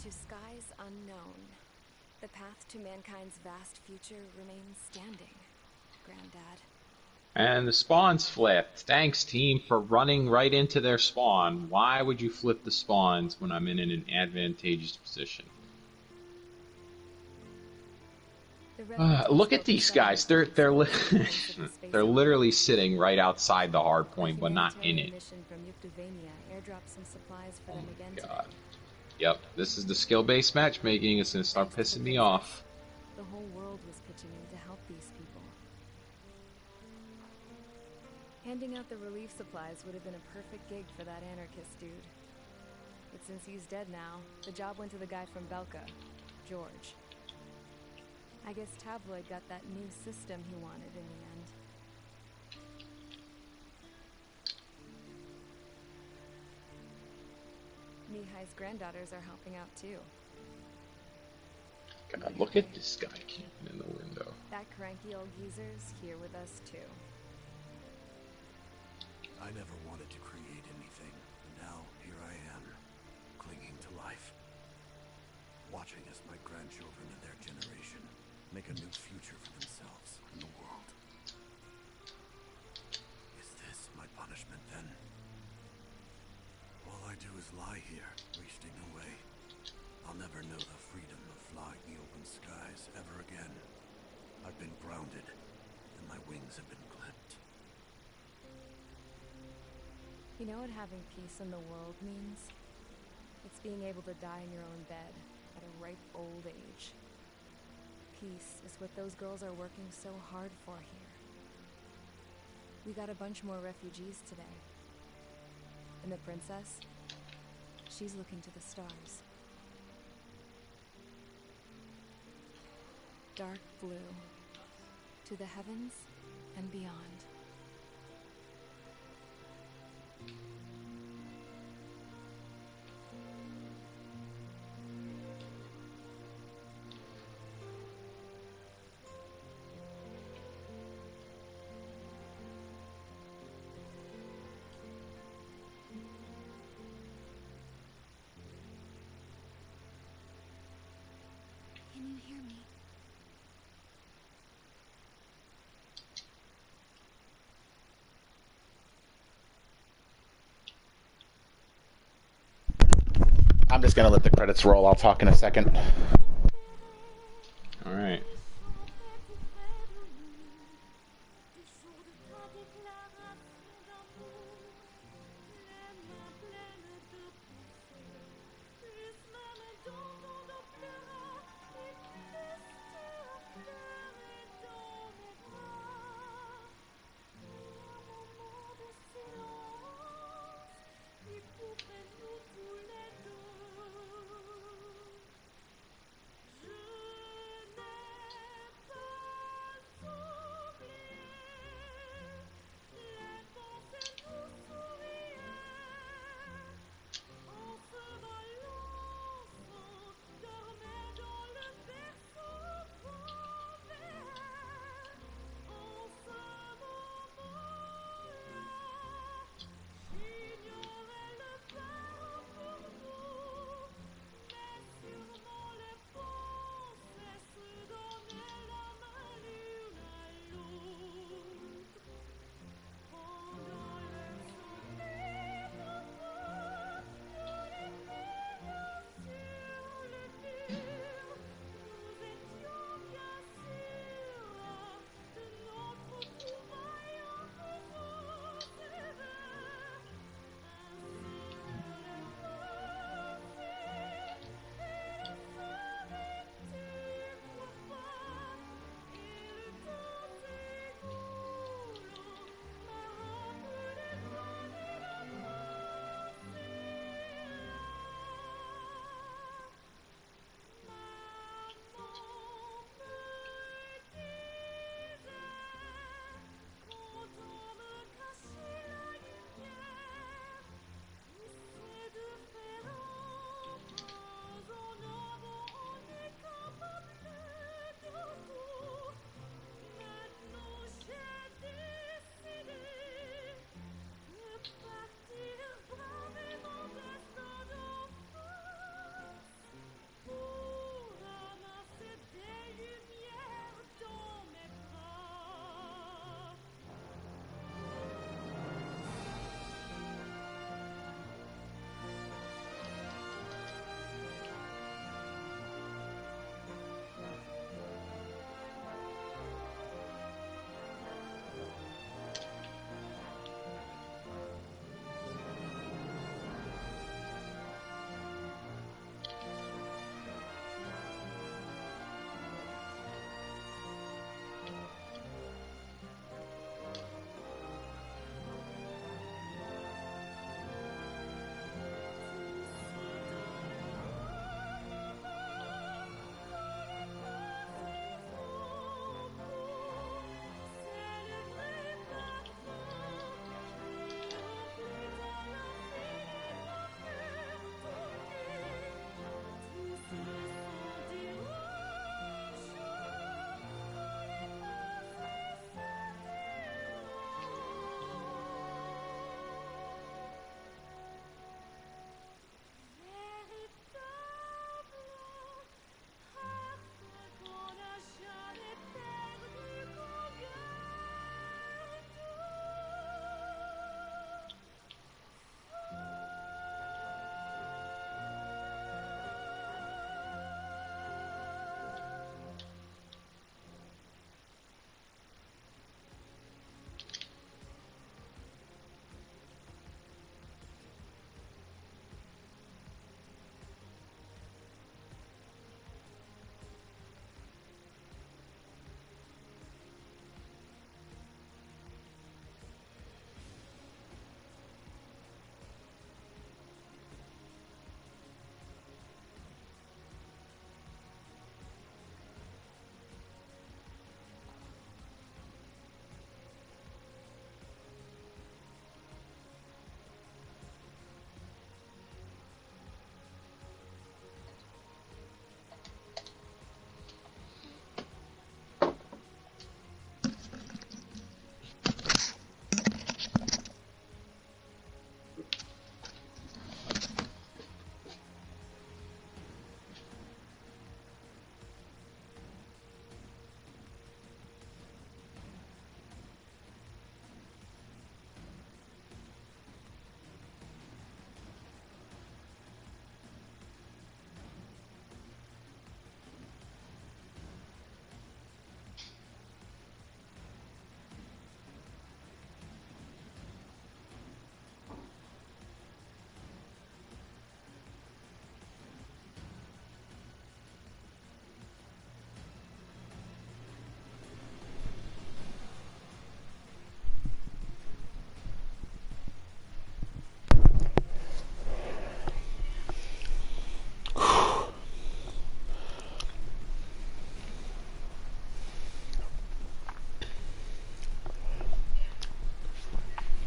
To skies unknown, the path to mankind's vast future remains standing, Granddad. And the spawn's flipped. Thanks, team, for running right into their spawn. Why would you flip the spawns when I'm in an advantageous position? Look at these guys. They're they're literally sitting right outside the hard point, but not in it. Oh my god. Yep, this is the skill-based matchmaking. It's gonna start pissing me off. The whole world was pitching in to help these people. Handing out the relief supplies would have been a perfect gig for that anarchist dude. But since he's dead now, the job went to the guy from Belka, George. I guess Tabloid got that new system he wanted in the end. Mihai's granddaughters are helping out too. God, look at this guy camping in the window. That cranky old geezer's here with us too. I never wanted to create anything, and now here I am, clinging to life. Watching as my grandchildren and their generation make a new future for themselves and the world. Is this my punishment then? All I do is lie here, wasting away. I'll never know the freedom of flying the open skies ever again. I've been grounded, and my wings have been clipped. You know what having peace in the world means? It's being able to die in your own bed at a ripe old age. Peace is what those girls are working so hard for here. We got a bunch more refugees today. And the princess? She's looking to the stars. Dark blue. To the heavens and beyond. Can you hear me? I'm just gonna let the credits roll. I'll talk in a second. Alright.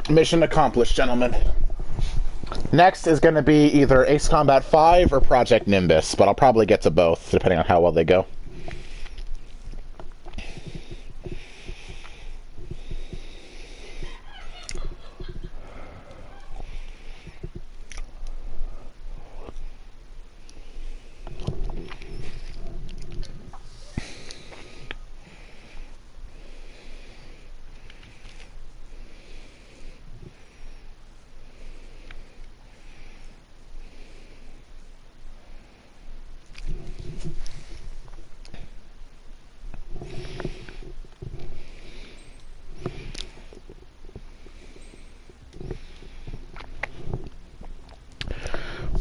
Mission accomplished, gentlemen. Next is going to be either Ace Combat 5 or Project Nimbus, but I'll probably get to both, depending on how well they go.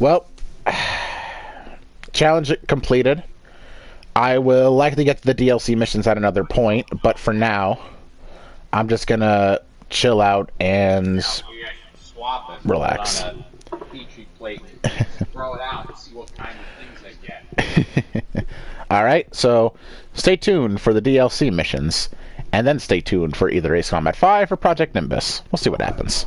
Well, challenge completed. I will likely get to the DLC missions at another point, but for now, I'm just gonna chill out and Swap it. relax. Put it on a petri plate, throw it out, and see what kind of things I get. Alright, so stay tuned for the DLC missions, and then stay tuned for either Ace Combat 5 or Project Nimbus. We'll see what happens.